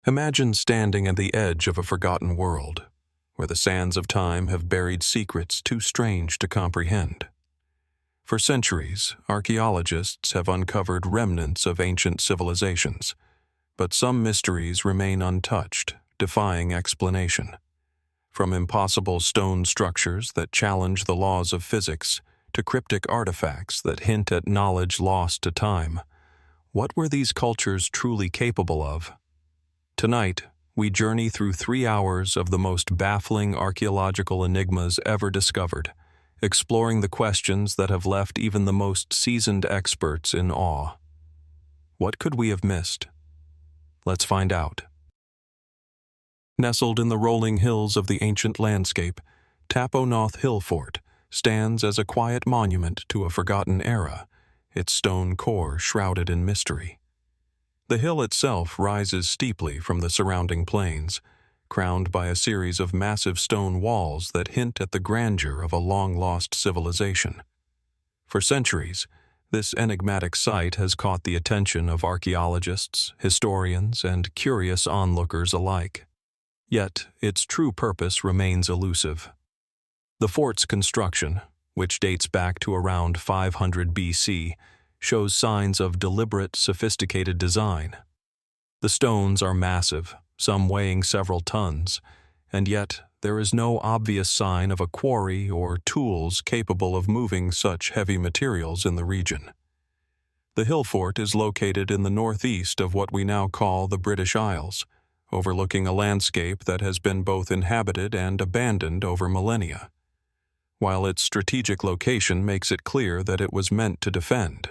Imagine standing at the edge of a forgotten world, where the sands of time have buried secrets too strange to comprehend. For centuries, archaeologists have uncovered remnants of ancient civilizations, but some mysteries remain untouched, defying explanation. From impossible stone structures that challenge the laws of physics to cryptic artifacts that hint at knowledge lost to time, what were these cultures truly capable of? Tonight, we journey through 3 hours of the most baffling archaeological enigmas ever discovered, exploring the questions that have left even the most seasoned experts in awe. What could we have missed? Let's find out. Nestled in the rolling hills of the ancient landscape, Tap O Noth Hillfort stands as a quiet monument to a forgotten era, its stone core shrouded in mystery. The hill itself rises steeply from the surrounding plains, crowned by a series of massive stone walls that hint at the grandeur of a long-lost civilization. For centuries, this enigmatic site has caught the attention of archaeologists, historians, and curious onlookers alike. Yet, its true purpose remains elusive. The fort's construction, which dates back to around 500 BC, shows signs of deliberate, sophisticated design. The stones are massive, some weighing several tons, and yet there is no obvious sign of a quarry or tools capable of moving such heavy materials in the region. The Hillfort is located in the northeast of what we now call the British Isles, overlooking a landscape that has been both inhabited and abandoned over millennia. While its strategic location makes it clear that it was meant to defend,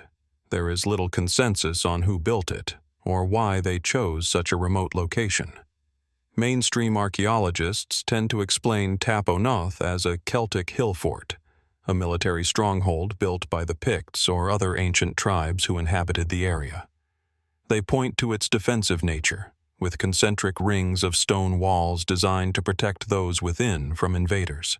there is little consensus on who built it or why they chose such a remote location. Mainstream archaeologists tend to explain Tap O Noth as a Celtic hill fort, a military stronghold built by the Picts or other ancient tribes who inhabited the area. They point to its defensive nature, with concentric rings of stone walls designed to protect those within from invaders.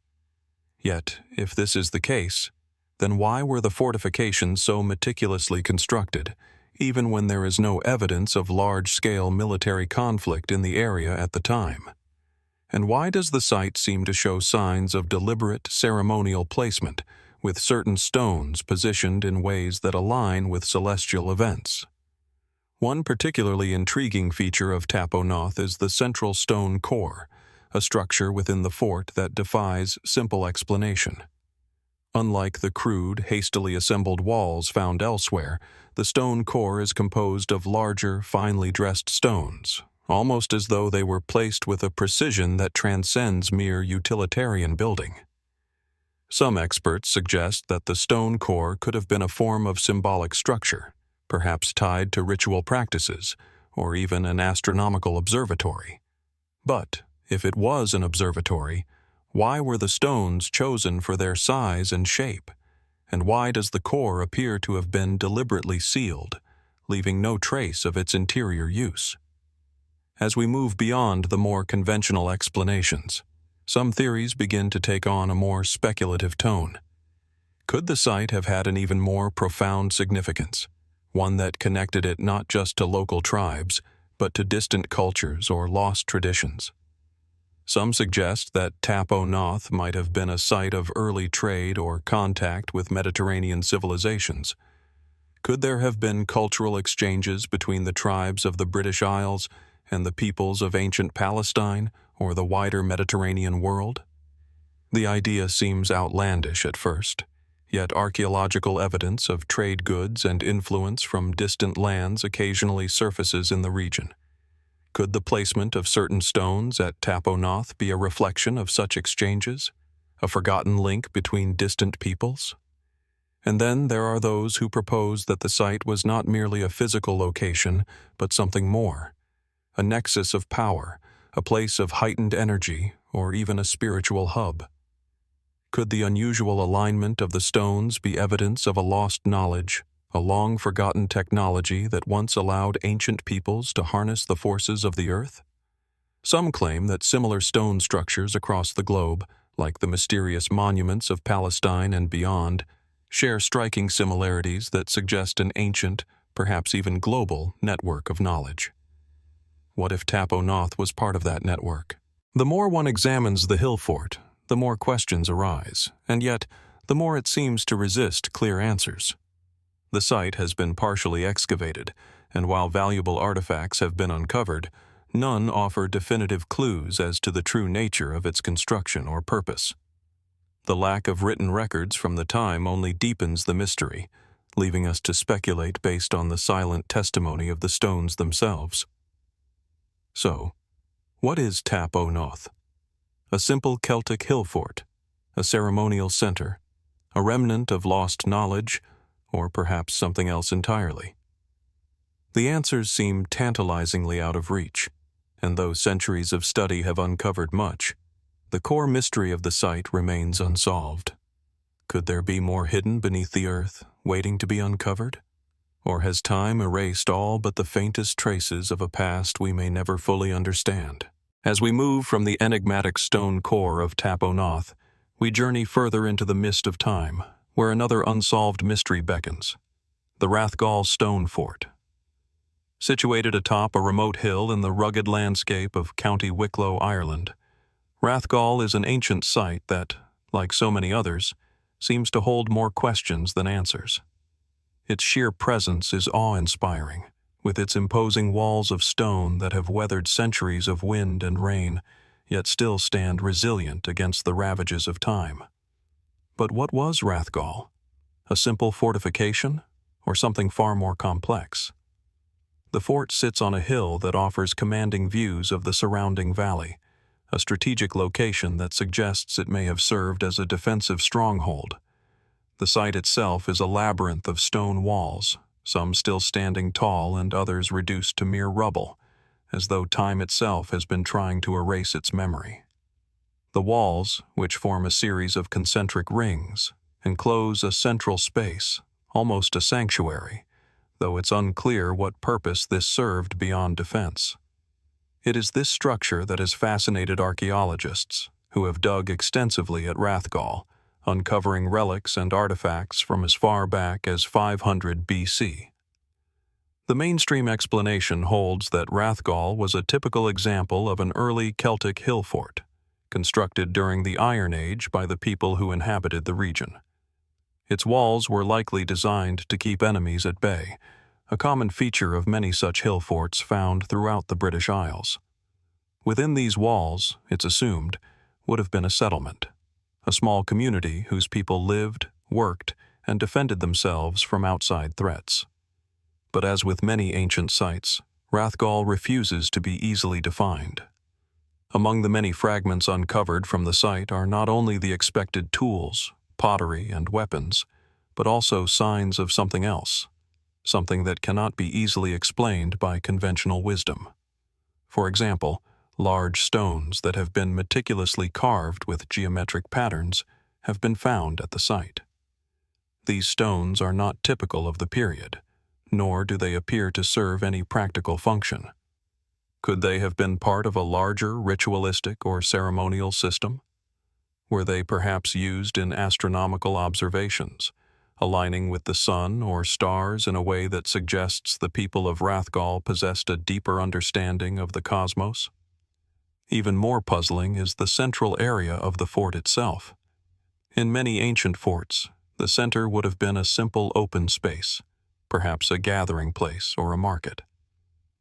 Yet, if this is the case, then why were the fortifications so meticulously constructed, even when there is no evidence of large-scale military conflict in the area at the time? And why does the site seem to show signs of deliberate ceremonial placement, with certain stones positioned in ways that align with celestial events? One particularly intriguing feature of Tap O Noth is the central stone core, a structure within the fort that defies simple explanation. Unlike the crude, hastily assembled walls found elsewhere, the stone core is composed of larger, finely dressed stones, almost as though they were placed with a precision that transcends mere utilitarian building. Some experts suggest that the stone core could have been a form of symbolic structure, perhaps tied to ritual practices, or even an astronomical observatory. But if it was an observatory, why were the stones chosen for their size and shape? And why does the core appear to have been deliberately sealed, leaving no trace of its interior use? As we move beyond the more conventional explanations, some theories begin to take on a more speculative tone. Could the site have had an even more profound significance, one that connected it not just to local tribes, but to distant cultures or lost traditions? Some suggest that Tap O Noth might have been a site of early trade or contact with Mediterranean civilizations. Could there have been cultural exchanges between the tribes of the British Isles and the peoples of ancient Palestine or the wider Mediterranean world? The idea seems outlandish at first, yet archaeological evidence of trade goods and influence from distant lands occasionally surfaces in the region. Could the placement of certain stones at Tap O Noth be a reflection of such exchanges, a forgotten link between distant peoples? And then there are those who propose that the site was not merely a physical location, but something more, a nexus of power, a place of heightened energy, or even a spiritual hub. Could the unusual alignment of the stones be evidence of a lost knowledge, a long-forgotten technology that once allowed ancient peoples to harness the forces of the earth? Some claim that similar stone structures across the globe, like the mysterious monuments of Palestine and beyond, share striking similarities that suggest an ancient, perhaps even global, network of knowledge. What if Tap O Noth was part of that network? The more one examines the Hillfort, the more questions arise, and yet the more it seems to resist clear answers. The site has been partially excavated, and while valuable artifacts have been uncovered, none offer definitive clues as to the true nature of its construction or purpose. The lack of written records from the time only deepens the mystery, leaving us to speculate based on the silent testimony of the stones themselves. So, what is Tap O Noth? A simple Celtic hill fort, a ceremonial center, a remnant of lost knowledge, or perhaps something else entirely? The answers seem tantalizingly out of reach, and though centuries of study have uncovered much, the core mystery of the site remains unsolved. Could there be more hidden beneath the earth, waiting to be uncovered? Or has time erased all but the faintest traces of a past we may never fully understand? As we move from the enigmatic stone core of Tap O Noth, we journey further into the mist of time, where another unsolved mystery beckons: the Rathgall stone fort. Situated atop a remote hill in the rugged landscape of County Wicklow, Ireland, Rathgall is an ancient site that, like so many others, seems to hold more questions than answers. Its sheer presence is awe-inspiring, with its imposing walls of stone that have weathered centuries of wind and rain, yet still stand resilient against the ravages of time. But what was Rathgall? A simple fortification, or something far more complex? The fort sits on a hill that offers commanding views of the surrounding valley, a strategic location that suggests it may have served as a defensive stronghold. The site itself is a labyrinth of stone walls, some still standing tall and others reduced to mere rubble, as though time itself has been trying to erase its memory. The walls, which form a series of concentric rings, enclose a central space, almost a sanctuary, though it's unclear what purpose this served beyond defense. It is this structure that has fascinated archaeologists, who have dug extensively at Rathgall, uncovering relics and artifacts from as far back as 500 BC. The mainstream explanation holds that Rathgall was a typical example of an early Celtic hill fort, constructed during the Iron Age by the people who inhabited the region. Its walls were likely designed to keep enemies at bay, a common feature of many such hill forts found throughout the British Isles. Within these walls, it's assumed, would have been a settlement, a small community whose people lived, worked, and defended themselves from outside threats. But as with many ancient sites, Rathgall refuses to be easily defined. Among the many fragments uncovered from the site are not only the expected tools, pottery, and weapons, but also signs of something else, something that cannot be easily explained by conventional wisdom. For example, large stones that have been meticulously carved with geometric patterns have been found at the site. These stones are not typical of the period, nor do they appear to serve any practical function. Could they have been part of a larger ritualistic or ceremonial system? Were they perhaps used in astronomical observations, aligning with the sun or stars in a way that suggests the people of Rathgall possessed a deeper understanding of the cosmos? Even more puzzling is the central area of the fort itself. In many ancient forts, the center would have been a simple open space, perhaps a gathering place or a market.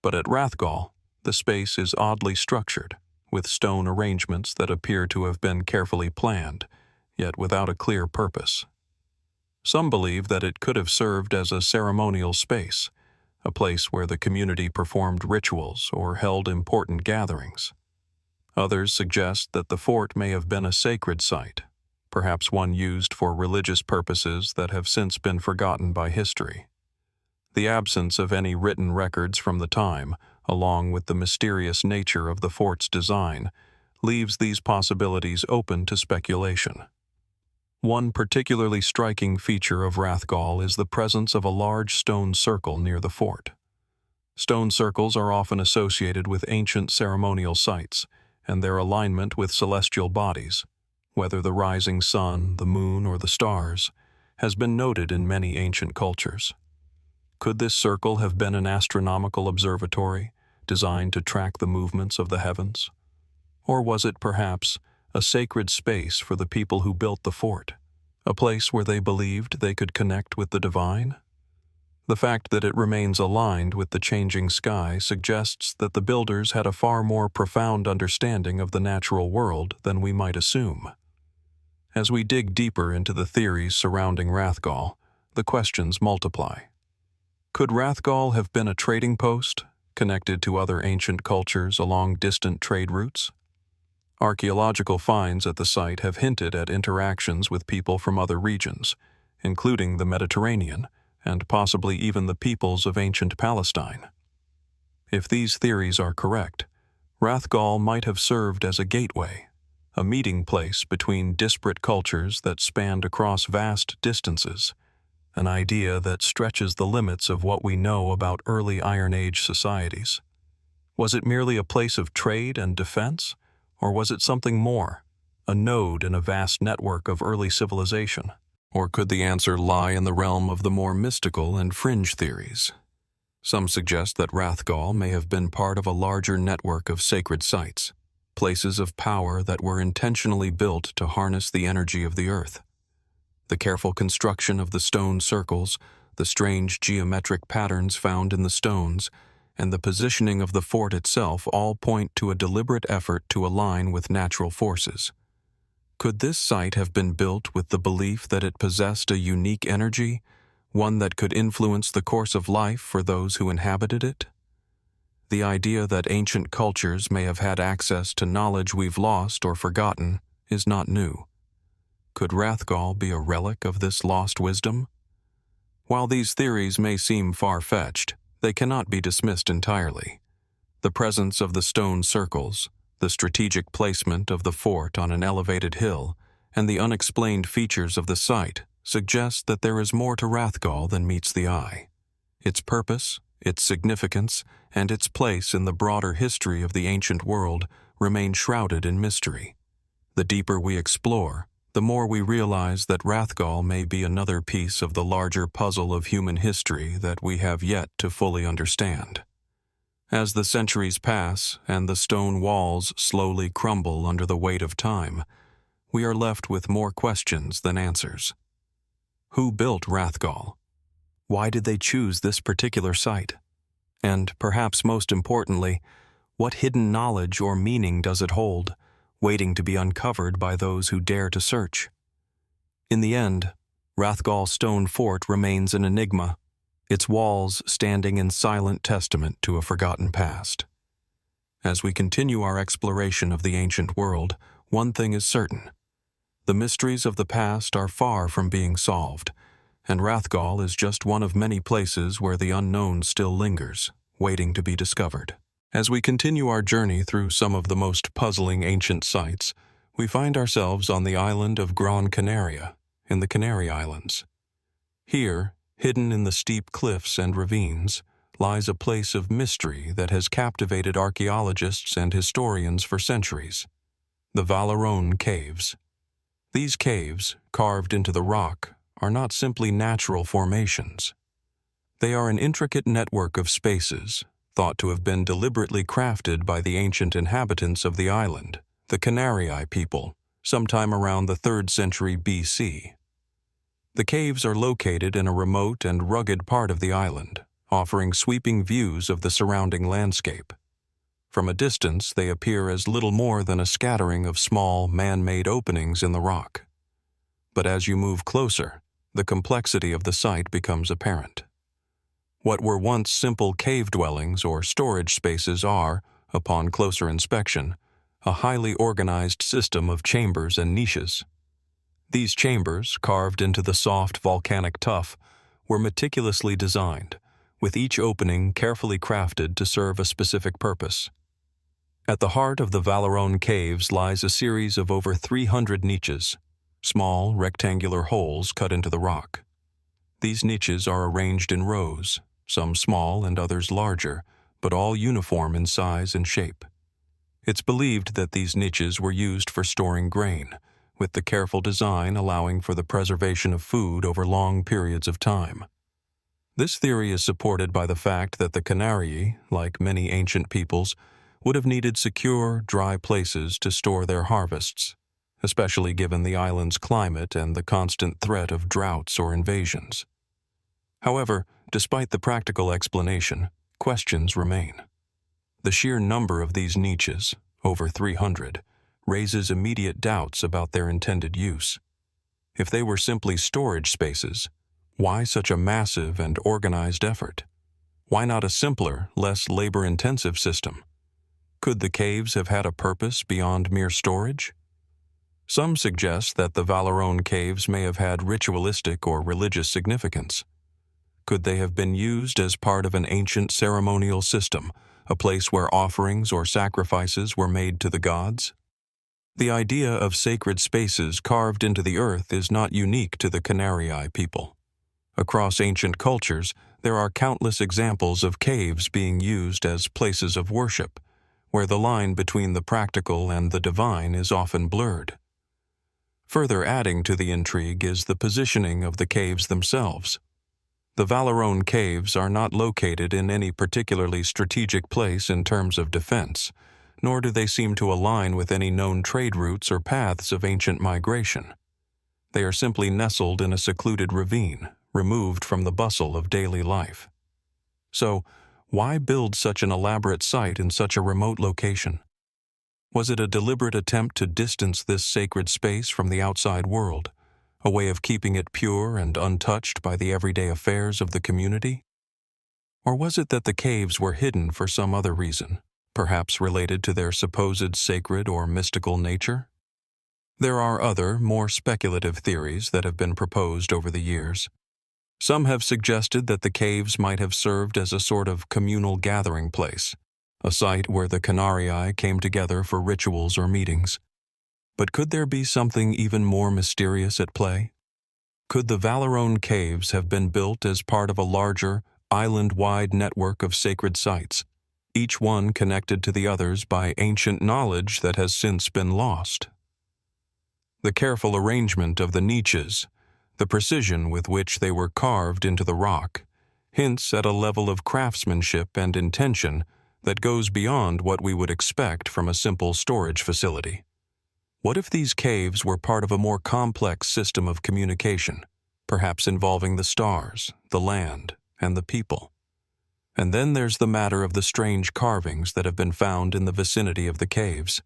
But at Rathgall, the space is oddly structured, with stone arrangements that appear to have been carefully planned, yet without a clear purpose. Some believe that it could have served as a ceremonial space, a place where the community performed rituals or held important gatherings. Others suggest that the fort may have been a sacred site, perhaps one used for religious purposes that have since been forgotten by history. The absence of any written records from the time, along with the mysterious nature of the fort's design, leaves these possibilities open to speculation. One particularly striking feature of Rathgall is the presence of a large stone circle near the fort. Stone circles are often associated with ancient ceremonial sites and their alignment with celestial bodies, whether the rising sun, the moon, or the stars, has been noted in many ancient cultures. Could this circle have been an astronomical observatory, designed to track the movements of the heavens? Or was it perhaps a sacred space for the people who built the fort, a place where they believed they could connect with the divine? The fact that it remains aligned with the changing sky suggests that the builders had a far more profound understanding of the natural world than we might assume. As we dig deeper into the theories surrounding Rathgall, the questions multiply. Could Rathgall have been a trading post, connected to other ancient cultures along distant trade routes? Archaeological finds at the site have hinted at interactions with people from other regions, including the Mediterranean, and possibly even the peoples of ancient Palestine. If these theories are correct, Rathgall might have served as a gateway, a meeting place between disparate cultures that spanned across vast distances, an idea that stretches the limits of what we know about early Iron Age societies. Was it merely a place of trade and defense, or was it something more, a node in a vast network of early civilization? Or could the answer lie in the realm of the more mystical and fringe theories? Some suggest that Rathgall may have been part of a larger network of sacred sites, places of power that were intentionally built to harness the energy of the earth. The careful construction of the stone circles, the strange geometric patterns found in the stones, and the positioning of the fort itself all point to a deliberate effort to align with natural forces. Could this site have been built with the belief that it possessed a unique energy, one that could influence the course of life for those who inhabited it? The idea that ancient cultures may have had access to knowledge we've lost or forgotten is not new. Could Rathgall be a relic of this lost wisdom? While these theories may seem far-fetched, they cannot be dismissed entirely. The presence of the stone circles, the strategic placement of the fort on an elevated hill, and the unexplained features of the site suggest that there is more to Rathgall than meets the eye. Its purpose, its significance, and its place in the broader history of the ancient world remain shrouded in mystery. The deeper we explore, the more we realize that Rathgall may be another piece of the larger puzzle of human history that we have yet to fully understand. As the centuries pass and the stone walls slowly crumble under the weight of time, we are left with more questions than answers. Who built Rathgall? Why did they choose this particular site? And perhaps most importantly, what hidden knowledge or meaning does it hold, waiting to be uncovered by those who dare to search? In the end, Rathgall Stone Fort remains an enigma, its walls standing in silent testament to a forgotten past. As we continue our exploration of the ancient world, one thing is certain. The mysteries of the past are far from being solved, and Rathgall is just one of many places where the unknown still lingers, waiting to be discovered. As we continue our journey through some of the most puzzling ancient sites, we find ourselves on the island of Gran Canaria, in the Canary Islands. Here, hidden in the steep cliffs and ravines, lies a place of mystery that has captivated archaeologists and historians for centuries: the Valerón Caves. These caves, carved into the rock, are not simply natural formations. They are an intricate network of spaces, thought to have been deliberately crafted by the ancient inhabitants of the island, the Canarei people, sometime around the 3rd century BC. The caves are located in a remote and rugged part of the island, offering sweeping views of the surrounding landscape. From a distance, they appear as little more than a scattering of small, man-made openings in the rock. But as you move closer, the complexity of the site becomes apparent. What were once simple cave dwellings or storage spaces are, upon closer inspection, a highly organized system of chambers and niches. These chambers, carved into the soft volcanic tuff, were meticulously designed, with each opening carefully crafted to serve a specific purpose. At the heart of the Valerón Caves lies a series of over 300 niches, small rectangular holes cut into the rock. These niches are arranged in rows, some small and others larger, but all uniform in size and shape. It's believed that these niches were used for storing grain, with the careful design allowing for the preservation of food over long periods of time. This theory is supported by the fact that the Canarei, like many ancient peoples, would have needed secure, dry places to store their harvests, especially given the island's climate and the constant threat of droughts or invasions. However, despite the practical explanation, questions remain. The sheer number of these niches, over 300, raises immediate doubts about their intended use. If they were simply storage spaces, why such a massive and organized effort? Why not a simpler, less labor-intensive system? Could the caves have had a purpose beyond mere storage? Some suggest that the Valerón Caves may have had ritualistic or religious significance. Could they have been used as part of an ancient ceremonial system, a place where offerings or sacrifices were made to the gods? The idea of sacred spaces carved into the earth is not unique to the Canarei people. Across ancient cultures, there are countless examples of caves being used as places of worship, where the line between the practical and the divine is often blurred. Further adding to the intrigue is the positioning of the caves themselves. The Valerón Caves are not located in any particularly strategic place in terms of defense, nor do they seem to align with any known trade routes or paths of ancient migration. They are simply nestled in a secluded ravine, removed from the bustle of daily life. So, why build such an elaborate site in such a remote location? Was it a deliberate attempt to distance this sacred space from the outside world, a way of keeping it pure and untouched by the everyday affairs of the community? Or was it that the caves were hidden for some other reason, perhaps related to their supposed sacred or mystical nature? There are other, more speculative theories that have been proposed over the years. Some have suggested that the caves might have served as a sort of communal gathering place, a site where the Canarei came together for rituals or meetings. But could there be something even more mysterious at play? Could the Valerón Caves have been built as part of a larger, island-wide network of sacred sites, each one connected to the others by ancient knowledge that has since been lost? The careful arrangement of the niches, the precision with which they were carved into the rock, hints at a level of craftsmanship and intention that goes beyond what we would expect from a simple storage facility. What if these caves were part of a more complex system of communication, perhaps involving the stars, the land, and the people? And then there's the matter of the strange carvings that have been found in the vicinity of the caves.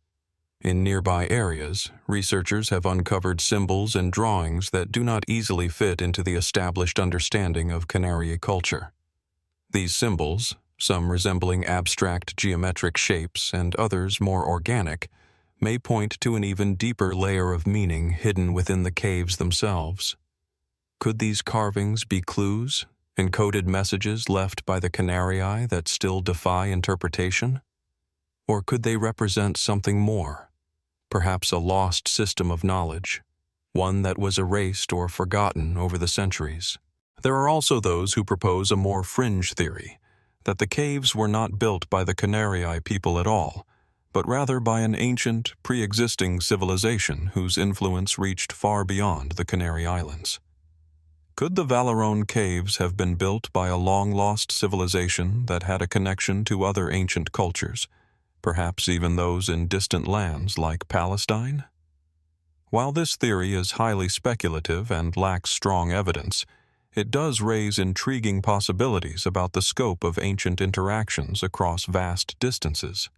In nearby areas, researchers have uncovered symbols and drawings that do not easily fit into the established understanding of Canarei culture. These symbols, some resembling abstract geometric shapes and others more organic, may point to an even deeper layer of meaning hidden within the caves themselves. Could these carvings be clues, encoded messages left by the Canarei that still defy interpretation? Or could they represent something more? Perhaps a lost system of knowledge, one that was erased or forgotten over the centuries. There are also those who propose a more fringe theory, that the caves were not built by the Canarei people at all, but rather by an ancient, pre-existing civilization whose influence reached far beyond the Canary Islands. Could the Valerón Caves have been built by a long-lost civilization that had a connection to other ancient cultures, perhaps even those in distant lands like Palestine? While this theory is highly speculative and lacks strong evidence, it does raise intriguing possibilities about the scope of ancient interactions across vast distances.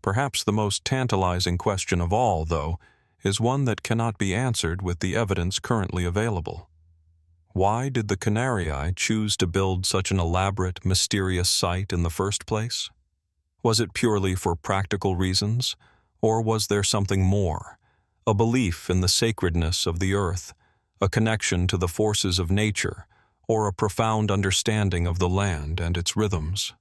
Perhaps the most tantalizing question of all, though, is one that cannot be answered with the evidence currently available. Why did the Canarei choose to build such an elaborate, mysterious site in the first place? Was it purely for practical reasons, or was there something more? A belief in the sacredness of the earth, a connection to the forces of nature, or a profound understanding of the land and its rhythms?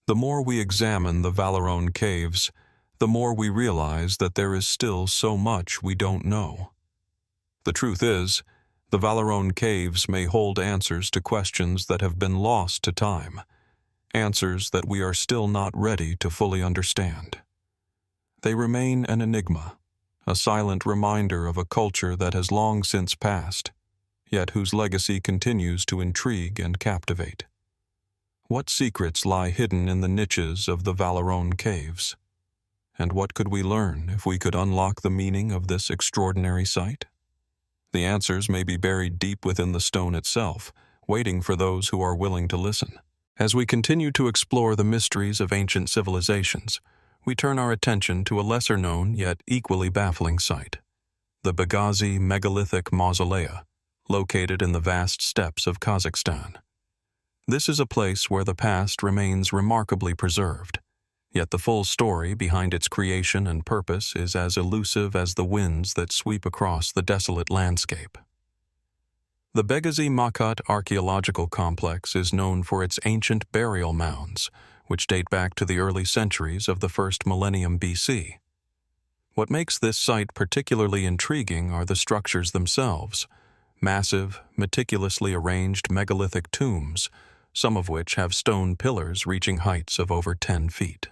The more we examine the Valerón Caves, the more we realize that there is still so much we don't know. The truth is, the Valerón Caves may hold answers to questions that have been lost to time, answers that we are still not ready to fully understand. They remain an enigma, a silent reminder of a culture that has long since passed, yet whose legacy continues to intrigue and captivate. What secrets lie hidden in the niches of the Valerón Caves? And what could we learn if we could unlock the meaning of this extraordinary site? The answers may be buried deep within the stone itself, waiting for those who are willing to listen. As we continue to explore the mysteries of ancient civilizations, we turn our attention to a lesser-known yet equally baffling site, the Begazy megalithic Mausolea, located in the vast steppes of Kazakhstan. This is a place where the past remains remarkably preserved, yet the full story behind its creation and purpose is as elusive as the winds that sweep across the desolate landscape. The Begazy Makat Archaeological Complex is known for its ancient burial mounds, which date back to the early centuries of the first millennium BC. What makes this site particularly intriguing are the structures themselves, massive, meticulously arranged megalithic tombs, some of which have stone pillars reaching heights of over 10 feet.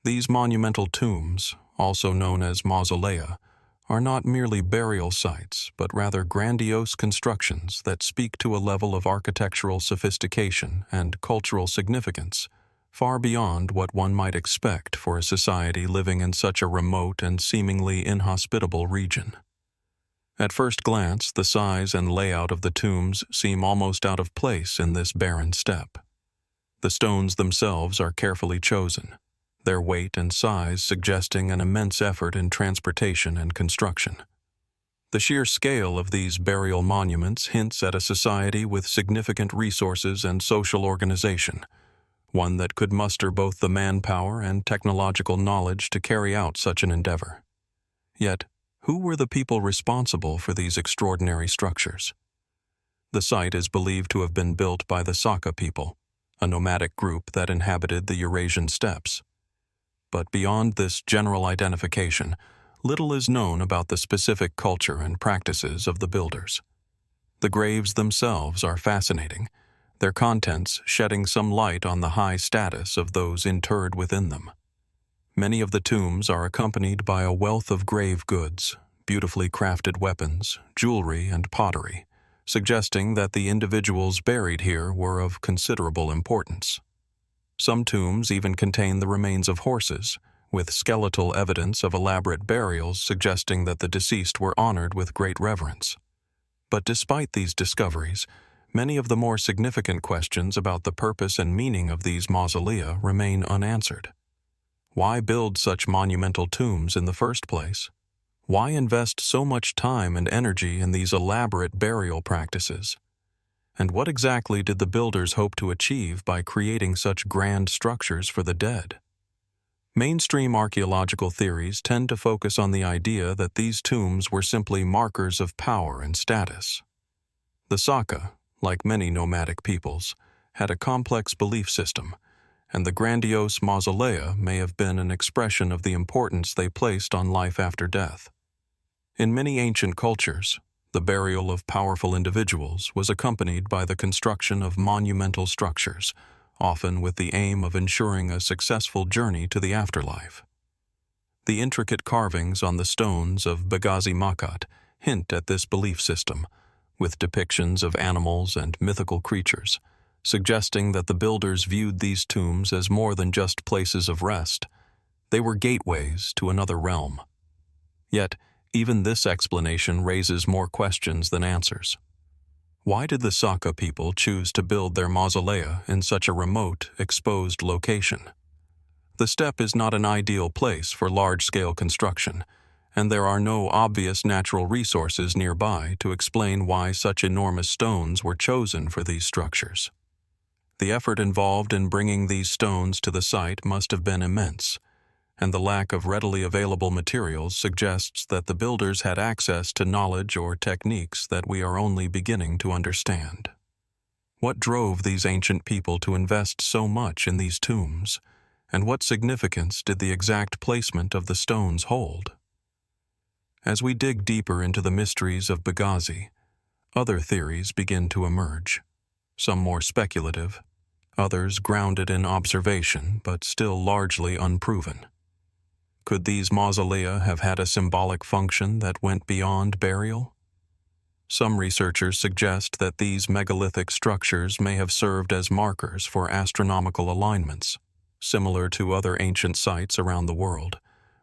These monumental tombs, also known as mausolea, are not merely burial sites, but rather grandiose constructions that speak to a level of architectural sophistication and cultural significance far beyond what one might expect for a society living in such a remote and seemingly inhospitable region. At first glance, the size and layout of the tombs seem almost out of place in this barren steppe. The stones themselves are carefully chosen, their weight and size suggesting an immense effort in transportation and construction. The sheer scale of these burial monuments hints at a society with significant resources and social organization, one that could muster both the manpower and technological knowledge to carry out such an endeavor. Yet, who were the people responsible for these extraordinary structures? The site is believed to have been built by the Saka people, a nomadic group that inhabited the Eurasian steppes. But beyond this general identification, little is known about the specific culture and practices of the builders. The graves themselves are fascinating, their contents shedding some light on the high status of those interred within them. Many of the tombs are accompanied by a wealth of grave goods, beautifully crafted weapons, jewelry, and pottery, suggesting that the individuals buried here were of considerable importance. Some tombs even contain the remains of horses, with skeletal evidence of elaborate burials suggesting that the deceased were honored with great reverence. But despite these discoveries, many of the more significant questions about the purpose and meaning of these mausolea remain unanswered. Why build such monumental tombs in the first place? Why invest so much time and energy in these elaborate burial practices? And what exactly did the builders hope to achieve by creating such grand structures for the dead? Mainstream archaeological theories tend to focus on the idea that these tombs were simply markers of power and status. The Saka, like many nomadic peoples, had a complex belief system, and the grandiose mausolea may have been an expression of the importance they placed on life after death. In many ancient cultures, the burial of powerful individuals was accompanied by the construction of monumental structures, often with the aim of ensuring a successful journey to the afterlife. The intricate carvings on the stones of Begazy Makat hint at this belief system, with depictions of animals and mythical creatures, suggesting that the builders viewed these tombs as more than just places of rest. They were gateways to another realm. Yet, even this explanation raises more questions than answers. Why did the Saka people choose to build their mausolea in such a remote, exposed location? The steppe is not an ideal place for large-scale construction, and there are no obvious natural resources nearby to explain why such enormous stones were chosen for these structures. The effort involved in bringing these stones to the site must have been immense, and the lack of readily available materials suggests that the builders had access to knowledge or techniques that we are only beginning to understand. What drove these ancient people to invest so much in these tombs, and what significance did the exact placement of the stones hold? As we dig deeper into the mysteries of Begazy, other theories begin to emerge, some more speculative, others grounded in observation but still largely unproven. Could these mausolea have had a symbolic function that went beyond burial? Some researchers suggest that these megalithic structures may have served as markers for astronomical alignments, similar to other ancient sites around the world,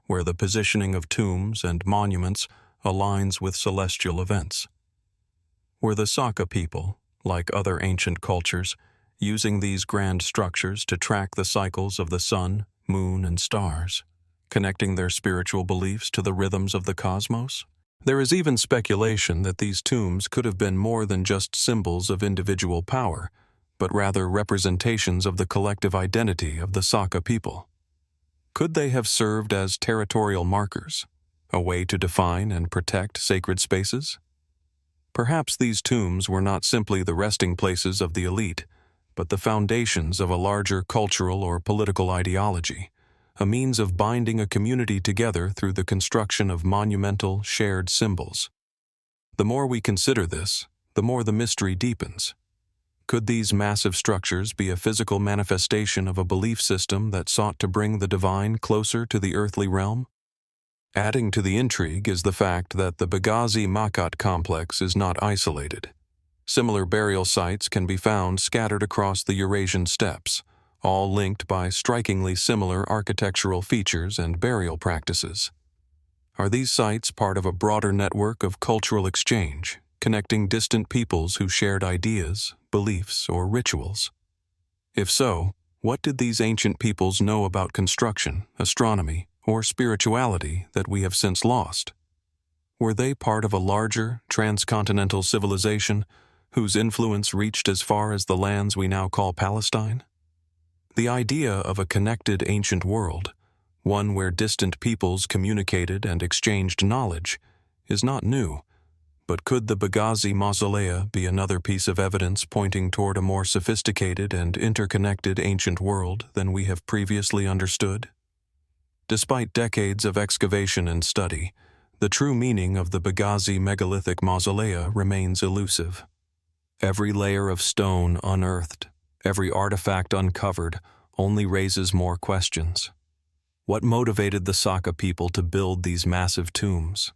where the positioning of tombs and monuments aligns with celestial events. Were the Saka people, like other ancient cultures, using these grand structures to track the cycles of the sun, moon, and stars, connecting their spiritual beliefs to the rhythms of the cosmos? There is even speculation that these tombs could have been more than just symbols of individual power, but rather representations of the collective identity of the Saka people. Could they have served as territorial markers, a way to define and protect sacred spaces? Perhaps these tombs were not simply the resting places of the elite, but the foundations of a larger cultural or political ideology, a means of binding a community together through the construction of monumental, shared symbols. The more we consider this, the more the mystery deepens. Could these massive structures be a physical manifestation of a belief system that sought to bring the divine closer to the earthly realm? Adding to the intrigue is the fact that the Begazy Makat complex is not isolated. Similar burial sites can be found scattered across the Eurasian steppes, all linked by strikingly similar architectural features and burial practices. Are these sites part of a broader network of cultural exchange, connecting distant peoples who shared ideas, beliefs, or rituals? If so, what did these ancient peoples know about construction, astronomy, or spirituality that we have since lost? Were they part of a larger, transcontinental civilization whose influence reached as far as the lands we now call Palestine? The idea of a connected ancient world, one where distant peoples communicated and exchanged knowledge, is not new, but could the Begazy Mausolea be another piece of evidence pointing toward a more sophisticated and interconnected ancient world than we have previously understood? Despite decades of excavation and study, the true meaning of the Begazy megalithic mausolea remains elusive. Every layer of stone unearthed, every artifact uncovered, only raises more questions. What motivated the Saka people to build these massive tombs?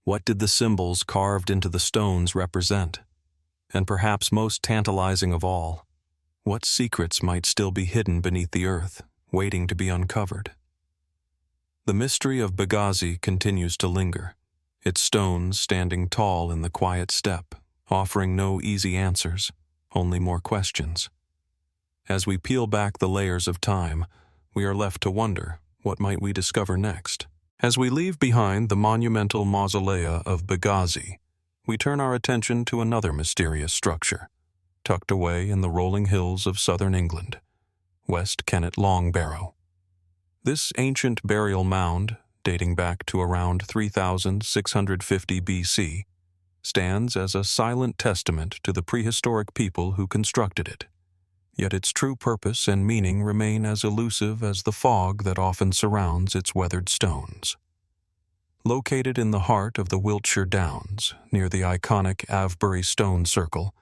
What did the symbols carved into the stones represent? And perhaps most tantalizing of all, what secrets might still be hidden beneath the earth, waiting to be uncovered? The mystery of Begazy continues to linger, its stones standing tall in the quiet steppe, offering no easy answers, only more questions. As we peel back the layers of time, we are left to wonder, what might we discover next? As we leave behind the monumental mausolea of Begazy, we turn our attention to another mysterious structure, tucked away in the rolling hills of southern England, West Kennet Long Barrow. This ancient burial mound, dating back to around 3650 BC, stands as a silent testament to the prehistoric people who constructed it. Yet its true purpose and meaning remain as elusive as the fog that often surrounds its weathered stones. Located in the heart of the Wiltshire Downs, near the iconic Avebury Stone Circle,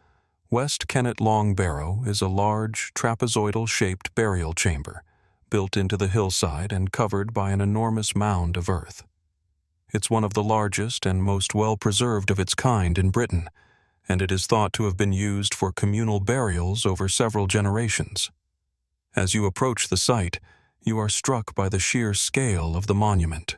West Kennet Long Barrow is a large, trapezoidal-shaped burial chamber, built into the hillside and covered by an enormous mound of earth. It's one of the largest and most well-preserved of its kind in Britain, and it is thought to have been used for communal burials over several generations. As you approach the site, you are struck by the sheer scale of the monument,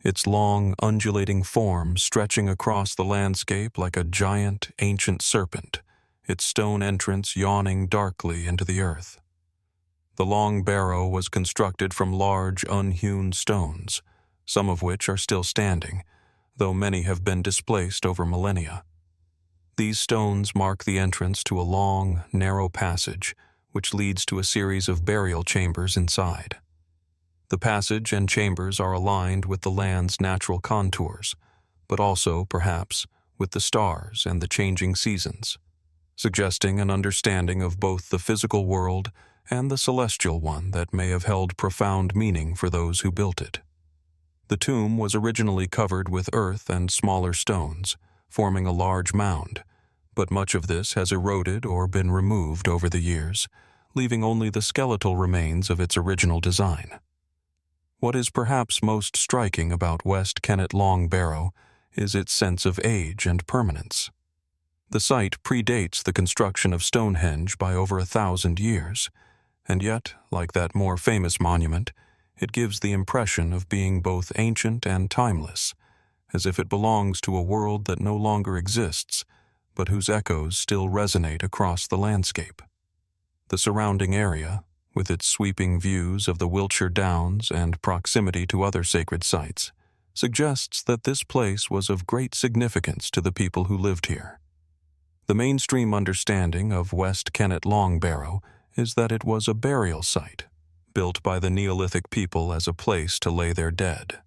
its long, undulating form stretching across the landscape like a giant, ancient serpent, its stone entrance yawning darkly into the earth. The Long Barrow was constructed from large, unhewn stones, some of which are still standing, though many have been displaced over millennia. These stones mark the entrance to a long, narrow passage, which leads to a series of burial chambers inside. The passage and chambers are aligned with the land's natural contours, but also, perhaps, with the stars and the changing seasons, suggesting an understanding of both the physical world and the celestial one that may have held profound meaning for those who built it. The tomb was originally covered with earth and smaller stones, forming a large mound, but much of this has eroded or been removed over the years, leaving only the skeletal remains of its original design. What is perhaps most striking about West Kennet Long Barrow is its sense of age and permanence. The site predates the construction of Stonehenge by over 1,000 years, and yet, like that more famous monument, it gives the impression of being both ancient and timeless, as if it belongs to a world that no longer exists, but whose echoes still resonate across the landscape. The surrounding area, with its sweeping views of the Wiltshire Downs and proximity to other sacred sites, suggests that this place was of great significance to the people who lived here. The mainstream understanding of West Kennet Long Barrow is that it was a burial site, built by the Neolithic people as a place to lay their dead.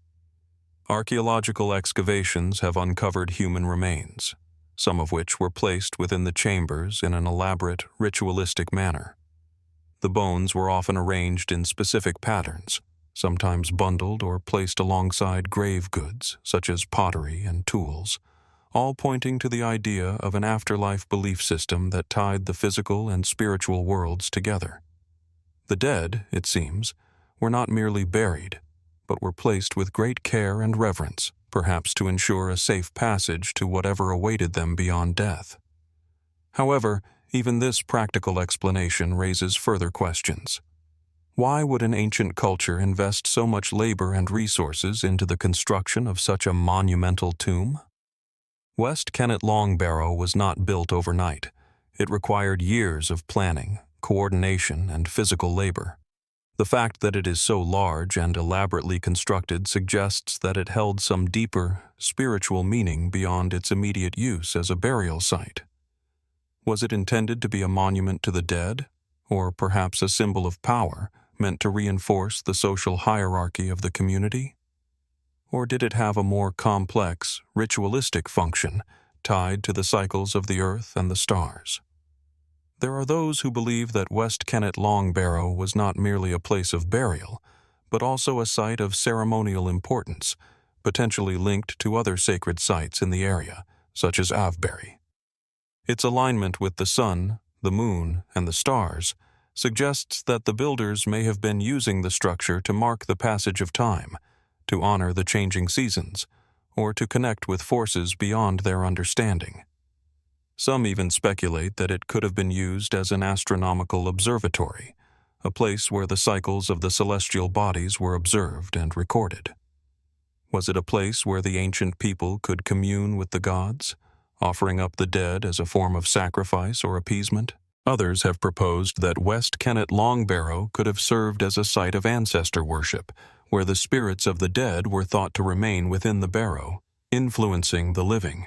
Archaeological excavations have uncovered human remains, some of which were placed within the chambers in an elaborate, ritualistic manner. The bones were often arranged in specific patterns, sometimes bundled or placed alongside grave goods, such as pottery and tools, all pointing to the idea of an afterlife belief system that tied the physical and spiritual worlds together. The dead, it seems, were not merely buried, but were placed with great care and reverence, perhaps to ensure a safe passage to whatever awaited them beyond death. However, even this practical explanation raises further questions. Why would an ancient culture invest so much labor and resources into the construction of such a monumental tomb? West Kennet Long Barrow was not built overnight. It required years of planning, coordination, and physical labor. The fact that it is so large and elaborately constructed suggests that it held some deeper, spiritual meaning beyond its immediate use as a burial site. Was it intended to be a monument to the dead, or perhaps a symbol of power meant to reinforce the social hierarchy of the community? Or did it have a more complex, ritualistic function tied to the cycles of the earth and the stars? There are those who believe that West Kennet Long Barrow was not merely a place of burial, but also a site of ceremonial importance, potentially linked to other sacred sites in the area, such as Avebury. Its alignment with the sun, the moon, and the stars suggests that the builders may have been using the structure to mark the passage of time, to honor the changing seasons, or to connect with forces beyond their understanding. Some even speculate that it could have been used as an astronomical observatory, a place where the cycles of the celestial bodies were observed and recorded. Was it a place where the ancient people could commune with the gods, offering up the dead as a form of sacrifice or appeasement? Others have proposed that West Kennet Long Barrow could have served as a site of ancestor worship, where the spirits of the dead were thought to remain within the barrow, influencing the living.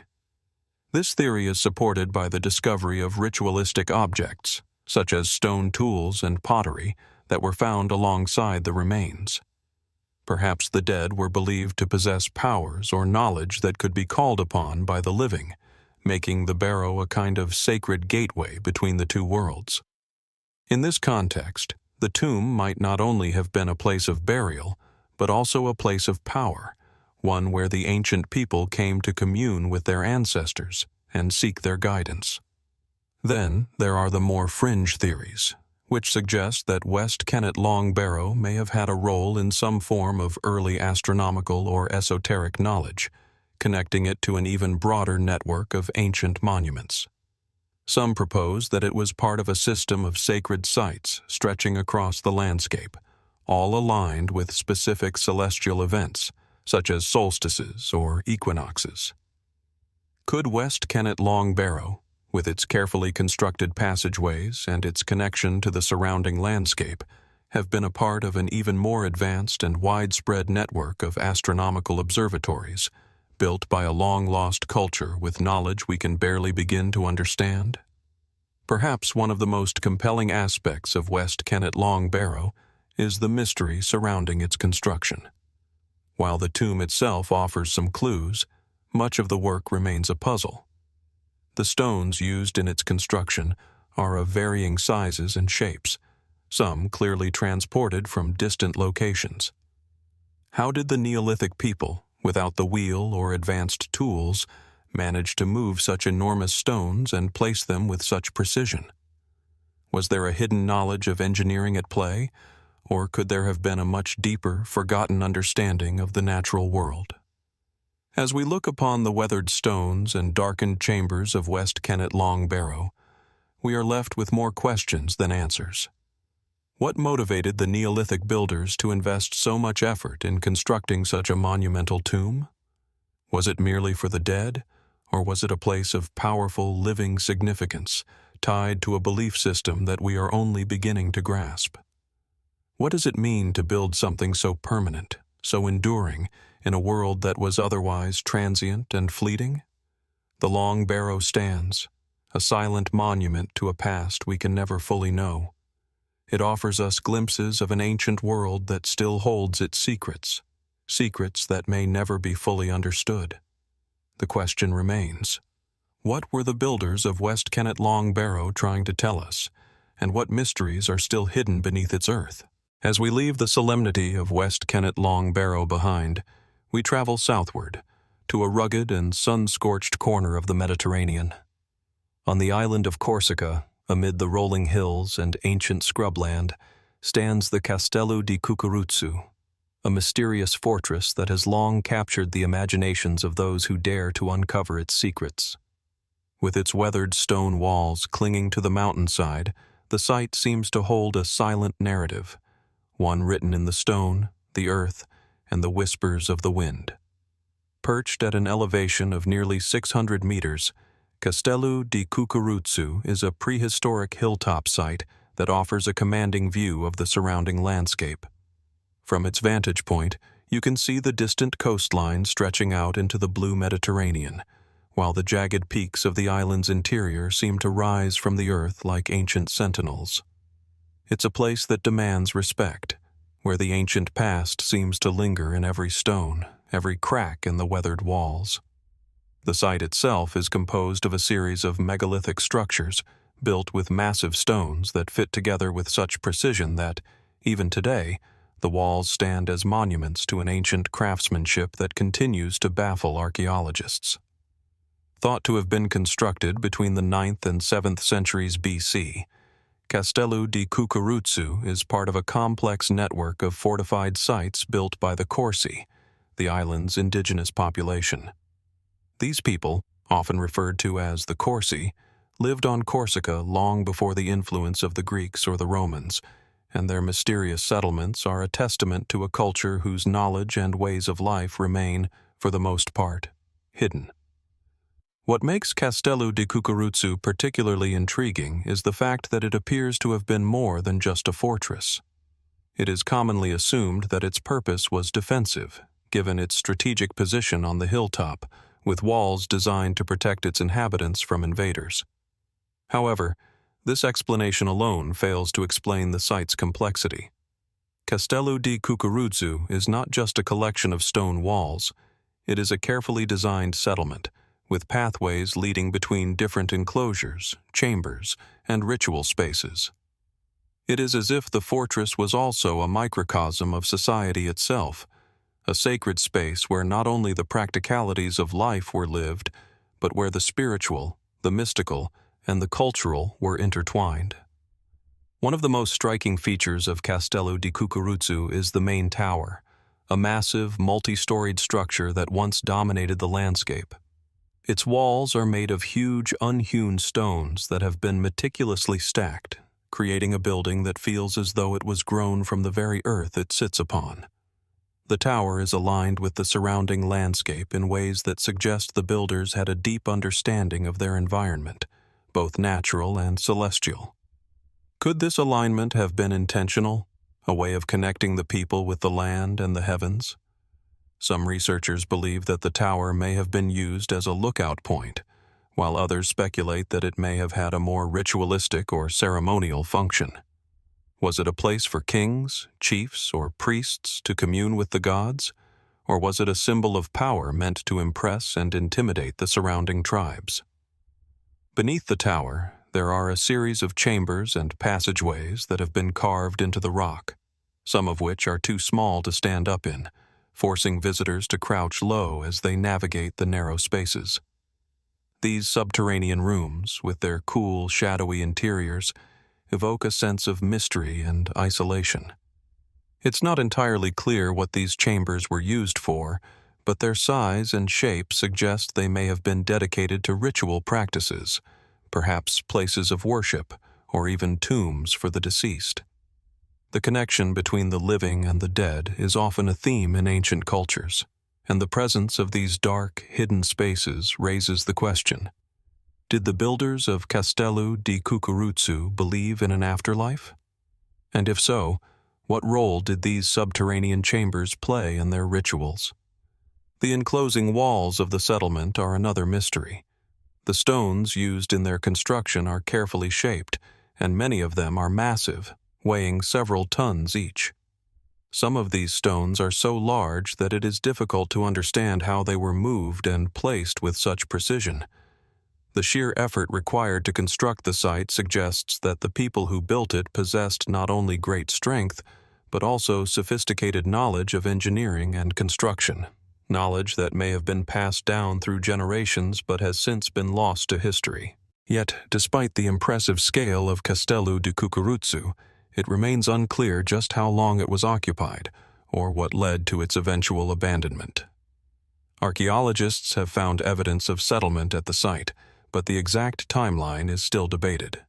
This theory is supported by the discovery of ritualistic objects, such as stone tools and pottery, that were found alongside the remains. Perhaps the dead were believed to possess powers or knowledge that could be called upon by the living, making the barrow a kind of sacred gateway between the two worlds. In this context, the tomb might not only have been a place of burial, but also a place of power, one where the ancient people came to commune with their ancestors and seek their guidance. Then there are the more fringe theories, which suggest that West Kennet Long Barrow may have had a role in some form of early astronomical or esoteric knowledge, connecting it to an even broader network of ancient monuments. Some propose that it was part of a system of sacred sites stretching across the landscape, all aligned with specific celestial events, such as solstices or equinoxes. Could West Kennet Long Barrow, with its carefully constructed passageways and its connection to the surrounding landscape, have been a part of an even more advanced and widespread network of astronomical observatories, built by a long-lost culture with knowledge we can barely begin to understand? Perhaps one of the most compelling aspects of West Kennet Long Barrow is the mystery surrounding its construction. While the tomb itself offers some clues, much of the work remains a puzzle. The stones used in its construction are of varying sizes and shapes, some clearly transported from distant locations. How did the Neolithic people, without the wheel or advanced tools, manage to move such enormous stones and place them with such precision? Was there a hidden knowledge of engineering at play, or could there have been a much deeper, forgotten understanding of the natural world? As we look upon the weathered stones and darkened chambers of West Kennet Long Barrow, we are left with more questions than answers. What motivated the Neolithic builders to invest so much effort in constructing such a monumental tomb? Was it merely for the dead, or was it a place of powerful, living significance, tied to a belief system that we are only beginning to grasp? What does it mean to build something so permanent, so enduring, in a world that was otherwise transient and fleeting? The Long Barrow stands, a silent monument to a past we can never fully know. It offers us glimpses of an ancient world that still holds its secrets, secrets that may never be fully understood. The question remains, what were the builders of West Kennet Long Barrow trying to tell us, and what mysteries are still hidden beneath its earth? As we leave the solemnity of West Kennet Long Barrow behind, we travel southward, to a rugged and sun-scorched corner of the Mediterranean. On the island of Corsica, amid the rolling hills and ancient scrubland, stands the Castellu di Cucuruzzu, a mysterious fortress that has long captured the imaginations of those who dare to uncover its secrets. With its weathered stone walls clinging to the mountainside, the site seems to hold a silent narrative, one written in the stone, the earth, and the whispers of the wind. Perched at an elevation of nearly 600 meters, Castellu di Cucuruzzu is a prehistoric hilltop site that offers a commanding view of the surrounding landscape. From its vantage point, you can see the distant coastline stretching out into the blue Mediterranean, while the jagged peaks of the island's interior seem to rise from the earth like ancient sentinels. It's a place that demands respect, where the ancient past seems to linger in every stone, every crack in the weathered walls. The site itself is composed of a series of megalithic structures built with massive stones that fit together with such precision that, even today, the walls stand as monuments to an ancient craftsmanship that continues to baffle archaeologists. Thought to have been constructed between the 9th and 7th centuries BC, Castellu di Cucuruzzu is part of a complex network of fortified sites built by the Corsi, the island's indigenous population. These people, often referred to as the Corsi, lived on Corsica long before the influence of the Greeks or the Romans, and their mysterious settlements are a testament to a culture whose knowledge and ways of life remain, for the most part, hidden. What makes Castellu di Cucuruzzu particularly intriguing is the fact that it appears to have been more than just a fortress. It is commonly assumed that its purpose was defensive, given its strategic position on the hilltop, with walls designed to protect its inhabitants from invaders. However, this explanation alone fails to explain the site's complexity. Castellu di Cucuruzzu is not just a collection of stone walls, it is a carefully designed settlement, with pathways leading between different enclosures, chambers, and ritual spaces. It is as if the fortress was also a microcosm of society itself, a sacred space where not only the practicalities of life were lived, but where the spiritual, the mystical, and the cultural were intertwined. One of the most striking features of Castellu di Cucuruzzu is the main tower, a massive, multi-storied structure that once dominated the landscape. Its walls are made of huge, unhewn stones that have been meticulously stacked, creating a building that feels as though it was grown from the very earth it sits upon. The tower is aligned with the surrounding landscape in ways that suggest the builders had a deep understanding of their environment, both natural and celestial. Could this alignment have been intentional, a way of connecting the people with the land and the heavens? Some researchers believe that the tower may have been used as a lookout point, while others speculate that it may have had a more ritualistic or ceremonial function. Was it a place for kings, chiefs, or priests to commune with the gods? Or was it a symbol of power meant to impress and intimidate the surrounding tribes? Beneath the tower, there are a series of chambers and passageways that have been carved into the rock, some of which are too small to stand up in, forcing visitors to crouch low as they navigate the narrow spaces. These subterranean rooms, with their cool, shadowy interiors, evoke a sense of mystery and isolation. It's not entirely clear what these chambers were used for, but their size and shape suggest they may have been dedicated to ritual practices, perhaps places of worship, or even tombs for the deceased. The connection between the living and the dead is often a theme in ancient cultures, and the presence of these dark, hidden spaces raises the question: did the builders of Castellu di Cucuruzzu believe in an afterlife? And if so, what role did these subterranean chambers play in their rituals? The enclosing walls of the settlement are another mystery. The stones used in their construction are carefully shaped, and many of them are massive, weighing several tons each. Some of these stones are so large that it is difficult to understand how they were moved and placed with such precision. The sheer effort required to construct the site suggests that the people who built it possessed not only great strength, but also sophisticated knowledge of engineering and construction, knowledge that may have been passed down through generations but has since been lost to history. Yet, despite the impressive scale of Castellu di Cucuruzzu, it remains unclear just how long it was occupied, or what led to its eventual abandonment. Archaeologists have found evidence of settlement at the site, but the exact timeline is still debated.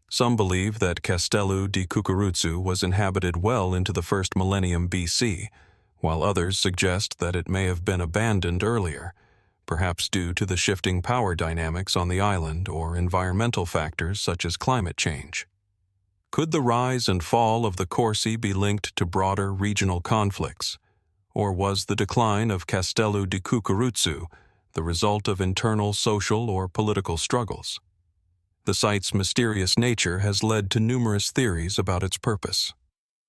Some believe that Castellu di Cucuruzzu was inhabited well into the first millennium BC, while others suggest that it may have been abandoned earlier, perhaps due to the shifting power dynamics on the island or environmental factors such as climate change. Could the rise and fall of the Corsi be linked to broader regional conflicts, or was the decline of Castellu di Cucuruzzu the result of internal social or political struggles? The site's mysterious nature has led to numerous theories about its purpose.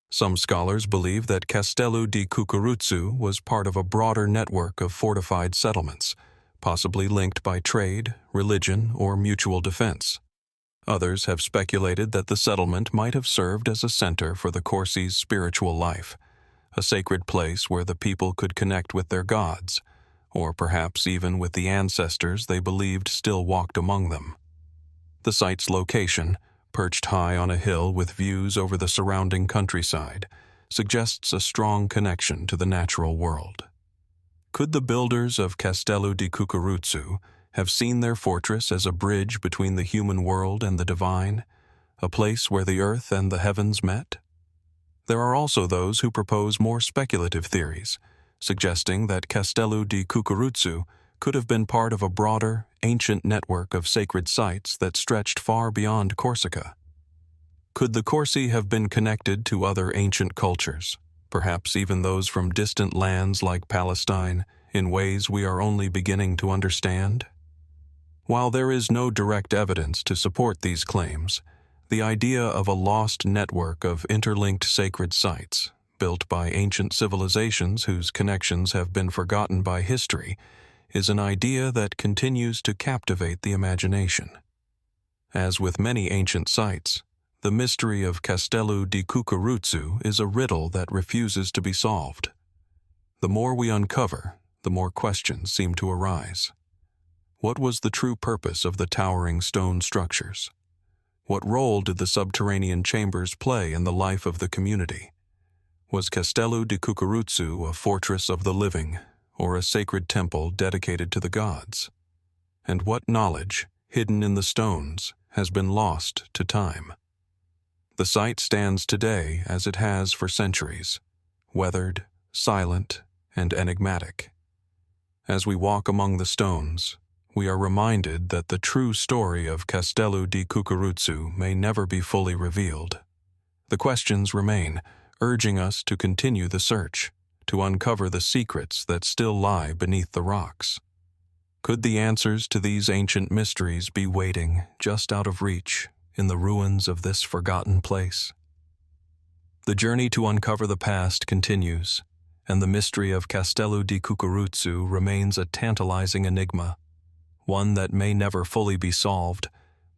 Some scholars believe that Castellu di Cucuruzzu was part of a broader network of fortified settlements, possibly linked by trade, religion, or mutual defense. Others have speculated that the settlement might have served as a center for the Corsi's spiritual life, a sacred place where the people could connect with their gods, or perhaps even with the ancestors they believed still walked among them. The site's location, perched high on a hill with views over the surrounding countryside, suggests a strong connection to the natural world. Could the builders of Castellu di Cucuruzzu have seen their fortress as a bridge between the human world and the divine, a place where the earth and the heavens met? There are also those who propose more speculative theories, suggesting that Castellu di Cucuruzzu could have been part of a broader, ancient network of sacred sites that stretched far beyond Corsica. Could the Corsi have been connected to other ancient cultures, perhaps even those from distant lands like Palestine, in ways we are only beginning to understand? While there is no direct evidence to support these claims, the idea of a lost network of interlinked sacred sites, built by ancient civilizations whose connections have been forgotten by history, is an idea that continues to captivate the imagination. As with many ancient sites, the mystery of Castellu di Cucuruzzu is a riddle that refuses to be solved. The more we uncover, the more questions seem to arise. What was the true purpose of the towering stone structures? What role did the subterranean chambers play in the life of the community? Was Castellu di Cucuruzzu a fortress of the living, or a sacred temple dedicated to the gods? And what knowledge, hidden in the stones, has been lost to time? The site stands today as it has for centuries, weathered, silent, and enigmatic. As we walk among the stones, we are reminded that the true story of Castellu di Cucuruzzu may never be fully revealed. The questions remain, urging us to continue the search, to uncover the secrets that still lie beneath the rocks. Could the answers to these ancient mysteries be waiting just out of reach in the ruins of this forgotten place? The journey to uncover the past continues, and the mystery of Castellu di Cucuruzzu remains a tantalizing enigma, one that may never fully be solved,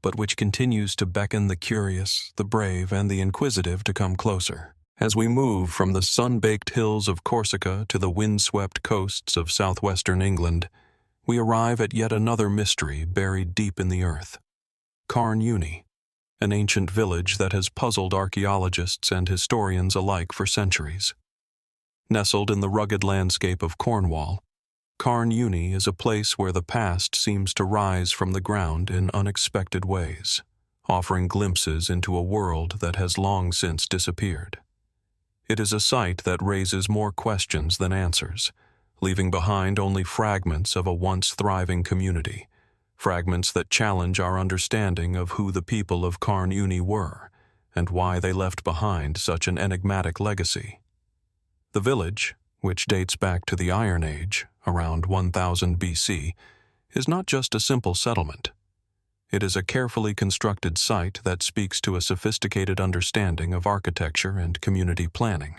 but which continues to beckon the curious, the brave, and the inquisitive to come closer. As we move from the sun-baked hills of Corsica to the wind-swept coasts of southwestern England, we arrive at yet another mystery buried deep in the earth. Carn, Euny, an ancient village that has puzzled archaeologists and historians alike for centuries. Nestled in the rugged landscape of Cornwall, Carn Euny is a place where the past seems to rise from the ground in unexpected ways, offering glimpses into a world that has long since disappeared. It is a site that raises more questions than answers, leaving behind only fragments of a once thriving community, fragments that challenge our understanding of who the people of Carn Euny were and why they left behind such an enigmatic legacy. The village, which dates back to the Iron Age, around 1000 BC, is not just a simple settlement. It is a carefully constructed site that speaks to a sophisticated understanding of architecture and community planning.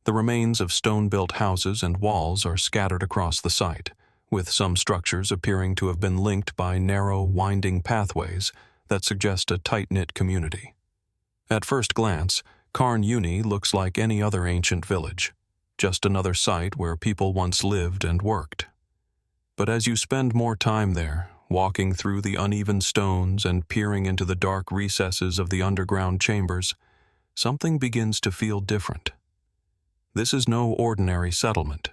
The remains of stone-built houses and walls are scattered across the site, with some structures appearing to have been linked by narrow, winding pathways that suggest a tight-knit community. At first glance, Carn Euny looks like any other ancient village, just another site where people once lived and worked. But as you spend more time there, walking through the uneven stones and peering into the dark recesses of the underground chambers, something begins to feel different. This is no ordinary settlement.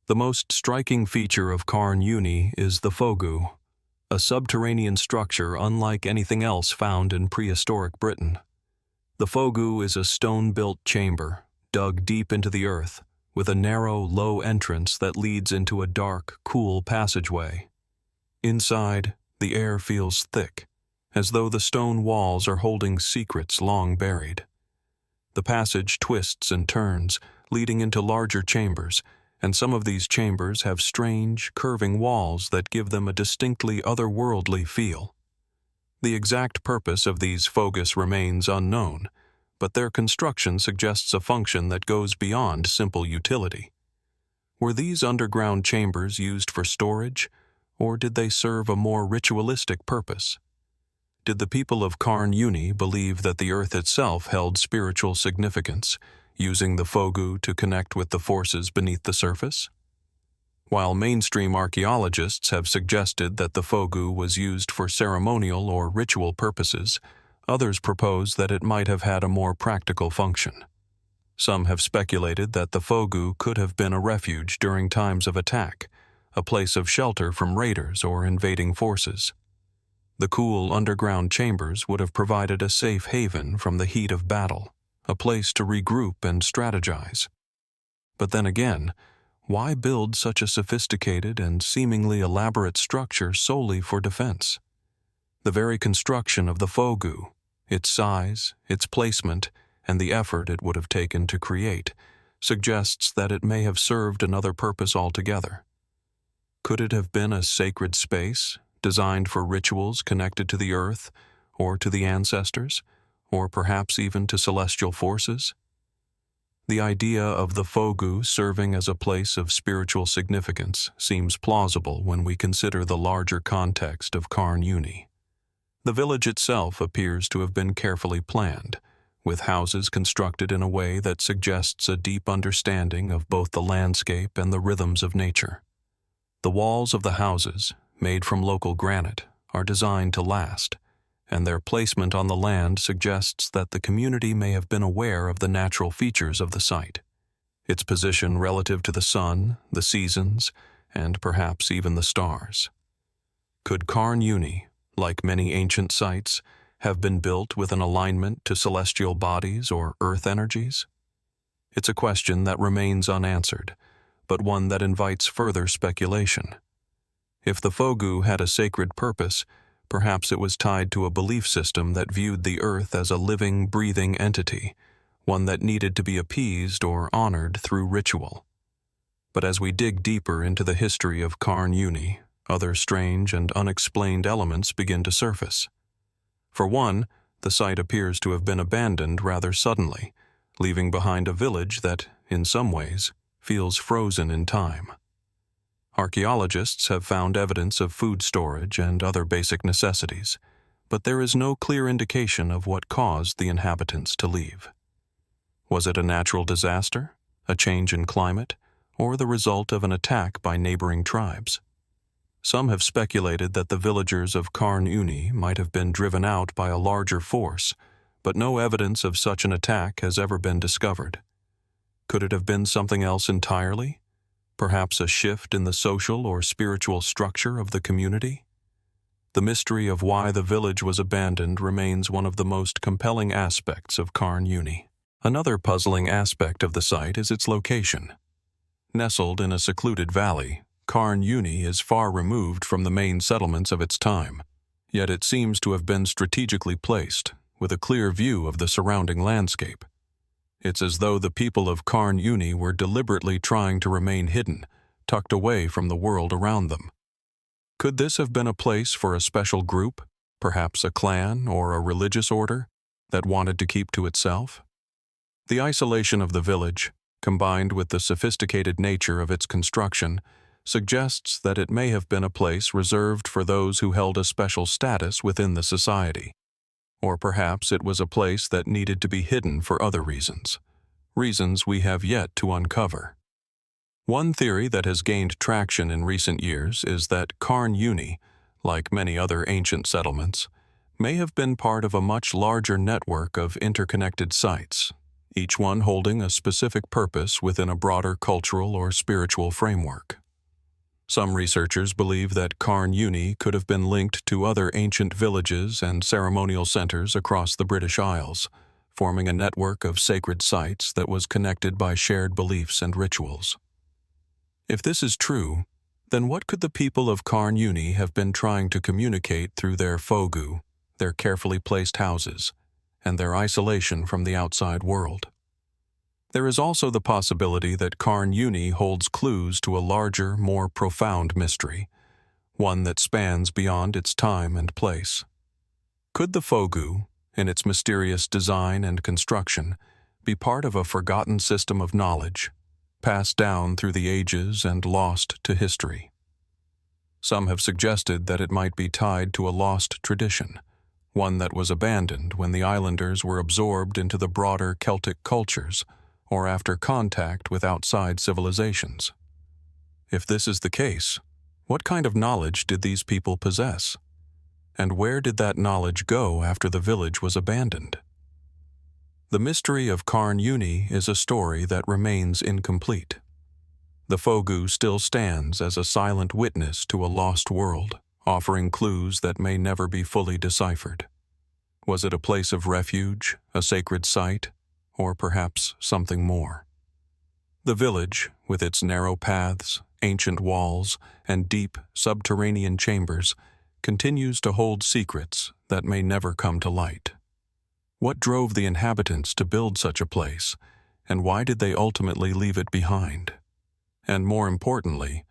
The most striking feature of Carn Euny is the fogu, a subterranean structure unlike anything else found in prehistoric Britain. The fogu is a stone-built chamber, dug deep into the earth, with a narrow, low entrance that leads into a dark, cool passageway. Inside, the air feels thick, as though the stone walls are holding secrets long buried. The passage twists and turns, leading into larger chambers, and some of these chambers have strange, curving walls that give them a distinctly otherworldly feel. The exact purpose of these fogus remains unknown, but their construction suggests a function that goes beyond simple utility. Were these underground chambers used for storage, or did they serve a more ritualistic purpose? Did the people of Carn Euny believe that the earth itself held spiritual significance, using the fogu to connect with the forces beneath the surface? While mainstream archaeologists have suggested that the fogu was used for ceremonial or ritual purposes, others propose that it might have had a more practical function. Some have speculated that the fogu could have been a refuge during times of attack, a place of shelter from raiders or invading forces. The cool underground chambers would have provided a safe haven from the heat of battle, a place to regroup and strategize. But then again, why build such a sophisticated and seemingly elaborate structure solely for defense? The very construction of the fogu, its size, its placement, and the effort it would have taken to create, suggests that it may have served another purpose altogether. Could it have been a sacred space, designed for rituals connected to the earth, or to the ancestors, or perhaps even to celestial forces? The idea of the fogu serving as a place of spiritual significance seems plausible when we consider the larger context of Carn Euny. The village itself appears to have been carefully planned, with houses constructed in a way that suggests a deep understanding of both the landscape and the rhythms of nature. The walls of the houses, made from local granite, are designed to last, and their placement on the land suggests that the community may have been aware of the natural features of the site, its position relative to the sun, the seasons, and perhaps even the stars. Could Carn Euny, like many ancient sites, have been built with an alignment to celestial bodies or earth energies? It's a question that remains unanswered, but one that invites further speculation. If the fogu had a sacred purpose, perhaps it was tied to a belief system that viewed the earth as a living, breathing entity, one that needed to be appeased or honored through ritual. But as we dig deeper into the history of Carn Euny, other strange and unexplained elements begin to surface. For one, the site appears to have been abandoned rather suddenly, leaving behind a village that, in some ways, feels frozen in time. Archaeologists have found evidence of food storage and other basic necessities, but there is no clear indication of what caused the inhabitants to leave. Was it a natural disaster, a change in climate, or the result of an attack by neighboring tribes? Some have speculated that the villagers of Carn Euny might have been driven out by a larger force, but no evidence of such an attack has ever been discovered. Could it have been something else entirely? Perhaps a shift in the social or spiritual structure of the community? The mystery of why the village was abandoned remains one of the most compelling aspects of Carn Euny. Another puzzling aspect of the site is its location. Nestled in a secluded valley, Carn Euny is far removed from the main settlements of its time, yet it seems to have been strategically placed, with a clear view of the surrounding landscape. It's as though the people of Carn Euny were deliberately trying to remain hidden, tucked away from the world around them. Could this have been a place for a special group, perhaps a clan or a religious order, that wanted to keep to itself? The isolation of the village, combined with the sophisticated nature of its construction, suggests that it may have been a place reserved for those who held a special status within the society. Or perhaps it was a place that needed to be hidden for other reasons we have yet to uncover. One theory that has gained traction in recent years is that Carn Euny, like many other ancient settlements, may have been part of a much larger network of interconnected sites, each one holding a specific purpose within a broader cultural or spiritual framework. Some researchers believe that Carn Euny could have been linked to other ancient villages and ceremonial centers across the British Isles, forming a network of sacred sites that was connected by shared beliefs and rituals. If this is true, then what could the people of Carn Euny have been trying to communicate through their fogu, their carefully placed houses, and their isolation from the outside world? There is also the possibility that Carn Euny holds clues to a larger, more profound mystery, one that spans beyond its time and place. Could the fogu, in its mysterious design and construction, be part of a forgotten system of knowledge, passed down through the ages and lost to history? Some have suggested that it might be tied to a lost tradition, one that was abandoned when the islanders were absorbed into the broader Celtic cultures, or after contact with outside civilizations. If this is the case, what kind of knowledge did these people possess? And where did that knowledge go after the village was abandoned? The mystery of Carn Euny is a story that remains incomplete. The fogu still stands as a silent witness to a lost world, offering clues that may never be fully deciphered. Was it a place of refuge, a sacred site, or perhaps something more? The village, with its narrow paths, ancient walls, and deep, subterranean chambers, continues to hold secrets that may never come to light. What drove the inhabitants to build such a place, and why did they ultimately leave it behind? And more importantly,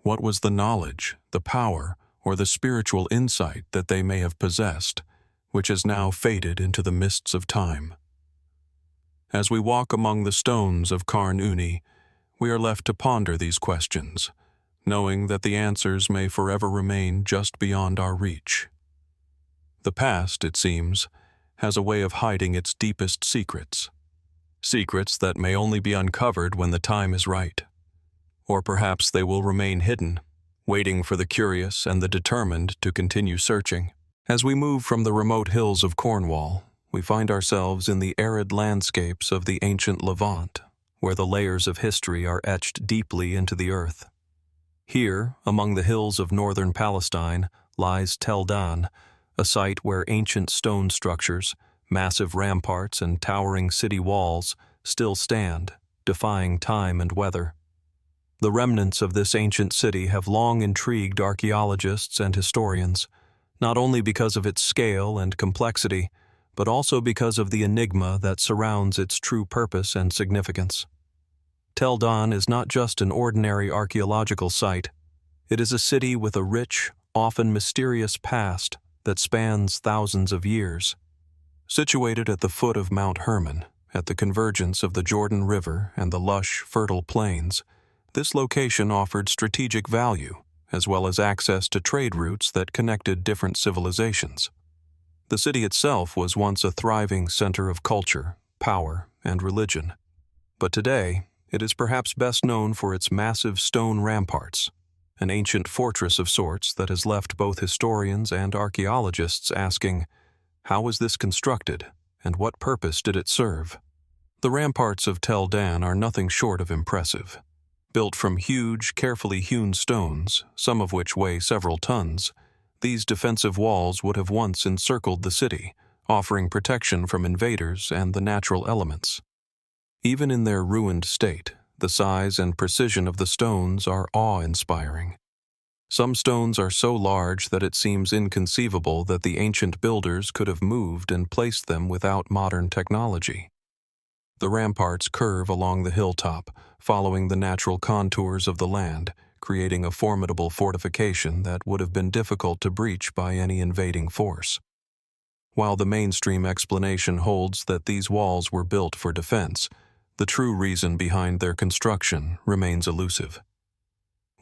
what was the knowledge, the power, or the spiritual insight that they may have possessed, which has now faded into the mists of time? As we walk among the stones of Carn Euny, we are left to ponder these questions, knowing that the answers may forever remain just beyond our reach. The past, it seems, has a way of hiding its deepest secrets that may only be uncovered when the time is right. Or perhaps they will remain hidden, waiting for the curious and the determined to continue searching. As we move from the remote hills of Cornwall, we find ourselves in the arid landscapes of the ancient Levant, where the layers of history are etched deeply into the earth. Here, among the hills of northern Palestine, lies Tel Dan, a site where ancient stone structures, massive ramparts, and towering city walls still stand, defying time and weather. The remnants of this ancient city have long intrigued archaeologists and historians, not only because of its scale and complexity, but also because of the enigma that surrounds its true purpose and significance. Tel Dan is not just an ordinary archaeological site. It is a city with a rich, often mysterious past that spans thousands of years. Situated at the foot of Mount Hermon, at the convergence of the Jordan River and the lush, fertile plains, this location offered strategic value, as well as access to trade routes that connected different civilizations. The city itself was once a thriving center of culture, power, and religion. But today, it is perhaps best known for its massive stone ramparts, an ancient fortress of sorts that has left both historians and archaeologists asking, how was this constructed, and what purpose did it serve? The ramparts of Tel Dan are nothing short of impressive. Built from huge, carefully hewn stones, some of which weigh several tons, these defensive walls would have once encircled the city, offering protection from invaders and the natural elements. Even in their ruined state, the size and precision of the stones are awe-inspiring. Some stones are so large that it seems inconceivable that the ancient builders could have moved and placed them without modern technology. The ramparts curve along the hilltop, following the natural contours of the land, creating a formidable fortification that would have been difficult to breach by any invading force. While the mainstream explanation holds that these walls were built for defense, the true reason behind their construction remains elusive.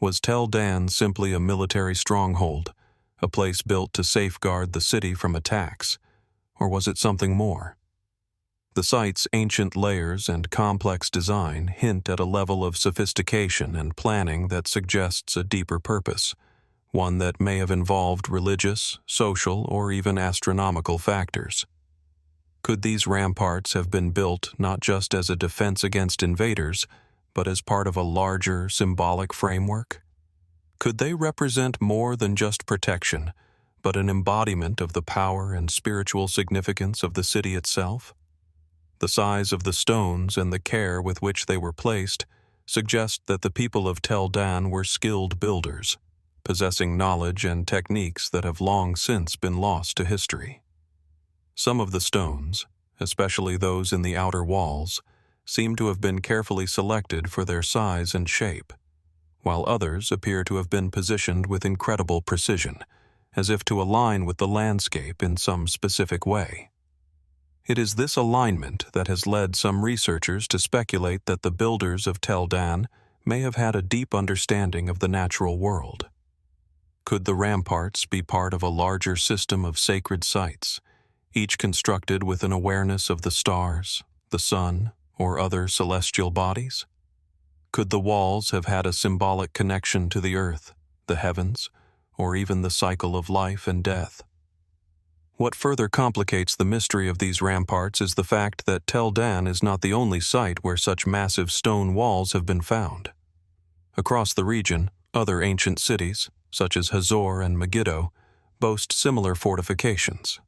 Was Tel Dan simply a military stronghold, a place built to safeguard the city from attacks, or was it something more? The site's ancient layers and complex design hint at a level of sophistication and planning that suggests a deeper purpose, one that may have involved religious, social, or even astronomical factors. Could these ramparts have been built not just as a defense against invaders, but as part of a larger symbolic framework? Could they represent more than just protection, but an embodiment of the power and spiritual significance of the city itself? The size of the stones and the care with which they were placed suggest that the people of Tel Dan were skilled builders, possessing knowledge and techniques that have long since been lost to history. Some of the stones, especially those in the outer walls, seem to have been carefully selected for their size and shape, while others appear to have been positioned with incredible precision, as if to align with the landscape in some specific way. It is this alignment that has led some researchers to speculate that the builders of Tel Dan may have had a deep understanding of the natural world. Could the ramparts be part of a larger system of sacred sites, each constructed with an awareness of the stars, the sun, or other celestial bodies? Could the walls have had a symbolic connection to the earth, the heavens, or even the cycle of life and death? What further complicates the mystery of these ramparts is the fact that Tel Dan is not the only site where such massive stone walls have been found. Across the region, other ancient cities, such as Hazor and Megiddo, boast similar fortifications.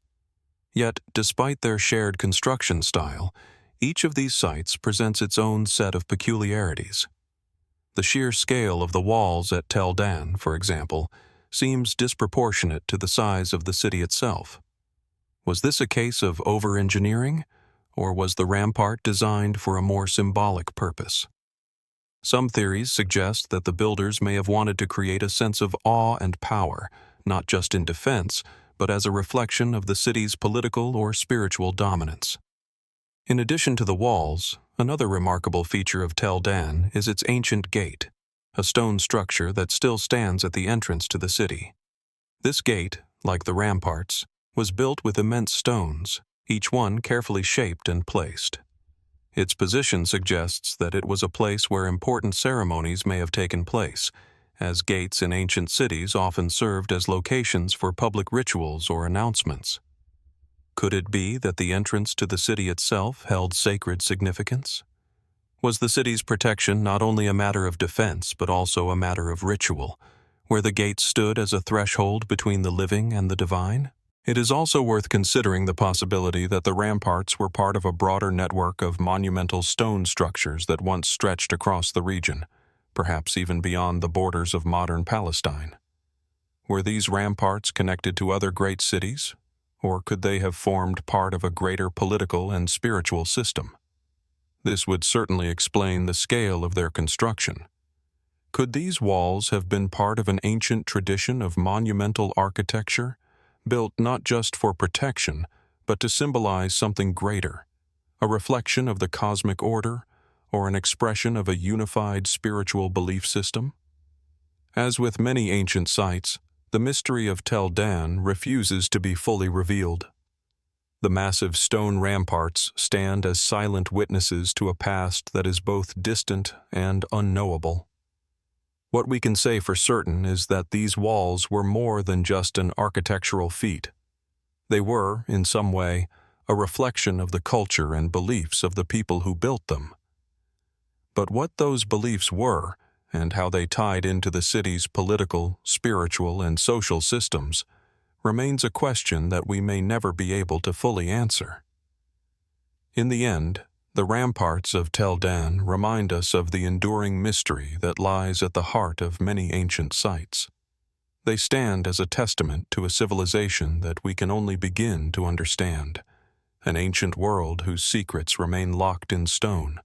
Yet, despite their shared construction style, each of these sites presents its own set of peculiarities. The sheer scale of the walls at Tel Dan, for example, seems disproportionate to the size of the city itself. Was this a case of over-engineering, or was the rampart designed for a more symbolic purpose? Some theories suggest that the builders may have wanted to create a sense of awe and power, not just in defense, but as a reflection of the city's political or spiritual dominance. In addition to the walls, another remarkable feature of Tel Dan is its ancient gate, a stone structure that still stands at the entrance to the city. This gate, like the ramparts, was built with immense stones, each one carefully shaped and placed. Its position suggests that it was a place where important ceremonies may have taken place, as gates in ancient cities often served as locations for public rituals or announcements. Could it be that the entrance to the city itself held sacred significance? Was the city's protection not only a matter of defense but also a matter of ritual, where the gate stood as a threshold between the living and the divine? It is also worth considering the possibility that the ramparts were part of a broader network of monumental stone structures that once stretched across the region, perhaps even beyond the borders of modern Palestine. Were these ramparts connected to other great cities, or could they have formed part of a greater political and spiritual system? This would certainly explain the scale of their construction. Could these walls have been part of an ancient tradition of monumental architecture, built not just for protection, but to symbolize something greater, a reflection of the cosmic order, or an expression of a unified spiritual belief system? As with many ancient sites, the mystery of Tel Dan refuses to be fully revealed. The massive stone ramparts stand as silent witnesses to a past that is both distant and unknowable. What we can say for certain is that these walls were more than just an architectural feat. They were, in some way, a reflection of the culture and beliefs of the people who built them. But what those beliefs were, and how they tied into the city's political, spiritual, and social systems remains a question that we may never be able to fully answer. In the end, the ramparts of Tel Dan remind us of the enduring mystery that lies at the heart of many ancient sites. They stand as a testament to a civilization that we can only begin to understand, an ancient world whose secrets remain locked in stone,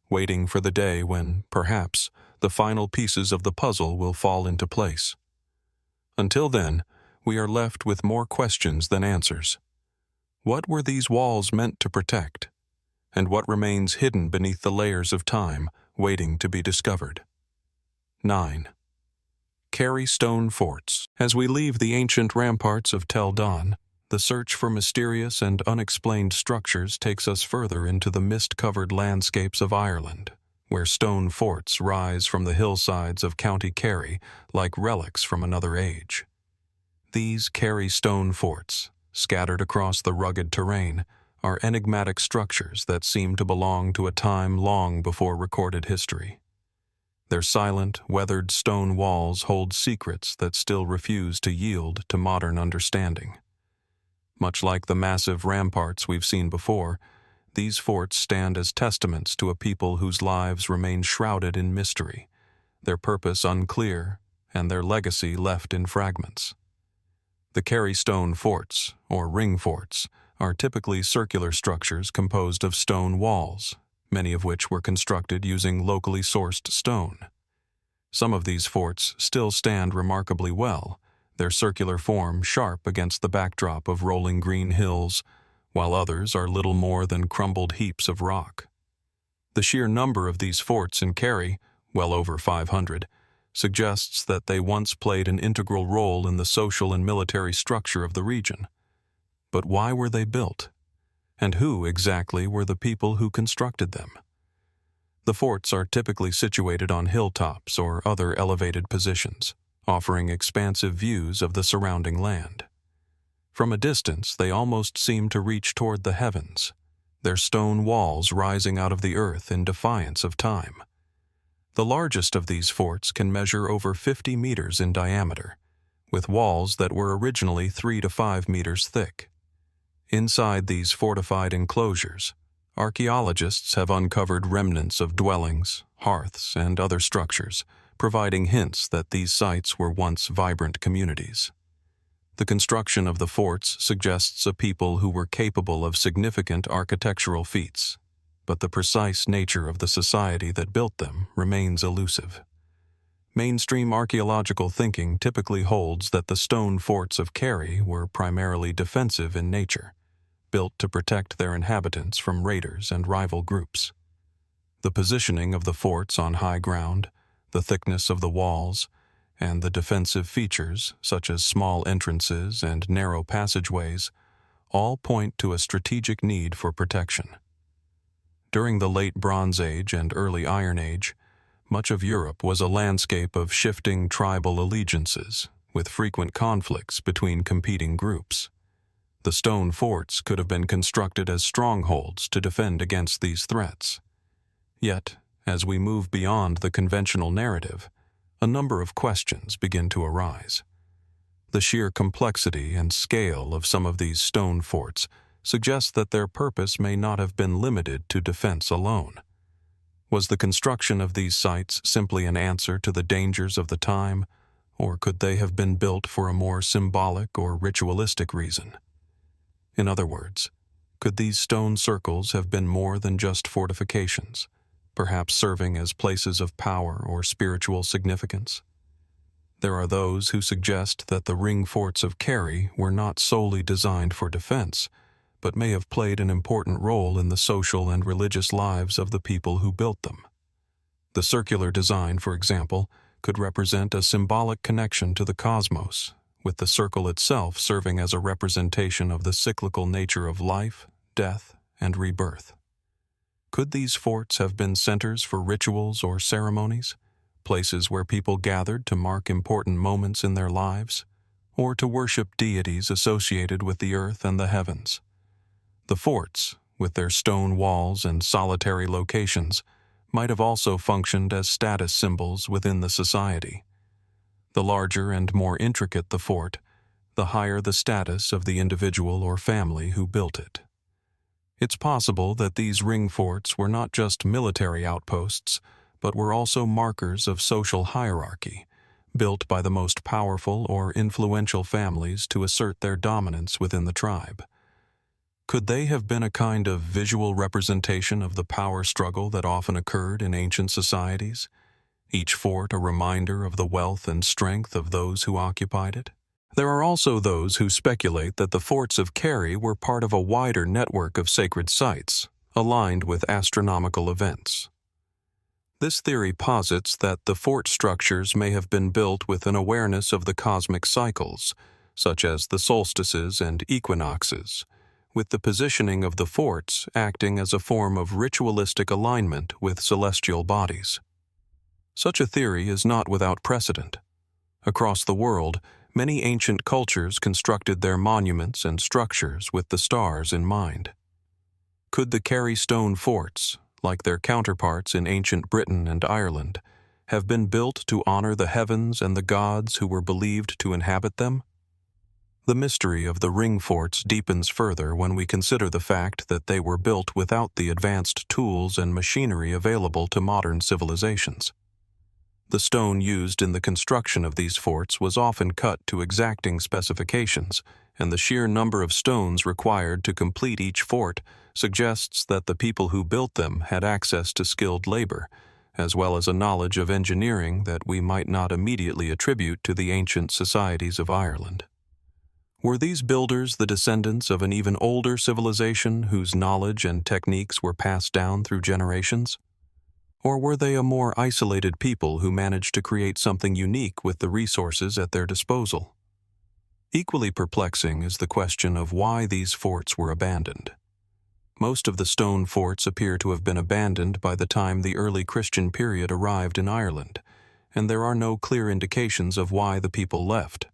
waiting for the day when, perhaps, the final pieces of the puzzle will fall into place. Until then, we are left with more questions than answers. What were these walls meant to protect? And what remains hidden beneath the layers of time, waiting to be discovered? 9. Kerry Stone Forts. As we leave the ancient ramparts of Tel Dan, the search for mysterious and unexplained structures takes us further into the mist-covered landscapes of Ireland, where stone forts rise from the hillsides of County Kerry like relics from another age. These Kerry stone forts, scattered across the rugged terrain, are enigmatic structures that seem to belong to a time long before recorded history. Their silent, weathered stone walls hold secrets that still refuse to yield to modern understanding. Much like the massive ramparts we've seen before, these forts stand as testaments to a people whose lives remain shrouded in mystery, their purpose unclear, and their legacy left in fragments. The Kerry stone forts, or ring forts, are typically circular structures composed of stone walls, many of which were constructed using locally sourced stone. Some of these forts still stand remarkably well, their circular form sharp against the backdrop of rolling green hills, while others are little more than crumbled heaps of rock. The sheer number of these forts in Kerry, well over 500, suggests that they once played an integral role in the social and military structure of the region. But why were they built? And who exactly were the people who constructed them? The forts are typically situated on hilltops or other elevated positions, offering expansive views of the surrounding land. From a distance, they almost seem to reach toward the heavens, their stone walls rising out of the earth in defiance of time. The largest of these forts can measure over 50 meters in diameter, with walls that were originally 3 to 5 meters thick. Inside these fortified enclosures, archaeologists have uncovered remnants of dwellings, hearths, and other structures, providing hints that these sites were once vibrant communities. The construction of the forts suggests a people who were capable of significant architectural feats, but the precise nature of the society that built them remains elusive. Mainstream archaeological thinking typically holds that the stone forts of Kerry were primarily defensive in nature, built to protect their inhabitants from raiders and rival groups. The positioning of the forts on high ground, the thickness of the walls, and the defensive features, such as small entrances and narrow passageways, all point to a strategic need for protection. During the late Bronze Age and early Iron Age, much of Europe was a landscape of shifting tribal allegiances, with frequent conflicts between competing groups. The stone forts could have been constructed as strongholds to defend against these threats. Yet, as we move beyond the conventional narrative, a number of questions begin to arise. The sheer complexity and scale of some of these stone forts suggests that their purpose may not have been limited to defense alone. Was the construction of these sites simply an answer to the dangers of the time, or could they have been built for a more symbolic or ritualistic reason? In other words, could these stone circles have been more than just fortifications, perhaps serving as places of power or spiritual significance? There are those who suggest that the ring forts of Kerry were not solely designed for defense, but may have played an important role in the social and religious lives of the people who built them. The circular design, for example, could represent a symbolic connection to the cosmos, with the circle itself serving as a representation of the cyclical nature of life, death, and rebirth. Could these forts have been centers for rituals or ceremonies, places where people gathered to mark important moments in their lives, or to worship deities associated with the earth and the heavens? The forts, with their stone walls and solitary locations, might have also functioned as status symbols within the society. The larger and more intricate the fort, the higher the status of the individual or family who built it. It's possible that these ring forts were not just military outposts, but were also markers of social hierarchy, built by the most powerful or influential families to assert their dominance within the tribe. Could they have been a kind of visual representation of the power struggle that often occurred in ancient societies, each fort a reminder of the wealth and strength of those who occupied it? There are also those who speculate that the forts of Kerry were part of a wider network of sacred sites, aligned with astronomical events. This theory posits that the fort structures may have been built with an awareness of the cosmic cycles, such as the solstices and equinoxes, with the positioning of the forts acting as a form of ritualistic alignment with celestial bodies. Such a theory is not without precedent. Across the world, many ancient cultures constructed their monuments and structures with the stars in mind. Could the Kerry stone forts, like their counterparts in ancient Britain and Ireland, have been built to honor the heavens and the gods who were believed to inhabit them? The mystery of the ring forts deepens further when we consider the fact that they were built without the advanced tools and machinery available to modern civilizations. The stone used in the construction of these forts was often cut to exacting specifications, and the sheer number of stones required to complete each fort suggests that the people who built them had access to skilled labor, as well as a knowledge of engineering that we might not immediately attribute to the ancient societies of Ireland. Were these builders the descendants of an even older civilization whose knowledge and techniques were passed down through generations? Or were they a more isolated people who managed to create something unique with the resources at their disposal? Equally perplexing is the question of why these forts were abandoned. Most of the stone forts appear to have been abandoned by the time the early Christian period arrived in Ireland, and there are no clear indications of why the people left.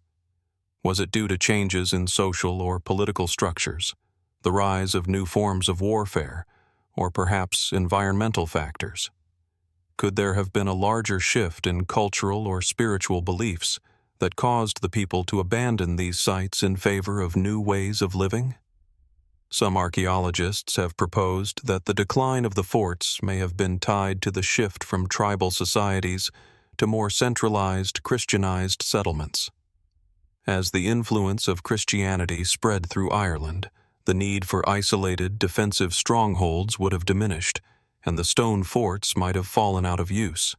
Was it due to changes in social or political structures, the rise of new forms of warfare, or perhaps environmental factors? Could there have been a larger shift in cultural or spiritual beliefs that caused the people to abandon these sites in favor of new ways of living? Some archaeologists have proposed that the decline of the forts may have been tied to the shift from tribal societies to more centralized, Christianized settlements. As the influence of Christianity spread through Ireland, the need for isolated, defensive strongholds would have diminished, and the stone forts might have fallen out of use.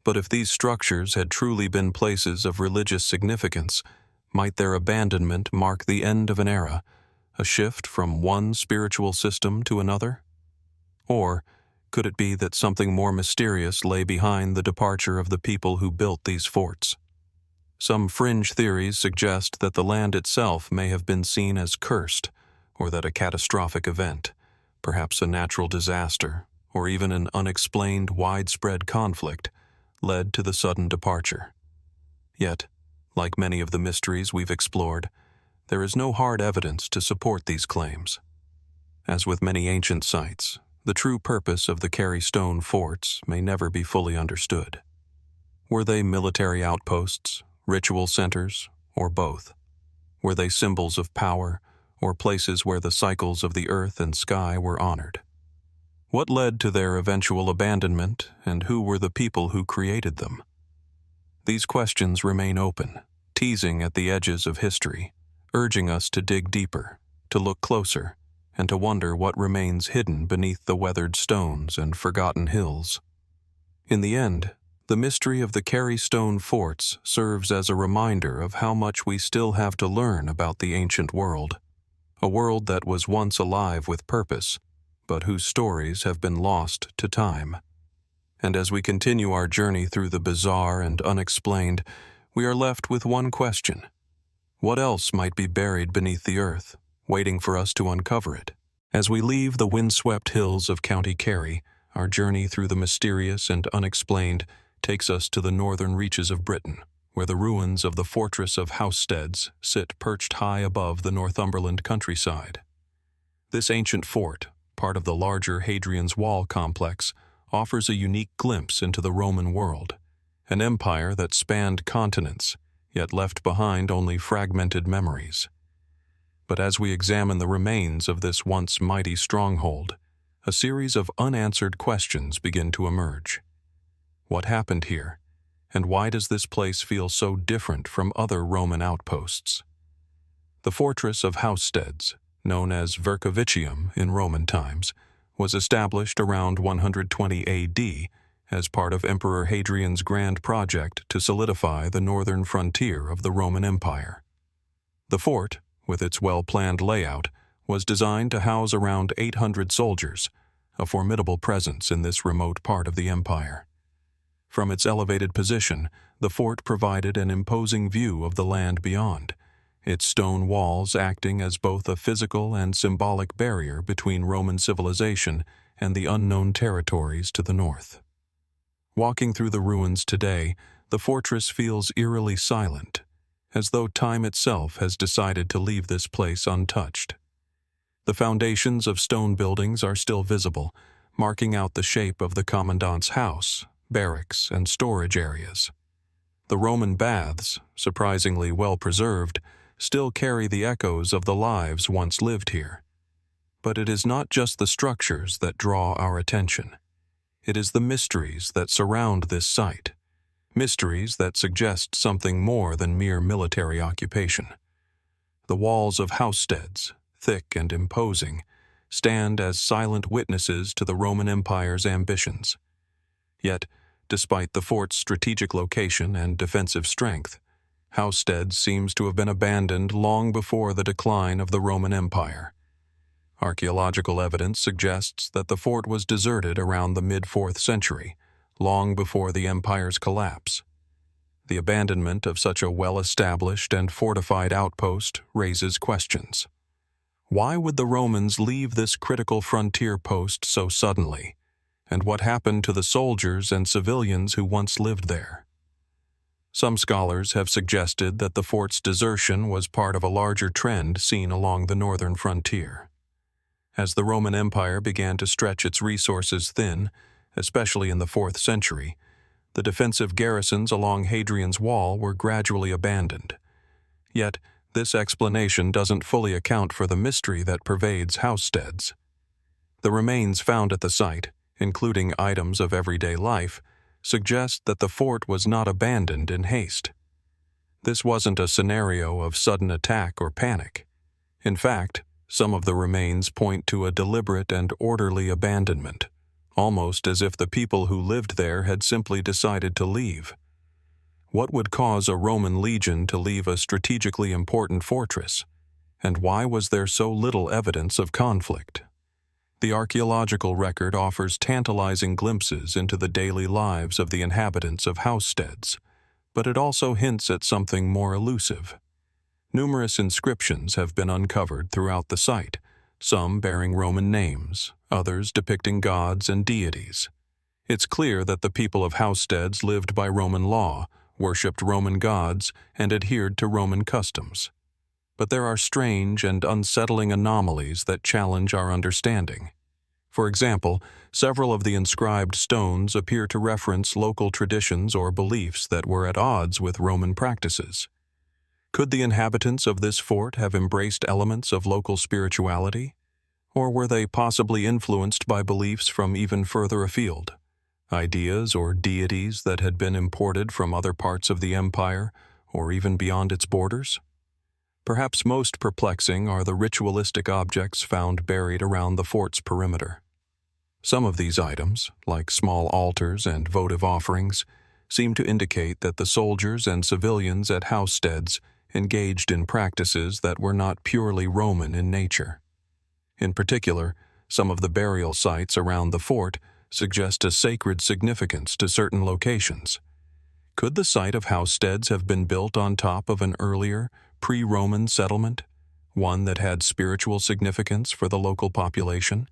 But if these structures had truly been places of religious significance, might their abandonment mark the end of an era, a shift from one spiritual system to another? Or could it be that something more mysterious lay behind the departure of the people who built these forts? Some fringe theories suggest that the land itself may have been seen as cursed, or that a catastrophic event, perhaps a natural disaster, or even an unexplained widespread conflict, led to the sudden departure. Yet, like many of the mysteries we've explored, there is no hard evidence to support these claims. As with many ancient sites, the true purpose of the Kerry stone forts may never be fully understood. Were they military outposts, ritual centers, or both? Were they symbols of power, or places where the cycles of the earth and sky were honored? What led to their eventual abandonment, and who were the people who created them? These questions remain open, teasing at the edges of history, urging us to dig deeper, to look closer, and to wonder what remains hidden beneath the weathered stones and forgotten hills. In the end, the mystery of the Kerry stone forts serves as a reminder of how much we still have to learn about the ancient world, a world that was once alive with purpose, but whose stories have been lost to time. And as we continue our journey through the bizarre and unexplained, we are left with one question. What else might be buried beneath the earth, waiting for us to uncover it? As we leave the windswept hills of County Kerry, our journey through the mysterious and unexplained takes us to the northern reaches of Britain, where the ruins of the fortress of Housesteads sit perched high above the Northumberland countryside. This ancient fort, part of the larger Hadrian's Wall complex, offers a unique glimpse into the Roman world, an empire that spanned continents, yet left behind only fragmented memories. But as we examine the remains of this once mighty stronghold, a series of unanswered questions begin to emerge. What happened here, and why does this place feel so different from other Roman outposts? The fortress of Housesteads, known as Vercovicium in Roman times, was established around 120 AD as part of Emperor Hadrian's grand project to solidify the northern frontier of the Roman Empire. The fort, with its well-planned layout, was designed to house around 800 soldiers, a formidable presence in this remote part of the empire. From its elevated position, the fort provided an imposing view of the land beyond, its stone walls acting as both a physical and symbolic barrier between Roman civilization and the unknown territories to the north. Walking through the ruins today, the fortress feels eerily silent, as though time itself has decided to leave this place untouched. The foundations of stone buildings are still visible, marking out the shape of the commandant's house, barracks, and storage areas. The Roman baths, surprisingly well preserved, still carry the echoes of the lives once lived here. But it is not just the structures that draw our attention. It is the mysteries that surround this site, mysteries that suggest something more than mere military occupation. The walls of Housesteads, thick and imposing, stand as silent witnesses to the Roman Empire's ambitions. Yet, despite the fort's strategic location and defensive strength, Housesteads seems to have been abandoned long before the decline of the Roman Empire. Archaeological evidence suggests that the fort was deserted around the mid-4th century, long before the empire's collapse. The abandonment of such a well-established and fortified outpost raises questions. Why would the Romans leave this critical frontier post so suddenly? And what happened to the soldiers and civilians who once lived there? Some scholars have suggested that the fort's desertion was part of a larger trend seen along the northern frontier. As the Roman Empire began to stretch its resources thin, especially in the 4th century, the defensive garrisons along Hadrian's Wall were gradually abandoned. Yet, this explanation doesn't fully account for the mystery that pervades Housesteads. The remains found at the site, including items of everyday life, suggest that the fort was not abandoned in haste. This wasn't a scenario of sudden attack or panic. In fact, some of the remains point to a deliberate and orderly abandonment, almost as if the people who lived there had simply decided to leave. What would cause a Roman legion to leave a strategically important fortress? And why was there so little evidence of conflict? The archaeological record offers tantalizing glimpses into the daily lives of the inhabitants of Housesteads, but it also hints at something more elusive. Numerous inscriptions have been uncovered throughout the site, some bearing Roman names, others depicting gods and deities. It's clear that the people of Housesteads lived by Roman law, worshipped Roman gods, and adhered to Roman customs. But there are strange and unsettling anomalies that challenge our understanding. For example, several of the inscribed stones appear to reference local traditions or beliefs that were at odds with Roman practices. Could the inhabitants of this fort have embraced elements of local spirituality? Or were they possibly influenced by beliefs from even further afield? Ideas or deities that had been imported from other parts of the empire, or even beyond its borders? Perhaps most perplexing are the ritualistic objects found buried around the fort's perimeter. Some of these items, like small altars and votive offerings, seem to indicate that the soldiers and civilians at Housesteads engaged in practices that were not purely Roman in nature. In particular, some of the burial sites around the fort suggest a sacred significance to certain locations. Could the site of Housesteads have been built on top of an earlier, pre-Roman settlement, one that had spiritual significance for the local population?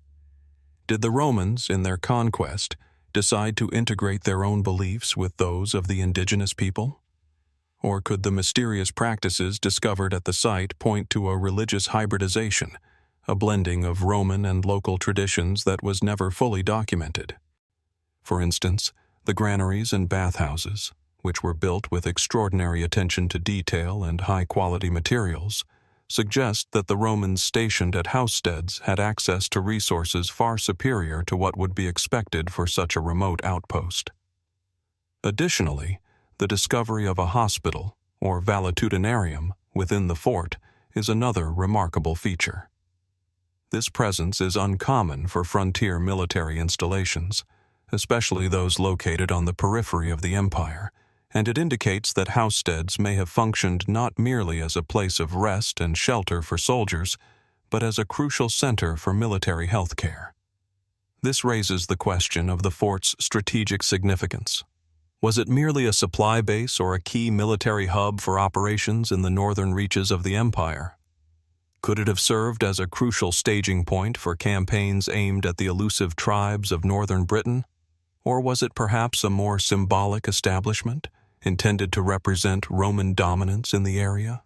Did the Romans, in their conquest, decide to integrate their own beliefs with those of the indigenous people? Or could the mysterious practices discovered at the site point to a religious hybridization, a blending of Roman and local traditions that was never fully documented? For instance, the granaries and bathhouses, which were built with extraordinary attention to detail and high-quality materials, suggest that the Romans stationed at Housesteads had access to resources far superior to what would be expected for such a remote outpost. Additionally, the discovery of a hospital, or valetudinarium, within the fort is another remarkable feature. This presence is uncommon for frontier military installations, especially those located on the periphery of the empire, and it indicates that Housesteads may have functioned not merely as a place of rest and shelter for soldiers, but as a crucial center for military health care. This raises the question of the fort's strategic significance. Was it merely a supply base or a key military hub for operations in the northern reaches of the empire? Could it have served as a crucial staging point for campaigns aimed at the elusive tribes of northern Britain? Or was it perhaps a more symbolic establishment, intended to represent Roman dominance in the area?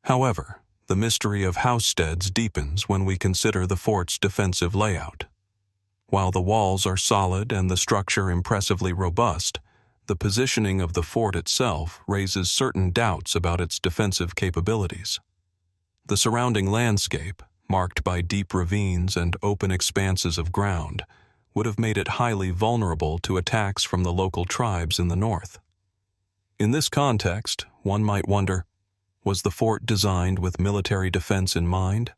However, the mystery of Housesteads deepens when we consider the fort's defensive layout. While the walls are solid and the structure impressively robust, the positioning of the fort itself raises certain doubts about its defensive capabilities. The surrounding landscape, marked by deep ravines and open expanses of ground, would have made it highly vulnerable to attacks from the local tribes in the north. In this context, one might wonder, was the fort designed with military defense in mind,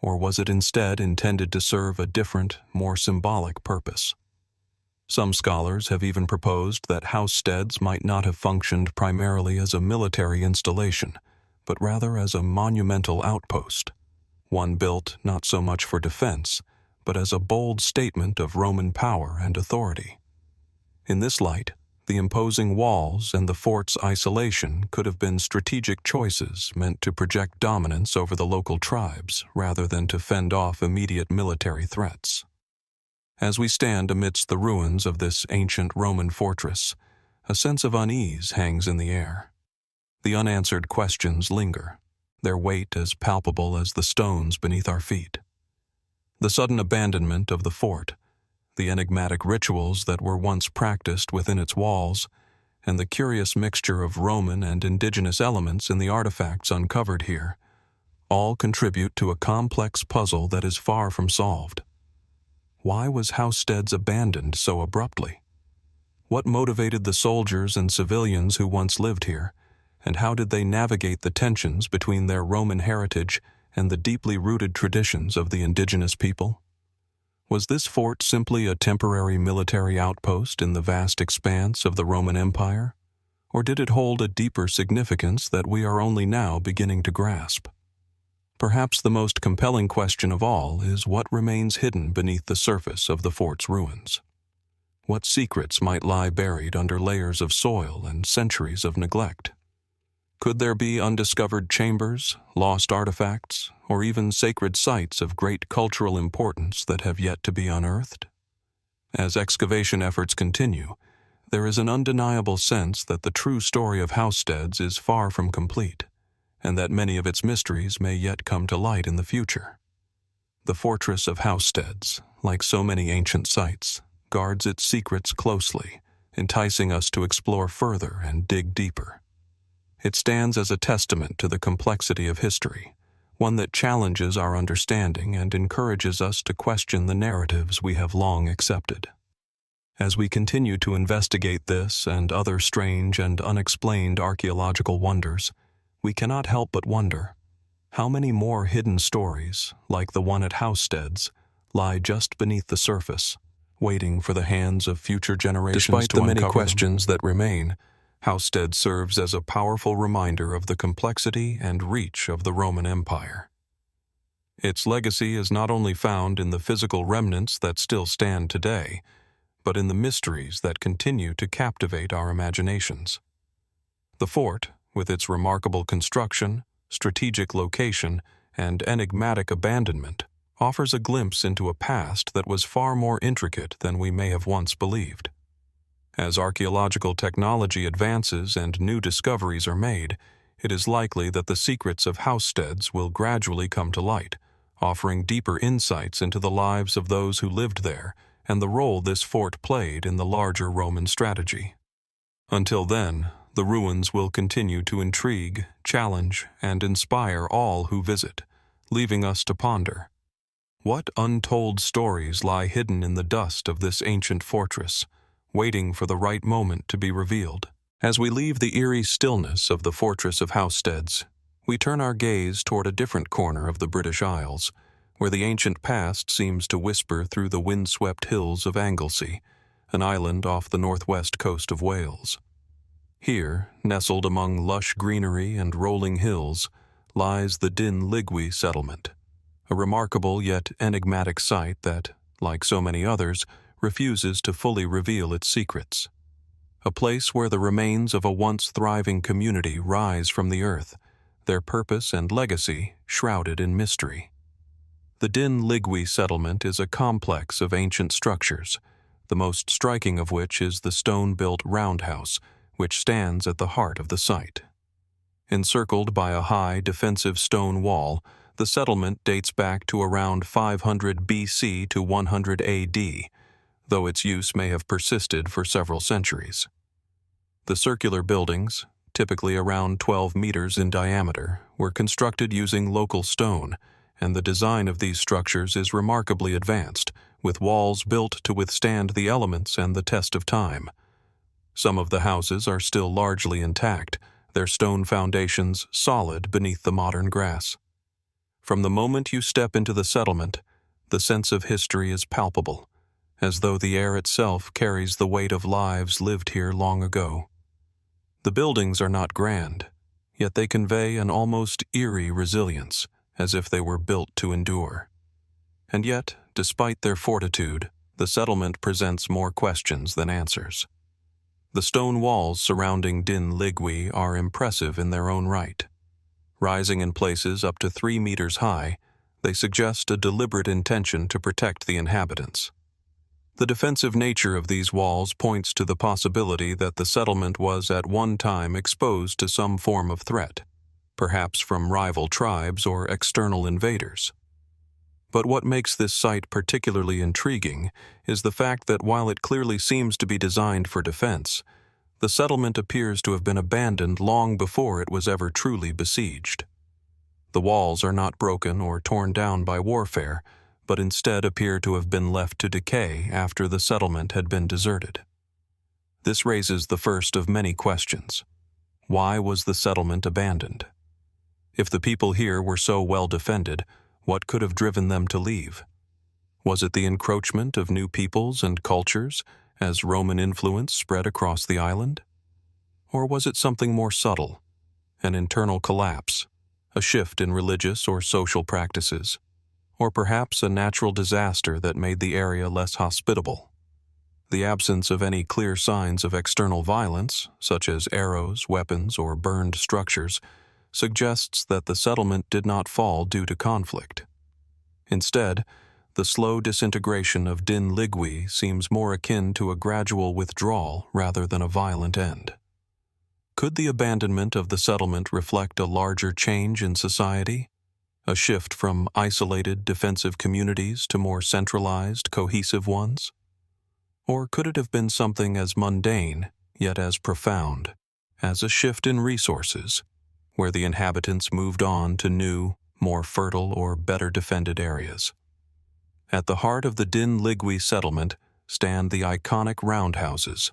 or was it instead intended to serve a different, more symbolic purpose? Some scholars have even proposed that Housesteads might not have functioned primarily as a military installation, but rather as a monumental outpost, one built not so much for defense, but as a bold statement of Roman power and authority. In this light, the imposing walls and the fort's isolation could have been strategic choices meant to project dominance over the local tribes rather than to fend off immediate military threats. As we stand amidst the ruins of this ancient Roman fortress, a sense of unease hangs in the air. The unanswered questions linger, their weight as palpable as the stones beneath our feet. The sudden abandonment of the fort, the enigmatic rituals that were once practiced within its walls, and the curious mixture of Roman and indigenous elements in the artifacts uncovered here, all contribute to a complex puzzle that is far from solved. Why was Housesteads abandoned so abruptly? What motivated the soldiers and civilians who once lived here, and how did they navigate the tensions between their Roman heritage and the deeply rooted traditions of the indigenous people? Was this fort simply a temporary military outpost in the vast expanse of the Roman Empire, or did it hold a deeper significance that we are only now beginning to grasp? Perhaps the most compelling question of all is what remains hidden beneath the surface of the fort's ruins. What secrets might lie buried under layers of soil and centuries of neglect? Could there be undiscovered chambers, lost artifacts, or even sacred sites of great cultural importance that have yet to be unearthed? As excavation efforts continue, there is an undeniable sense that the true story of Housesteads is far from complete, and that many of its mysteries may yet come to light in the future. The fortress of Housesteads, like so many ancient sites, guards its secrets closely, enticing us to explore further and dig deeper. It stands as a testament to the complexity of history, one that challenges our understanding and encourages us to question the narratives we have long accepted. As we continue to investigate this and other strange and unexplained archaeological wonders, we cannot help but wonder, how many more hidden stories, like the one at Housesteads, lie just beneath the surface, waiting for the hands of future generations to uncover them? Despite the many questions that remain, Housesteads serves as a powerful reminder of the complexity and reach of the Roman Empire. Its legacy is not only found in the physical remnants that still stand today, but in the mysteries that continue to captivate our imaginations. The fort, with its remarkable construction, strategic location, and enigmatic abandonment, offers a glimpse into a past that was far more intricate than we may have once believed. As archaeological technology advances and new discoveries are made, it is likely that the secrets of Housesteads will gradually come to light, offering deeper insights into the lives of those who lived there and the role this fort played in the larger Roman strategy. Until then, the ruins will continue to intrigue, challenge, and inspire all who visit, leaving us to ponder. What untold stories lie hidden in the dust of this ancient fortress, waiting for the right moment to be revealed? As we leave the eerie stillness of the fortress of Housesteads, we turn our gaze toward a different corner of the British Isles, where the ancient past seems to whisper through the windswept hills of Anglesey, an island off the northwest coast of Wales. Here, nestled among lush greenery and rolling hills, lies the Dún Lligwy Settlement, a remarkable yet enigmatic site that, like so many others, refuses to fully reveal its secrets. A place where the remains of a once thriving community rise from the earth, their purpose and legacy shrouded in mystery. The Dún Lligwy Settlement is a complex of ancient structures, the most striking of which is the stone-built roundhouse, which stands at the heart of the site. Encircled by a high, defensive stone wall, the settlement dates back to around 500 BC to 100 AD, though its use may have persisted for several centuries. The circular buildings, typically around 12 meters in diameter, were constructed using local stone, and the design of these structures is remarkably advanced, with walls built to withstand the elements and the test of time. Some of the houses are still largely intact, their stone foundations solid beneath the modern grass. From the moment you step into the settlement, the sense of history is palpable, as though the air itself carries the weight of lives lived here long ago. The buildings are not grand, yet they convey an almost eerie resilience, as if they were built to endure. And yet, despite their fortitude, the settlement presents more questions than answers. The stone walls surrounding Dún Lligwy are impressive in their own right. Rising in places up to 3 meters high, they suggest a deliberate intention to protect the inhabitants. The defensive nature of these walls points to the possibility that the settlement was at one time exposed to some form of threat, perhaps from rival tribes or external invaders. But what makes this site particularly intriguing is the fact that while it clearly seems to be designed for defense, the settlement appears to have been abandoned long before it was ever truly besieged. The walls are not broken or torn down by warfare, but instead appear to have been left to decay after the settlement had been deserted. This raises the first of many questions. Why was the settlement abandoned? If the people here were so well defended, what could have driven them to leave? Was it the encroachment of new peoples and cultures as Roman influence spread across the island? Or was it something more subtle, an internal collapse, a shift in religious or social practices, or perhaps a natural disaster that made the area less hospitable? The absence of any clear signs of external violence, such as arrows, weapons, or burned structures, suggests that the settlement did not fall due to conflict. Instead, the slow disintegration of Dún Lligwy seems more akin to a gradual withdrawal rather than a violent end. Could the abandonment of the settlement reflect a larger change in society? A shift from isolated defensive communities to more centralized, cohesive ones? Or could it have been something as mundane, yet as profound, as a shift in resources, where the inhabitants moved on to new, more fertile or better defended areas? At the heart of the Dún Lligwy settlement stand the iconic roundhouses,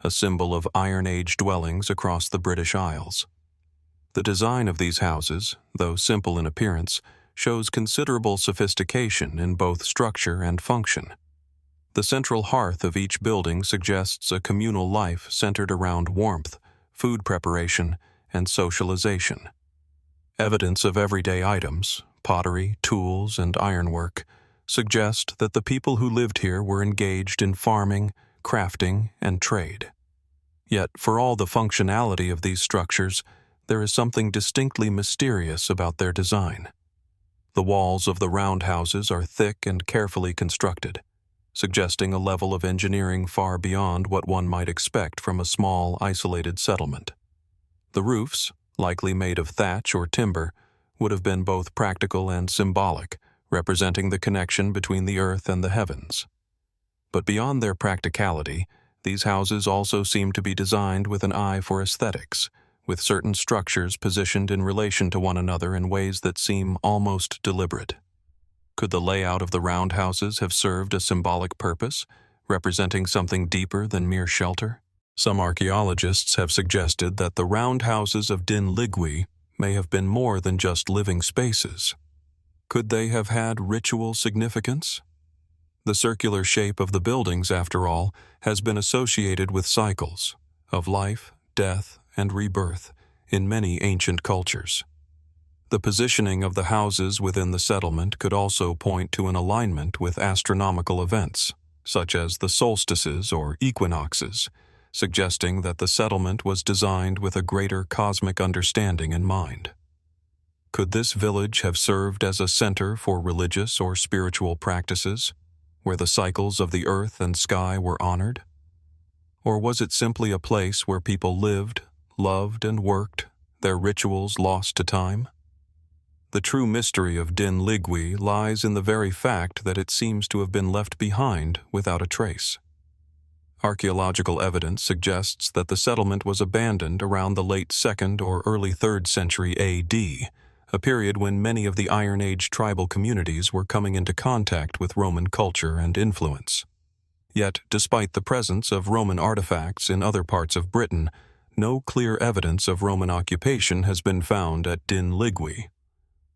a symbol of Iron Age dwellings across the British Isles. The design of these houses, though simple in appearance, shows considerable sophistication in both structure and function. The central hearth of each building suggests a communal life centered around warmth, food preparation, and socialization. Evidence of everyday items, pottery, tools, and ironwork, suggest that the people who lived here were engaged in farming, crafting, and trade. Yet, for all the functionality of these structures, there is something distinctly mysterious about their design. The walls of the roundhouses are thick and carefully constructed, suggesting a level of engineering far beyond what one might expect from a small, isolated settlement. The roofs, likely made of thatch or timber, would have been both practical and symbolic, representing the connection between the earth and the heavens. But beyond their practicality, these houses also seem to be designed with an eye for aesthetics, with certain structures positioned in relation to one another in ways that seem almost deliberate. Could the layout of the roundhouses have served a symbolic purpose, representing something deeper than mere shelter? Some archaeologists have suggested that the roundhouses of Dún Lligwy may have been more than just living spaces. Could they have had ritual significance? The circular shape of the buildings, after all, has been associated with cycles of life, death, and rebirth in many ancient cultures. The positioning of the houses within the settlement could also point to an alignment with astronomical events, such as the solstices or equinoxes, suggesting that the settlement was designed with a greater cosmic understanding in mind. Could this village have served as a center for religious or spiritual practices, where the cycles of the earth and sky were honored? Or was it simply a place where people lived, loved, and worked, their rituals lost to time? The true mystery of Dún Lligwy lies in the very fact that it seems to have been left behind without a trace. Archaeological evidence suggests that the settlement was abandoned around the late 2nd or early 3rd century AD, a period when many of the Iron Age tribal communities were coming into contact with Roman culture and influence. Yet, despite the presence of Roman artifacts in other parts of Britain, no clear evidence of Roman occupation has been found at Dún Lligwy.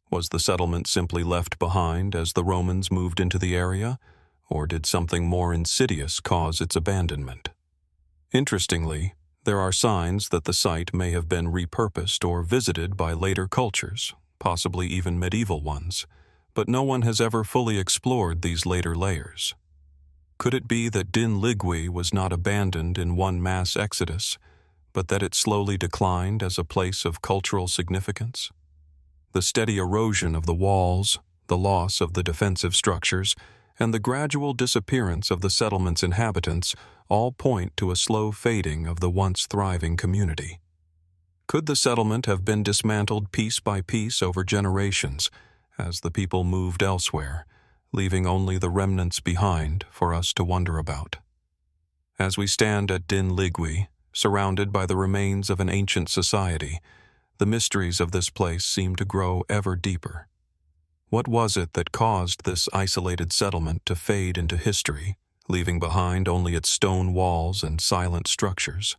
Was the settlement simply left behind as the Romans moved into the area, or did something more insidious cause its abandonment? Interestingly, there are signs that the site may have been repurposed or visited by later cultures, possibly even medieval ones, but no one has ever fully explored these later layers. Could it be that Dún Lligwy was not abandoned in one mass exodus, but that it slowly declined as a place of cultural significance? The steady erosion of the walls, the loss of the defensive structures, and the gradual disappearance of the settlement's inhabitants all point to a slow fading of the once thriving community. Could the settlement have been dismantled piece by piece over generations as the people moved elsewhere, leaving only the remnants behind for us to wonder about? As we stand at Dún Lligwy, surrounded by the remains of an ancient society, the mysteries of this place seem to grow ever deeper. What was it that caused this isolated settlement to fade into history, leaving behind only its stone walls and silent structures?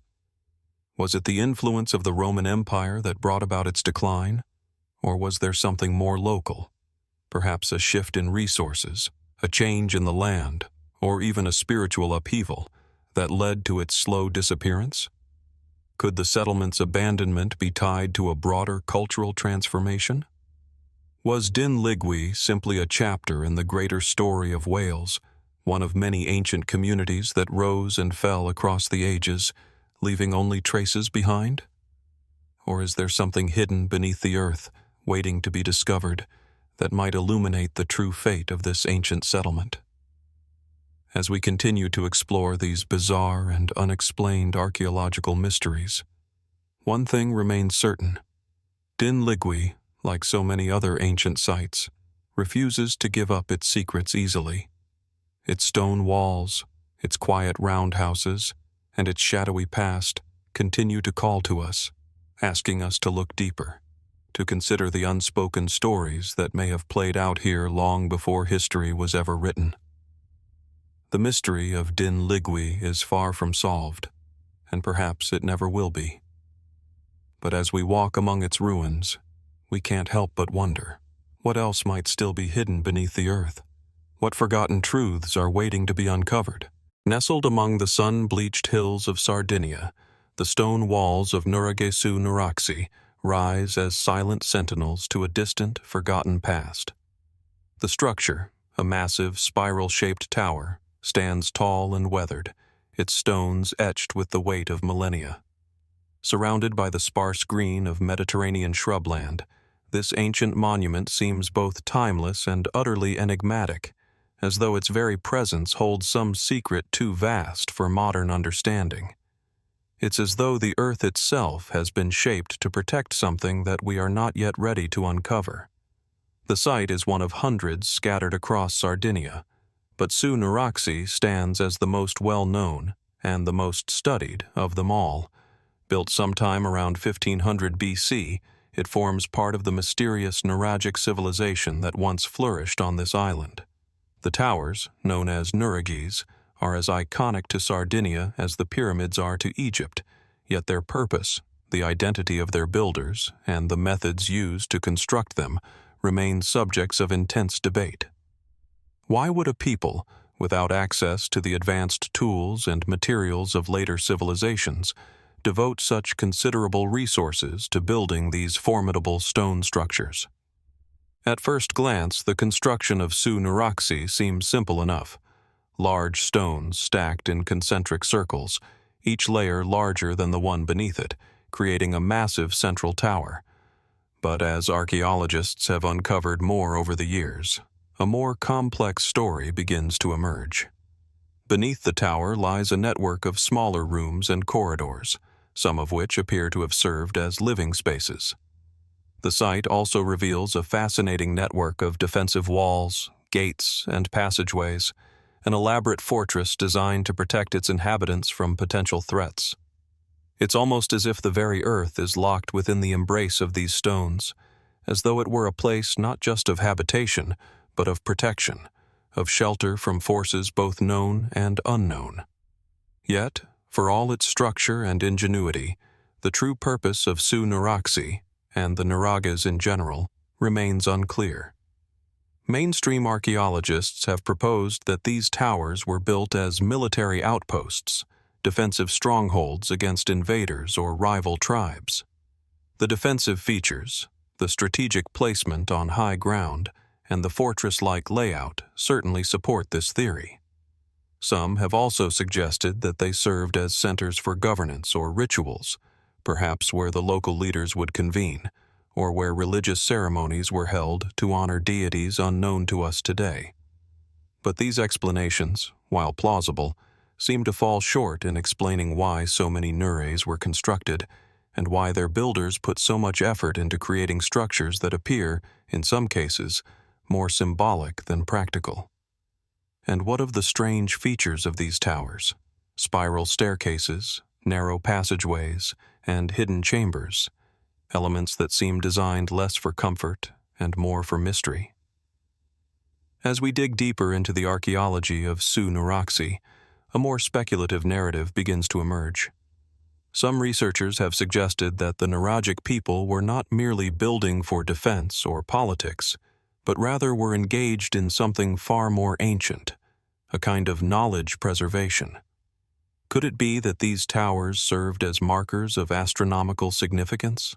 Was it the influence of the Roman Empire that brought about its decline? Or was there something more local? Perhaps a shift in resources, a change in the land, or even a spiritual upheaval that led to its slow disappearance? Could the settlement's abandonment be tied to a broader cultural transformation? Was Dún Lligwy simply a chapter in the greater story of Wales, one of many ancient communities that rose and fell across the ages, leaving only traces behind? Or is there something hidden beneath the earth, waiting to be discovered, that might illuminate the true fate of this ancient settlement? As we continue to explore these bizarre and unexplained archaeological mysteries, one thing remains certain. Dún Lligwy, like so many other ancient sites, refuses to give up its secrets easily. Its stone walls, its quiet roundhouses, and its shadowy past continue to call to us, asking us to look deeper, to consider the unspoken stories that may have played out here long before history was ever written. The mystery of Dún Lligwy is far from solved, and perhaps it never will be. But as we walk among its ruins, we can't help but wonder, what else might still be hidden beneath the earth? What forgotten truths are waiting to be uncovered? Nestled among the sun-bleached hills of Sardinia, the stone walls of Nuraghe Su Nuraxi rise as silent sentinels to a distant, forgotten past. The structure, a massive, spiral-shaped tower, stands tall and weathered, its stones etched with the weight of millennia. Surrounded by the sparse green of Mediterranean shrubland, this ancient monument seems both timeless and utterly enigmatic, as though its very presence holds some secret too vast for modern understanding. It's as though the earth itself has been shaped to protect something that we are not yet ready to uncover. The site is one of hundreds scattered across Sardinia, but Su Nuraxi stands as the most well-known and the most studied of them all. Built sometime around 1500 BC, it forms part of the mysterious Nuragic civilization that once flourished on this island. The towers, known as Nuraghes, are as iconic to Sardinia as the pyramids are to Egypt, yet their purpose, the identity of their builders, and the methods used to construct them remain subjects of intense debate. Why would a people, without access to the advanced tools and materials of later civilizations, devote such considerable resources to building these formidable stone structures? At first glance, the construction of Su Nuraxi seems simple enough. Large stones stacked in concentric circles, each layer larger than the one beneath it, creating a massive central tower. But as archaeologists have uncovered more over the years, a more complex story begins to emerge. Beneath the tower lies a network of smaller rooms and corridors, some of which appear to have served as living spaces. The site also reveals a fascinating network of defensive walls, gates, and passageways, an elaborate fortress designed to protect its inhabitants from potential threats. It's almost as if the very earth is locked within the embrace of these stones, as though it were a place not just of habitation, but of protection, of shelter from forces both known and unknown. Yet, for all its structure and ingenuity, the true purpose of Su Nuraxi, and the Nuragas in general, remains unclear. Mainstream archaeologists have proposed that these towers were built as military outposts, defensive strongholds against invaders or rival tribes. The defensive features, the strategic placement on high ground, and the fortress-like layout certainly support this theory. Some have also suggested that they served as centers for governance or rituals, perhaps where the local leaders would convene, or where religious ceremonies were held to honor deities unknown to us today. But these explanations, while plausible, seem to fall short in explaining why so many nuraghes were constructed and why their builders put so much effort into creating structures that appear, in some cases, more symbolic than practical. And what of the strange features of these towers? Spiral staircases, narrow passageways, and hidden chambers, elements that seem designed less for comfort and more for mystery. As we dig deeper into the archaeology of Su Nuraxi, a more speculative narrative begins to emerge. Some researchers have suggested that the Nuragic people were not merely building for defense or politics, but rather were engaged in something far more ancient, a kind of knowledge preservation. Could it be that these towers served as markers of astronomical significance?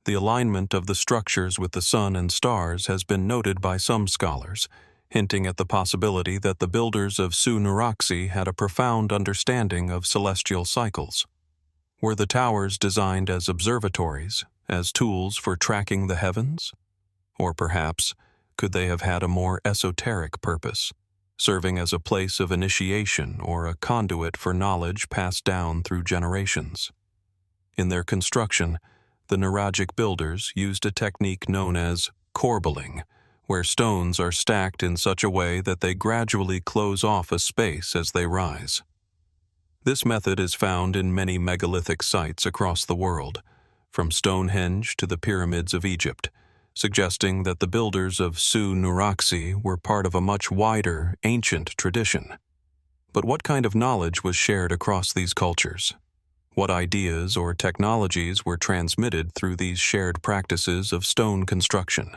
The alignment of the structures with the sun and stars has been noted by some scholars, hinting at the possibility that the builders of Su Nuraxi had a profound understanding of celestial cycles. Were the towers designed as observatories, as tools for tracking the heavens? Or perhaps, could they have had a more esoteric purpose, serving as a place of initiation or a conduit for knowledge passed down through generations? In their construction, the Nuragic builders used a technique known as corbelling, where stones are stacked in such a way that they gradually close off a space as they rise. This method is found in many megalithic sites across the world, from Stonehenge to the pyramids of Egypt, suggesting that the builders of Su Nuraxi were part of a much wider, ancient tradition. But what kind of knowledge was shared across these cultures? What ideas or technologies were transmitted through these shared practices of stone construction?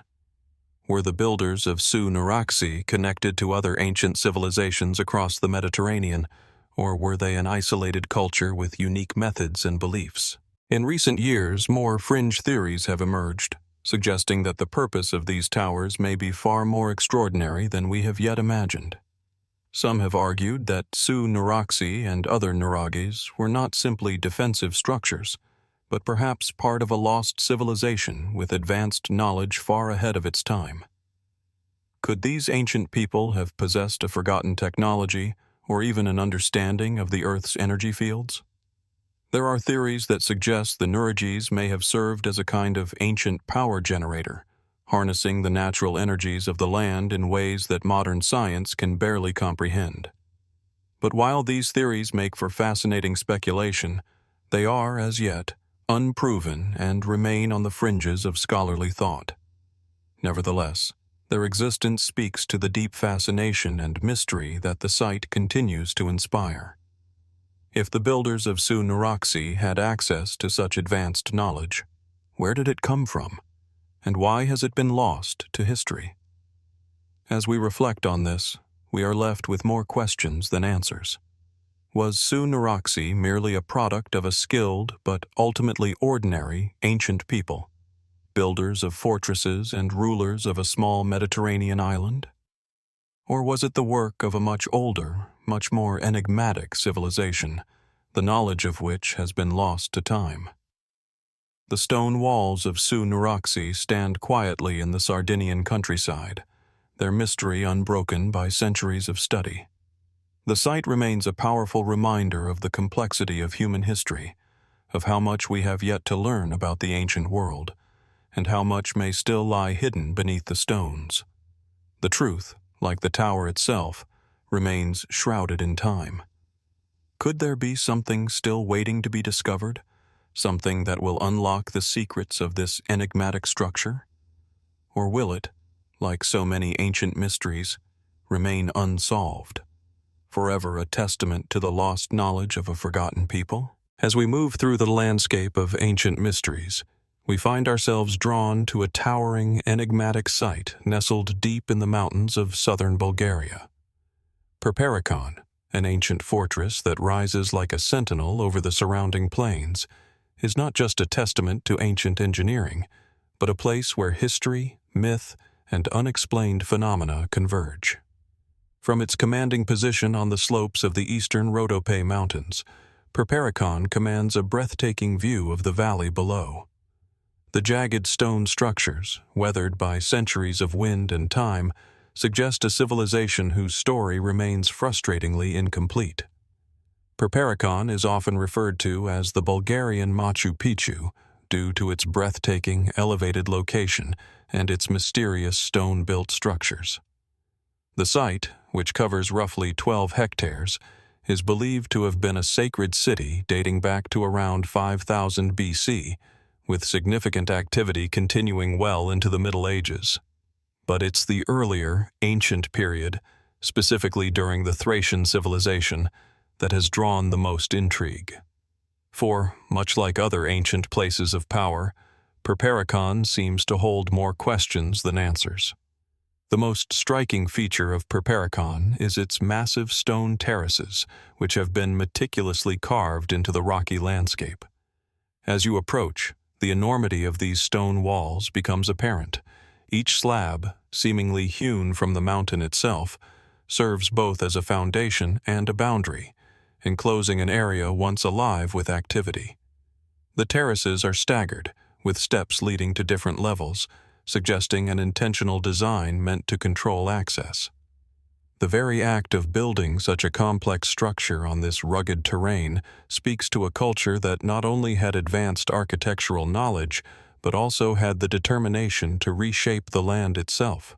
Were the builders of Su Nuraxi connected to other ancient civilizations across the Mediterranean, or were they an isolated culture with unique methods and beliefs? In recent years, more fringe theories have emerged, suggesting that the purpose of these towers may be far more extraordinary than we have yet imagined. Some have argued that Su Nuraxi and other Nuraghes were not simply defensive structures, but perhaps part of a lost civilization with advanced knowledge far ahead of its time. Could these ancient people have possessed a forgotten technology or even an understanding of the Earth's energy fields? There are theories that suggest the Nuraghes may have served as a kind of ancient power generator, harnessing the natural energies of the land in ways that modern science can barely comprehend. But while these theories make for fascinating speculation, they are, as yet, unproven and remain on the fringes of scholarly thought. Nevertheless, their existence speaks to the deep fascination and mystery that the site continues to inspire. If the builders of Su Nuraxi had access to such advanced knowledge, where did it come from, and why has it been lost to history? As we reflect on this, we are left with more questions than answers. Was Su Nuraxi merely a product of a skilled but ultimately ordinary ancient people, builders of fortresses and rulers of a small Mediterranean island? Or was it the work of a much older, much more enigmatic civilization, the knowledge of which has been lost to time? The stone walls of Su Nuraxi stand quietly in the Sardinian countryside, their mystery unbroken by centuries of study. The site remains a powerful reminder of the complexity of human history, of how much we have yet to learn about the ancient world, and how much may still lie hidden beneath the stones. The truth, like the tower itself, remains shrouded in time. Could there be something still waiting to be discovered, something that will unlock the secrets of this enigmatic structure? Or will it, like so many ancient mysteries, remain unsolved, forever a testament to the lost knowledge of a forgotten people? As we move through the landscape of ancient mysteries, we find ourselves drawn to a towering, enigmatic site nestled deep in the mountains of southern Bulgaria. Perperikon, an ancient fortress that rises like a sentinel over the surrounding plains, is not just a testament to ancient engineering, but a place where history, myth, and unexplained phenomena converge. From its commanding position on the slopes of the eastern Rhodope Mountains, Perperikon commands a breathtaking view of the valley below. The jagged stone structures, weathered by centuries of wind and time, suggest a civilization whose story remains frustratingly incomplete. Perperikon is often referred to as the Bulgarian Machu Picchu due to its breathtaking, elevated location and its mysterious stone-built structures. The site, which covers roughly 12 hectares, is believed to have been a sacred city dating back to around 5000 BC, with significant activity continuing well into the Middle Ages. But it's the earlier, ancient period, specifically during the Thracian civilization, that has drawn the most intrigue. For, much like other ancient places of power, Perperikon seems to hold more questions than answers. The most striking feature of Perperikon is its massive stone terraces, which have been meticulously carved into the rocky landscape. As you approach, the enormity of these stone walls becomes apparent. Each slab, seemingly hewn from the mountain itself, serves both as a foundation and a boundary, enclosing an area once alive with activity. The terraces are staggered, with steps leading to different levels, suggesting an intentional design meant to control access. The very act of building such a complex structure on this rugged terrain speaks to a culture that not only had advanced architectural knowledge, but also had the determination to reshape the land itself.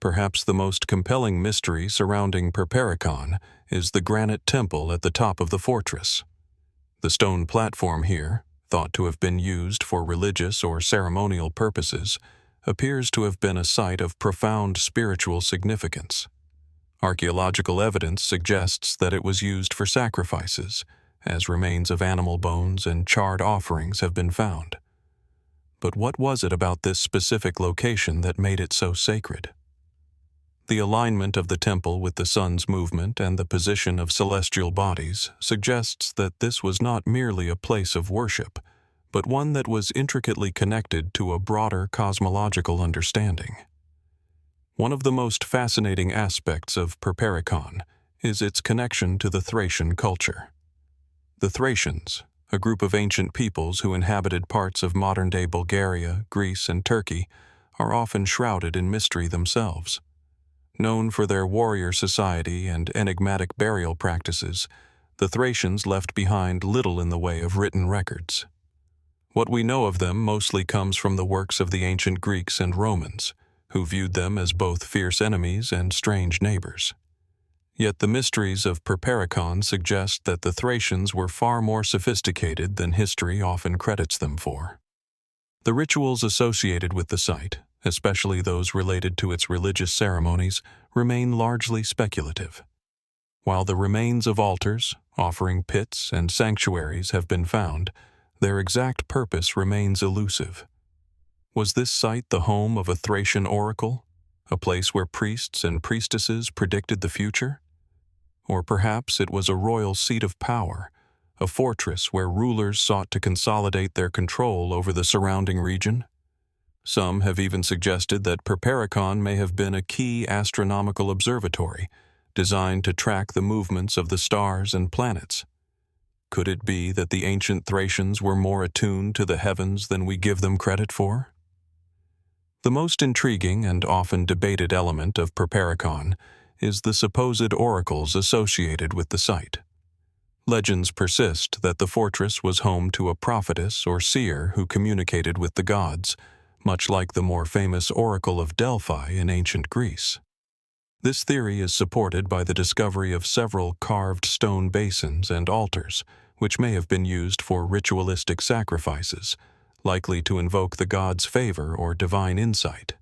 Perhaps the most compelling mystery surrounding Perperikon is the granite temple at the top of the fortress. The stone platform here, thought to have been used for religious or ceremonial purposes, appears to have been a site of profound spiritual significance. Archaeological evidence suggests that it was used for sacrifices, as remains of animal bones and charred offerings have been found. But what was it about this specific location that made it so sacred? The alignment of the temple with the sun's movement and the position of celestial bodies suggests that this was not merely a place of worship, but one that was intricately connected to a broader cosmological understanding. One of the most fascinating aspects of Perperikon is its connection to the Thracian culture. The Thracians, a group of ancient peoples who inhabited parts of modern-day Bulgaria, Greece, and Turkey, are often shrouded in mystery themselves. Known for their warrior society and enigmatic burial practices, the Thracians left behind little in the way of written records. What we know of them mostly comes from the works of the ancient Greeks and Romans, who viewed them as both fierce enemies and strange neighbors. Yet the mysteries of Perperikon suggest that the Thracians were far more sophisticated than history often credits them for. The rituals associated with the site, especially those related to its religious ceremonies, remain largely speculative. While the remains of altars, offering pits, and sanctuaries have been found, their exact purpose remains elusive. Was this site the home of a Thracian oracle, a place where priests and priestesses predicted the future? Or perhaps it was a royal seat of power, a fortress where rulers sought to consolidate their control over the surrounding region? Some have even suggested that Perperikon may have been a key astronomical observatory, designed to track the movements of the stars and planets. Could it be that the ancient Thracians were more attuned to the heavens than we give them credit for? The most intriguing and often debated element of Perperikon is the supposed oracles associated with the site. Legends persist that the fortress was home to a prophetess or seer who communicated with the gods, much like the more famous Oracle of Delphi in ancient Greece. This theory is supported by the discovery of several carved stone basins and altars, which may have been used for ritualistic sacrifices, likely to invoke the gods' favor or divine insight.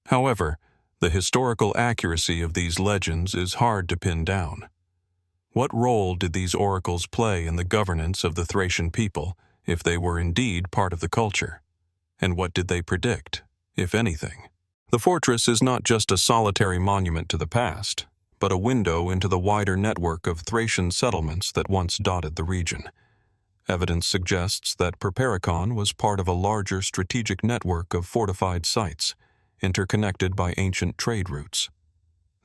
However, the historical accuracy of these legends is hard to pin down. What role did these oracles play in the governance of the Thracian people, if they were indeed part of the culture? And what did they predict, if anything? The fortress is not just a solitary monument to the past, but a window into the wider network of Thracian settlements that once dotted the region. Evidence suggests that Perperikon was part of a larger strategic network of fortified sites, interconnected by ancient trade routes.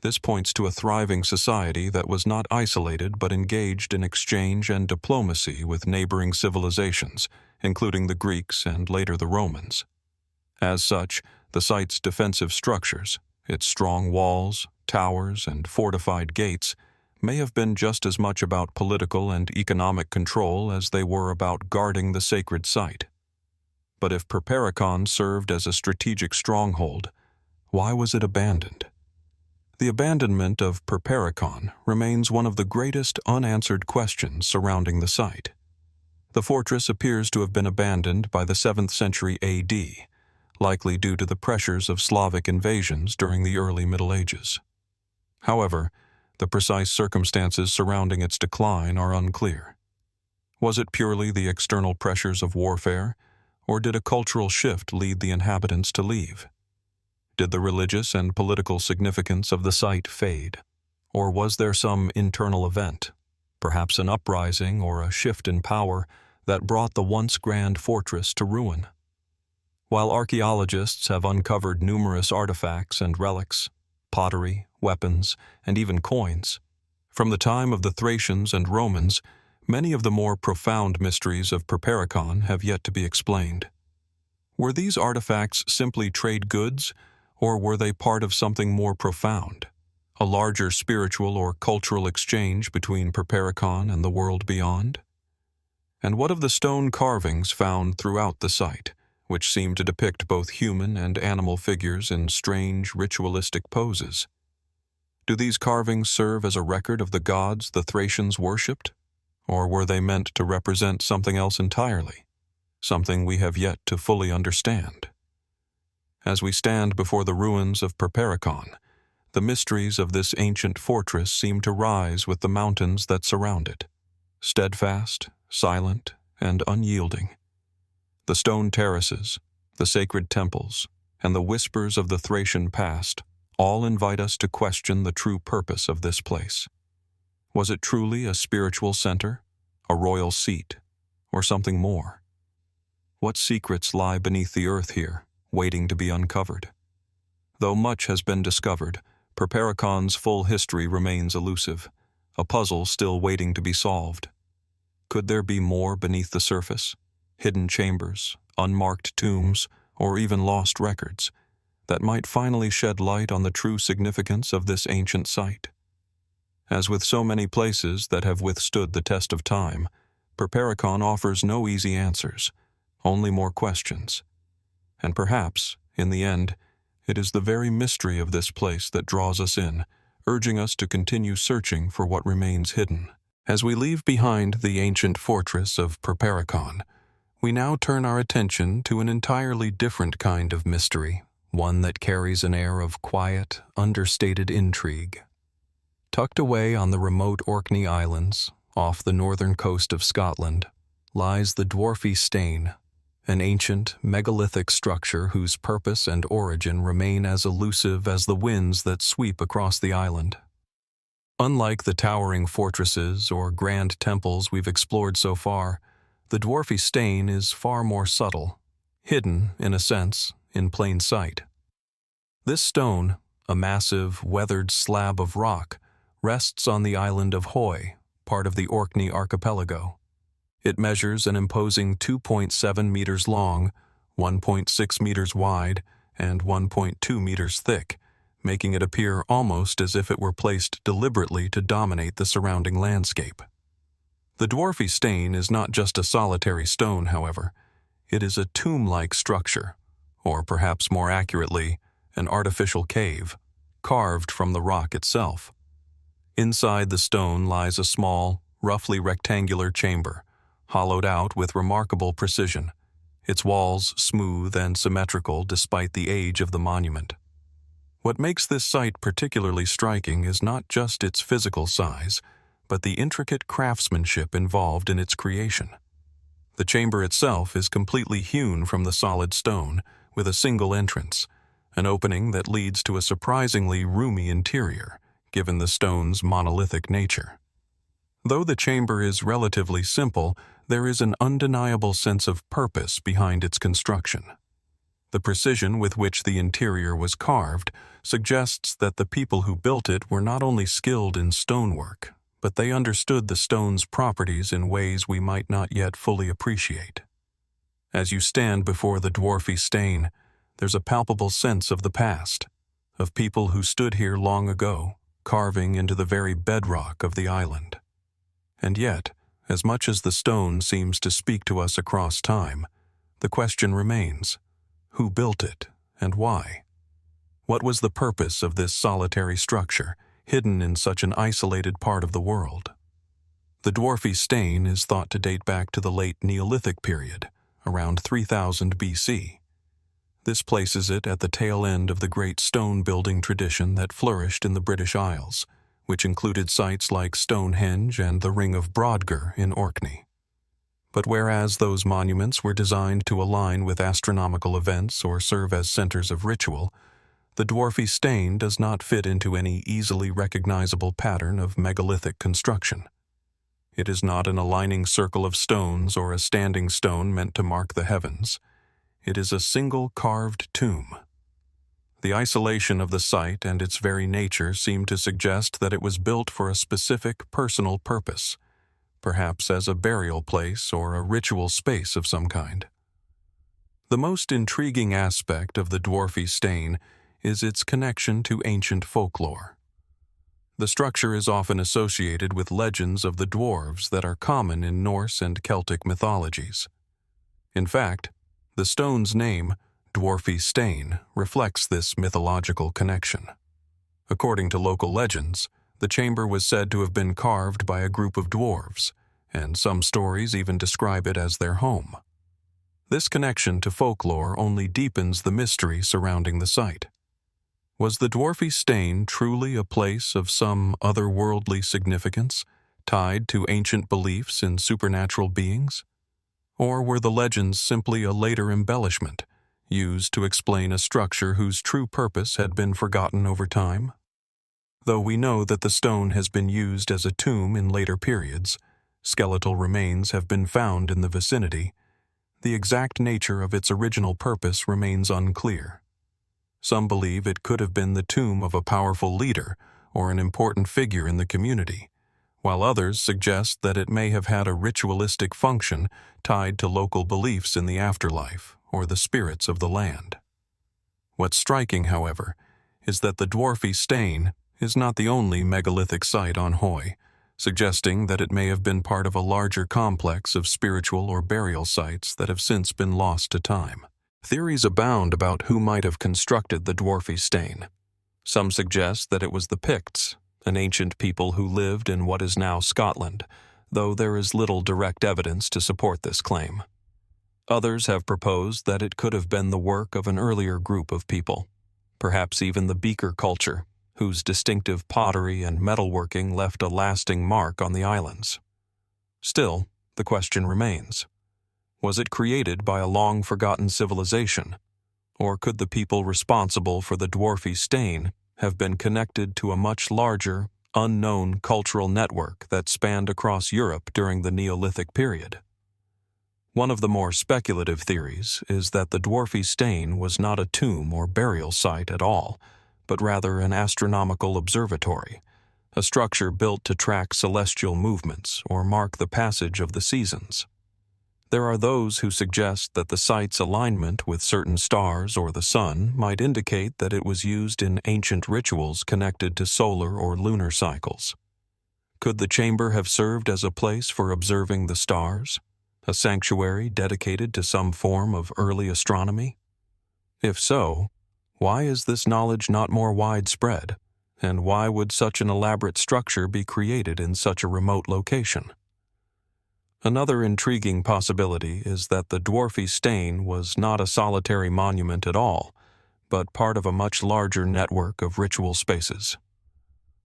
This points to a thriving society that was not isolated but engaged in exchange and diplomacy with neighboring civilizations, including the Greeks and later the Romans. As such, the site's defensive structures, its strong walls, towers, and fortified gates, may have been just as much about political and economic control as they were about guarding the sacred site. But if Perperikon served as a strategic stronghold, why was it abandoned? The abandonment of Perperikon remains one of the greatest unanswered questions surrounding the site. The fortress appears to have been abandoned by the 7th century AD, likely due to the pressures of Slavic invasions during the early Middle Ages. However, the precise circumstances surrounding its decline are unclear. Was it purely the external pressures of warfare, or did a cultural shift lead the inhabitants to leave? Did the religious and political significance of the site fade, or was there some internal event, perhaps an uprising or a shift in power, that brought the once grand fortress to ruin? While archaeologists have uncovered numerous artifacts and relics, pottery, weapons, and even coins, from the time of the Thracians and Romans, many of the more profound mysteries of Perperikon have yet to be explained. Were these artifacts simply trade goods, or were they part of something more profound, a larger spiritual or cultural exchange between Perperikon and the world beyond? And what of the stone carvings found throughout the site, which seem to depict both human and animal figures in strange ritualistic poses? Do these carvings serve as a record of the gods the Thracians worshipped? Or were they meant to represent something else entirely, something we have yet to fully understand? As we stand before the ruins of Perperikon, the mysteries of this ancient fortress seem to rise with the mountains that surround it, steadfast, silent, and unyielding. The stone terraces, the sacred temples, and the whispers of the Thracian past all invite us to question the true purpose of this place. Was it truly a spiritual center, a royal seat, or something more? What secrets lie beneath the earth here, waiting to be uncovered? Though much has been discovered, Perperikon's full history remains elusive, a puzzle still waiting to be solved. Could there be more beneath the surface? Hidden chambers, unmarked tombs, or even lost records, that might finally shed light on the true significance of this ancient site? As with so many places that have withstood the test of time, Perperikon offers no easy answers, only more questions. And perhaps, in the end, it is the very mystery of this place that draws us in, urging us to continue searching for what remains hidden. As we leave behind the ancient fortress of Perperikon, we now turn our attention to an entirely different kind of mystery, one that carries an air of quiet, understated intrigue. Tucked away on the remote Orkney Islands, off the northern coast of Scotland, lies the Dwarfie Stane, an ancient, megalithic structure whose purpose and origin remain as elusive as the winds that sweep across the island. Unlike the towering fortresses or grand temples we've explored so far, the Dwarfie Stane is far more subtle, hidden, in a sense, in plain sight. This stone, a massive, weathered slab of rock, rests on the island of Hoy, part of the Orkney archipelago. It measures an imposing 2.7 meters long, 1.6 meters wide, and 1.2 meters thick, making it appear almost as if it were placed deliberately to dominate the surrounding landscape. The Dwarfie Stane is not just a solitary stone, however. It is a tomb-like structure, or perhaps more accurately, an artificial cave, carved from the rock itself. Inside the stone lies a small, roughly rectangular chamber, hollowed out with remarkable precision, its walls smooth and symmetrical despite the age of the monument. What makes this site particularly striking is not just its physical size, but the intricate craftsmanship involved in its creation. The chamber itself is completely hewn from the solid stone, with a single entrance, an opening that leads to a surprisingly roomy interior, given the stone's monolithic nature. Though the chamber is relatively simple, there is an undeniable sense of purpose behind its construction. The precision with which the interior was carved suggests that the people who built it were not only skilled in stonework, but they understood the stone's properties in ways we might not yet fully appreciate. As you stand before the Dwarfie Stane, there's a palpable sense of the past, of people who stood here long ago, carving into the very bedrock of the island. And yet, as much as the stone seems to speak to us across time, the question remains: who built it, and why? What was the purpose of this solitary structure, hidden in such an isolated part of the world? The Dwarfie Stane is thought to date back to the late Neolithic period, around 3000 BC. This places it at the tail end of the great stone-building tradition that flourished in the British Isles, which included sites like Stonehenge and the Ring of Brodgar in Orkney. But whereas those monuments were designed to align with astronomical events or serve as centers of ritual, the Dwarfie Stane does not fit into any easily recognizable pattern of megalithic construction. It is not an aligning circle of stones or a standing stone meant to mark the heavens. It is a single carved tomb. The isolation of the site and its very nature seem to suggest that it was built for a specific personal purpose, perhaps as a burial place or a ritual space of some kind. The most intriguing aspect of the Dwarfie Stane is its connection to ancient folklore. The structure is often associated with legends of the dwarves that are common in Norse and Celtic mythologies. In fact, the stone's name, Dwarfie Stane, reflects this mythological connection. According to local legends, the chamber was said to have been carved by a group of dwarves, and some stories even describe it as their home. This connection to folklore only deepens the mystery surrounding the site. Was the Dwarfie Stane truly a place of some otherworldly significance, tied to ancient beliefs in supernatural beings? Or were the legends simply a later embellishment, used to explain a structure whose true purpose had been forgotten over time? Though we know that the stone has been used as a tomb in later periods, skeletal remains have been found in the vicinity, the exact nature of its original purpose remains unclear. Some believe it could have been the tomb of a powerful leader or an important figure in the community, while others suggest that it may have had a ritualistic function tied to local beliefs in the afterlife or the spirits of the land. What's striking, however, is that the Dwarfie Stane is not the only megalithic site on Hoy, suggesting that it may have been part of a larger complex of spiritual or burial sites that have since been lost to time. Theories abound about who might have constructed the Dwarfie Stane. Some suggest that it was the Picts, an ancient people who lived in what is now Scotland, though there is little direct evidence to support this claim. Others have proposed that it could have been the work of an earlier group of people, perhaps even the Beaker culture, whose distinctive pottery and metalworking left a lasting mark on the islands. Still, the question remains. Was it created by a long-forgotten civilization, or could the people responsible for the Dwarfie Stane have been connected to a much larger, unknown cultural network that spanned across Europe during the Neolithic period? One of the more speculative theories is that the Dwarfie Stane was not a tomb or burial site at all, but rather an astronomical observatory, a structure built to track celestial movements or mark the passage of the seasons. There are those who suggest that the site's alignment with certain stars or the sun might indicate that it was used in ancient rituals connected to solar or lunar cycles. Could the chamber have served as a place for observing the stars, a sanctuary dedicated to some form of early astronomy? If so, why is this knowledge not more widespread, and why would such an elaborate structure be created in such a remote location? Another intriguing possibility is that the Dwarfie Stane was not a solitary monument at all, but part of a much larger network of ritual spaces.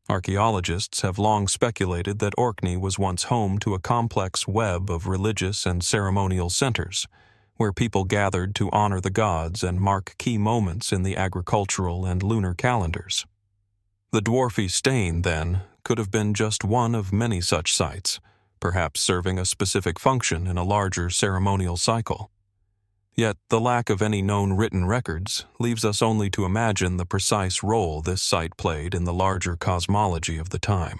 Archaeologists have long speculated that Orkney was once home to a complex web of religious and ceremonial centers, where people gathered to honor the gods and mark key moments in the agricultural and lunar calendars. The Dwarfie Stane, then, could have been just one of many such sites, perhaps serving a specific function in a larger ceremonial cycle. Yet the lack of any known written records leaves us only to imagine the precise role this site played in the larger cosmology of the time.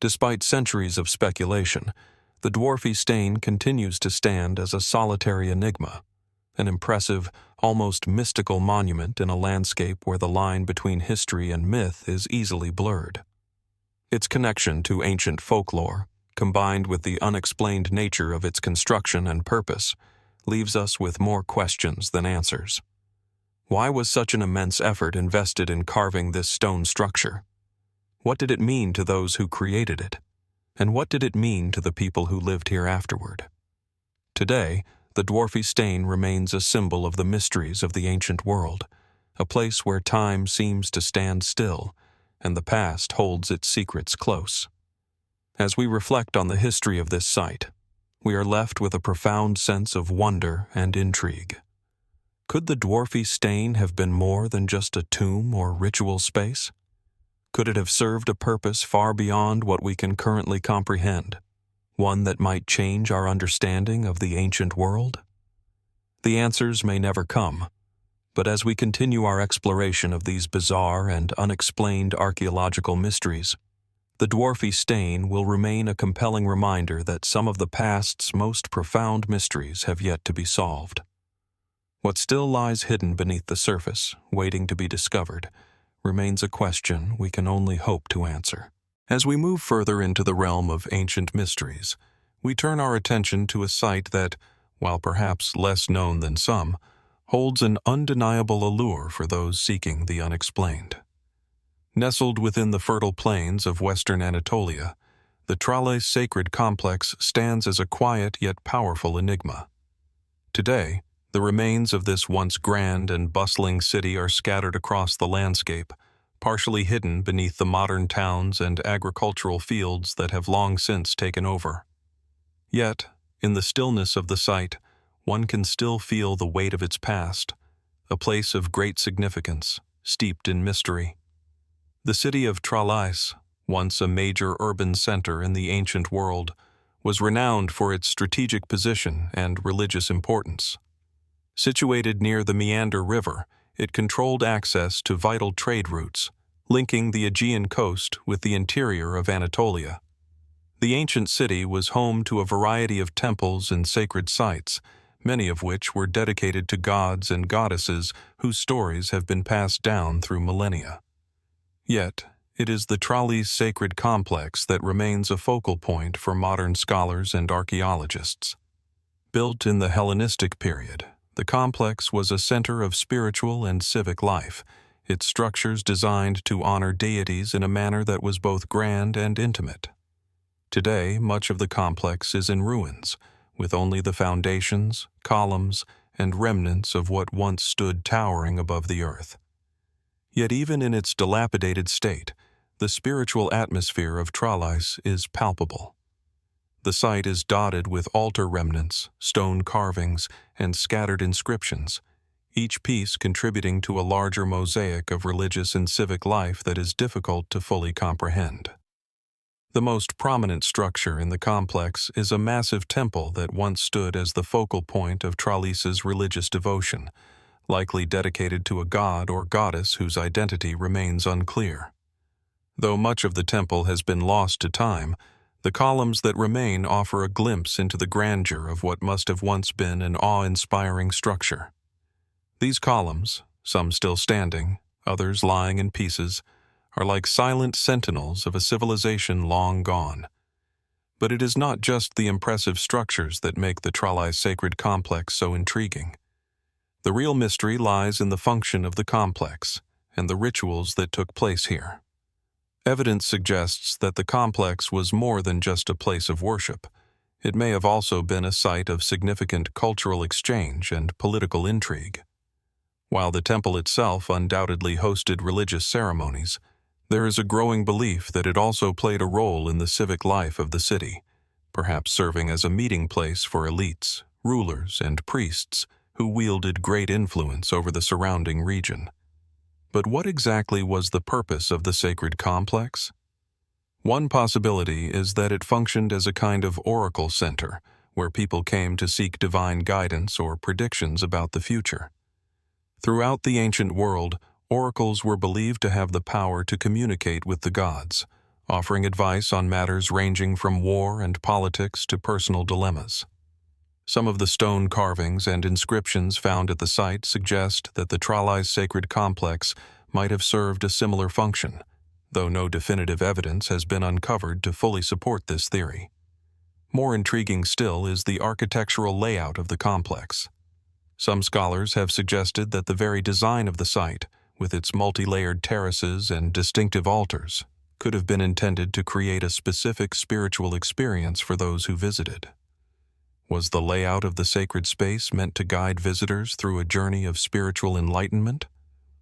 Despite centuries of speculation, the Dwarfie Stane continues to stand as a solitary enigma, an impressive, almost mystical monument in a landscape where the line between history and myth is easily blurred. Its connection to ancient folklore, combined with the unexplained nature of its construction and purpose, leaves us with more questions than answers. Why was such an immense effort invested in carving this stone structure? What did it mean to those who created it? And what did it mean to the people who lived here afterward? Today, the Dwarfie Stane remains a symbol of the mysteries of the ancient world, a place where time seems to stand still, and the past holds its secrets close. As we reflect on the history of this site, we are left with a profound sense of wonder and intrigue. Could the Dwarfie Stane have been more than just a tomb or ritual space? Could it have served a purpose far beyond what we can currently comprehend, one that might change our understanding of the ancient world? The answers may never come, but as we continue our exploration of these bizarre and unexplained archaeological mysteries, the Dwarfie Stane will remain a compelling reminder that some of the past's most profound mysteries have yet to be solved. What still lies hidden beneath the surface, waiting to be discovered, remains a question we can only hope to answer. As we move further into the realm of ancient mysteries, we turn our attention to a site that, while perhaps less known than some, holds an undeniable allure for those seeking the unexplained. Nestled within the fertile plains of western Anatolia, the Tralleis sacred complex stands as a quiet yet powerful enigma. Today, the remains of this once grand and bustling city are scattered across the landscape, partially hidden beneath the modern towns and agricultural fields that have long since taken over. Yet, in the stillness of the site, one can still feel the weight of its past, a place of great significance, steeped in mystery. The city of Tralleis, once a major urban center in the ancient world, was renowned for its strategic position and religious importance. Situated near the Meander River, it controlled access to vital trade routes, linking the Aegean coast with the interior of Anatolia. The ancient city was home to a variety of temples and sacred sites, many of which were dedicated to gods and goddesses whose stories have been passed down through millennia. Yet, It is the Tralleis sacred complex that remains a focal point for modern scholars and archaeologists. Built in the Hellenistic period, the complex was a center of spiritual and civic life, its structures designed to honor deities in a manner that was both grand and intimate. Today, much of the complex is in ruins, with only the foundations, columns, and remnants of what once stood towering above the earth. Yet even in its dilapidated state, the spiritual atmosphere of Tralleis is palpable. The site is dotted with altar remnants, stone carvings, and scattered inscriptions, each piece contributing to a larger mosaic of religious and civic life that is difficult to fully comprehend. The most prominent structure in the complex is a massive temple that once stood as the focal point of Tralleis's religious devotion, likely dedicated to a god or goddess whose identity remains unclear. Though much of the temple has been lost to time, the columns that remain offer a glimpse into the grandeur of what must have once been an awe-inspiring structure. These columns, some still standing, others lying in pieces, are like silent sentinels of a civilization long gone. But it is not just the impressive structures that make the Tralleis sacred complex so intriguing. The real mystery lies in the function of the complex and the rituals that took place here. Evidence suggests that the complex was more than just a place of worship. It may have also been a site of significant cultural exchange and political intrigue. While the temple itself undoubtedly hosted religious ceremonies, there is a growing belief that it also played a role in the civic life of the city, perhaps serving as a meeting place for elites, rulers, and priests who wielded great influence over the surrounding region. But what exactly was the purpose of the sacred complex? One possibility is that it functioned as a kind of oracle center, where people came to seek divine guidance or predictions about the future. Throughout the ancient world, oracles were believed to have the power to communicate with the gods, offering advice on matters ranging from war and politics to personal dilemmas. Some of the stone carvings and inscriptions found at the site suggest that the Tralleis sacred complex might have served a similar function, though no definitive evidence has been uncovered to fully support this theory. More intriguing still is the architectural layout of the complex. Some scholars have suggested that the very design of the site, with its multi-layered terraces and distinctive altars, could have been intended to create a specific spiritual experience for those who visited. Was the layout of the sacred space meant to guide visitors through a journey of spiritual enlightenment?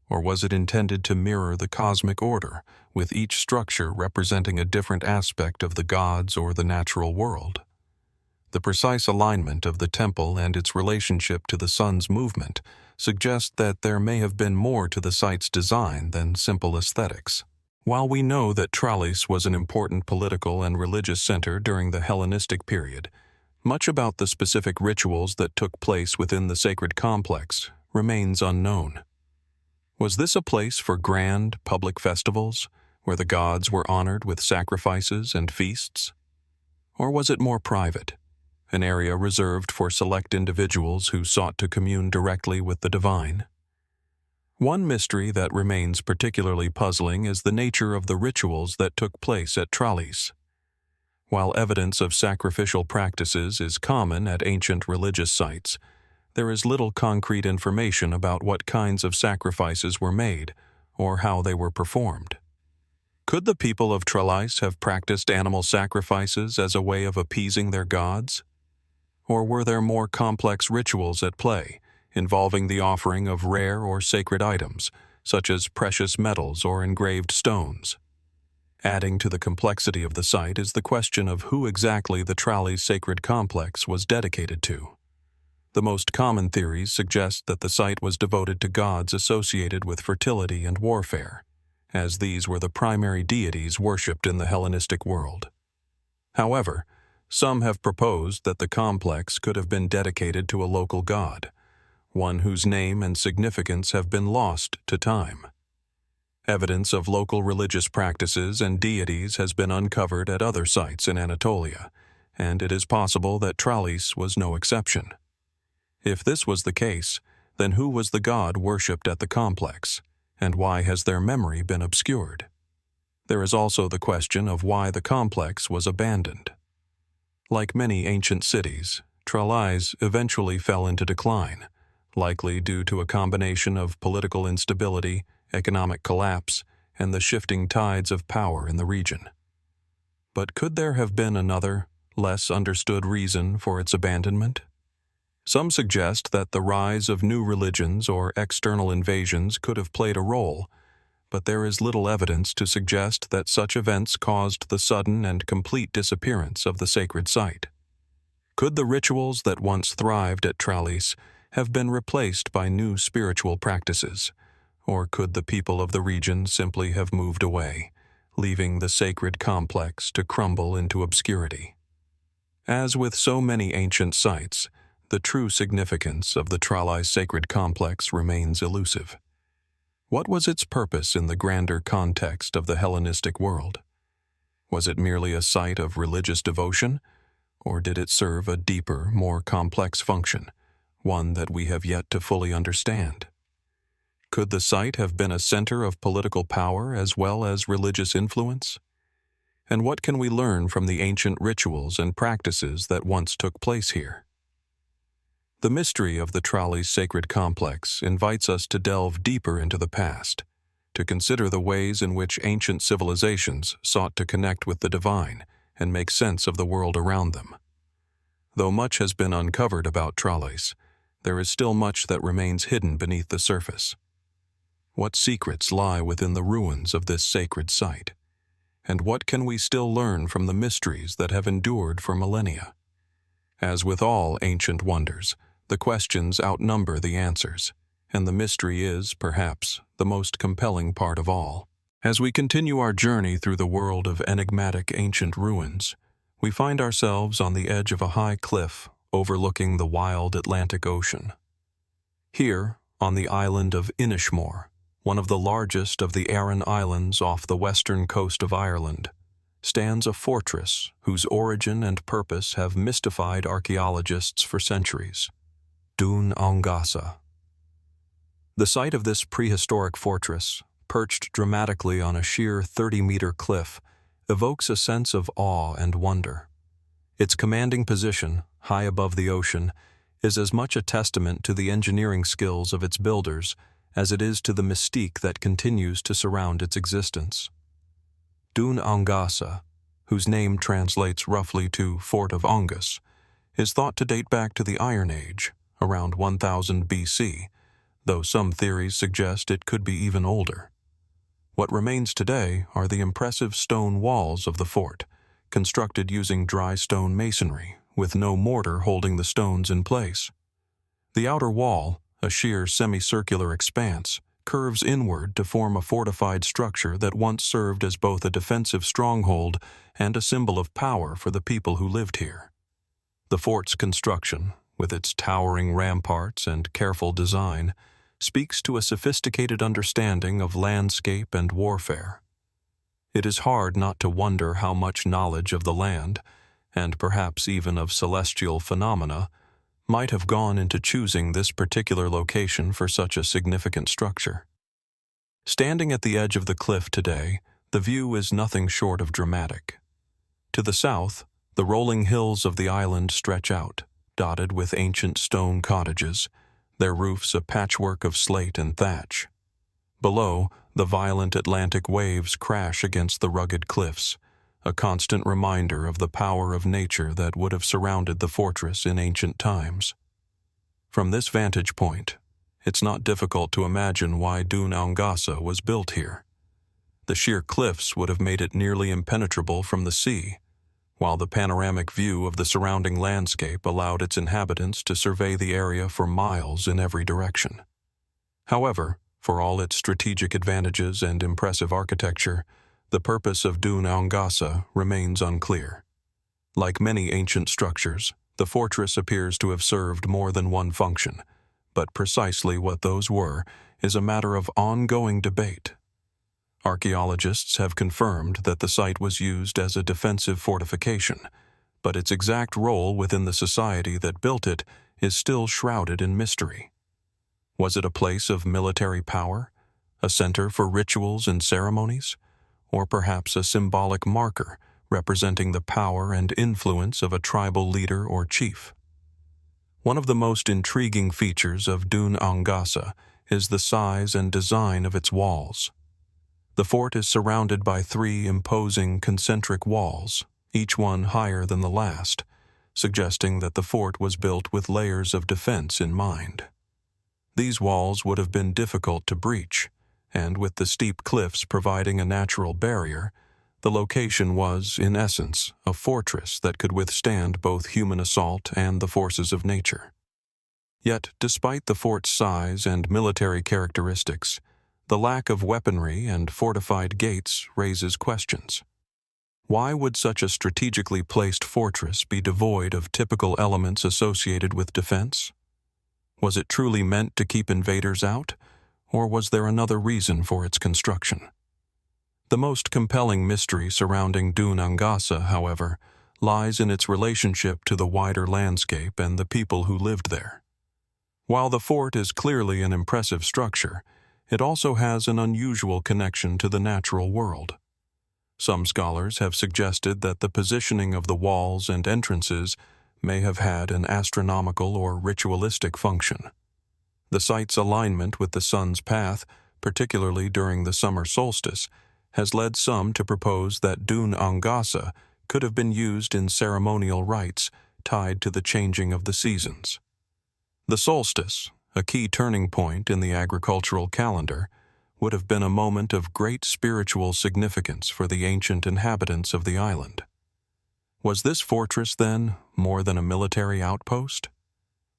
Or was it intended to mirror the cosmic order, with each structure representing a different aspect of the gods or the natural world? The precise alignment of the temple and its relationship to the sun's movement suggest that there may have been more to the site's design than simple aesthetics. While we know that Tralleis was an important political and religious center during the Hellenistic period, much about the specific rituals that took place within the sacred complex remains unknown. Was this a place for grand, public festivals, where the gods were honored with sacrifices and feasts? Or was it more private, an area reserved for select individuals who sought to commune directly with the divine? One mystery that remains particularly puzzling is the nature of the rituals that took place at Tralleis. While evidence of sacrificial practices is common at ancient religious sites, there is little concrete information about what kinds of sacrifices were made or how they were performed. Could the people of Tralleis have practiced animal sacrifices as a way of appeasing their gods? Or were there more complex rituals at play, involving the offering of rare or sacred items, such as precious metals or engraved stones? Adding to the complexity of the site is the question of who exactly the Tralleis sacred complex was dedicated to. The most common theories suggest that the site was devoted to gods associated with fertility and warfare, as these were the primary deities worshipped in the Hellenistic world. However, some have proposed that the complex could have been dedicated to a local god, one whose name and significance have been lost to time. Evidence of local religious practices and deities has been uncovered at other sites in Anatolia, and it is possible that Tralleis was no exception. If this was the case, then who was the god worshipped at the complex, and why has their memory been obscured? There is also the question of why the complex was abandoned. Like many ancient cities, Tralleis eventually fell into decline, likely due to a combination of political instability, economic collapse, and the shifting tides of power in the region. But could there have been another, less understood reason for its abandonment? Some suggest that the rise of new religions or external invasions could have played a role, but there is little evidence to suggest that such events caused the sudden and complete disappearance of the sacred site. Could the rituals that once thrived at Tralleis have been replaced by new spiritual practices, or could the people of the region simply have moved away, leaving the sacred complex to crumble into obscurity? As with so many ancient sites, the true significance of the Tralleis sacred complex remains elusive. What was its purpose in the grander context of the Hellenistic world? Was it merely a site of religious devotion, or did it serve a deeper, more complex function, one that we have yet to fully understand? Could the site have been a center of political power as well as religious influence? And what can we learn from the ancient rituals and practices that once took place here? The mystery of the Tralleis sacred complex invites us to delve deeper into the past, to consider the ways in which ancient civilizations sought to connect with the divine and make sense of the world around them. Though much has been uncovered about Tralleis, there is still much that remains hidden beneath the surface. What secrets lie within the ruins of this sacred site? And what can we still learn from the mysteries that have endured for millennia? As with all ancient wonders, the questions outnumber the answers, and the mystery is, perhaps, the most compelling part of all. As we continue our journey through the world of enigmatic ancient ruins, we find ourselves on the edge of a high cliff overlooking the wild Atlantic Ocean. Here, on the island of Inishmore, one of the largest of the Aran Islands off the western coast of Ireland, stands a fortress whose origin and purpose have mystified archaeologists for centuries: Dún Aonghasa. The site of this prehistoric fortress, perched dramatically on a sheer 30-meter cliff, evokes a sense of awe and wonder. Its commanding position, high above the ocean, is as much a testament to the engineering skills of its builders as it is to the mystique that continues to surround its existence. Dún Aonghasa, whose name translates roughly to Fort of Aonghus, is thought to date back to the Iron Age, around 1000 BC, though some theories suggest it could be even older. What remains today are the impressive stone walls of the fort, constructed using dry stone masonry, with no mortar holding the stones in place. The outer wall, a sheer semicircular expanse, curves inward to form a fortified structure that once served as both a defensive stronghold and a symbol of power for the people who lived here. The fort's construction, with its towering ramparts and careful design, speaks to a sophisticated understanding of landscape and warfare. It is hard not to wonder how much knowledge of the land, and perhaps even of celestial phenomena, might have gone into choosing this particular location for such a significant structure. Standing at the edge of the cliff today, the view is nothing short of dramatic. To the south, the rolling hills of the island stretch out, dotted with ancient stone cottages, their roofs a patchwork of slate and thatch. Below, the violent Atlantic waves crash against the rugged cliffs, a constant reminder of the power of nature that would have surrounded the fortress in ancient times. From this vantage point, it's not difficult to imagine why Dún Aonghasa was built here. The sheer cliffs would have made it nearly impenetrable from the sea, while the panoramic view of the surrounding landscape allowed its inhabitants to survey the area for miles in every direction. However, for all its strategic advantages and impressive architecture, the purpose of Dún Aonghasa remains unclear. Like many ancient structures, the fortress appears to have served more than one function, but precisely what those were is a matter of ongoing debate. Archaeologists have confirmed that the site was used as a defensive fortification, but its exact role within the society that built it is still shrouded in mystery. Was it a place of military power, a center for rituals and ceremonies, or perhaps a symbolic marker representing the power and influence of a tribal leader or chief. One of the most intriguing features of Dún Aonghasa is the size and design of its walls. The fort is surrounded by 3 imposing concentric walls, each one higher than the last, suggesting that the fort was built with layers of defense in mind. These walls would have been difficult to breach, and with the steep cliffs providing a natural barrier, the location was, in essence, a fortress that could withstand both human assault and the forces of nature. Yet, despite the fort's size and military characteristics, the lack of weaponry and fortified gates raises questions. Why would such a strategically placed fortress be devoid of typical elements associated with defense? Was it truly meant to keep invaders out, or was there another reason for its construction? The most compelling mystery surrounding Dún Aonghasa, however, lies in its relationship to the wider landscape and the people who lived there. While the fort is clearly an impressive structure, it also has an unusual connection to the natural world. Some scholars have suggested that the positioning of the walls and entrances may have had an astronomical or ritualistic function. The site's alignment with the sun's path, particularly during the summer solstice, has led some to propose that Dún Aonghasa could have been used in ceremonial rites tied to the changing of the seasons. The solstice, a key turning point in the agricultural calendar, would have been a moment of great spiritual significance for the ancient inhabitants of the island. Was this fortress, then, more than a military outpost?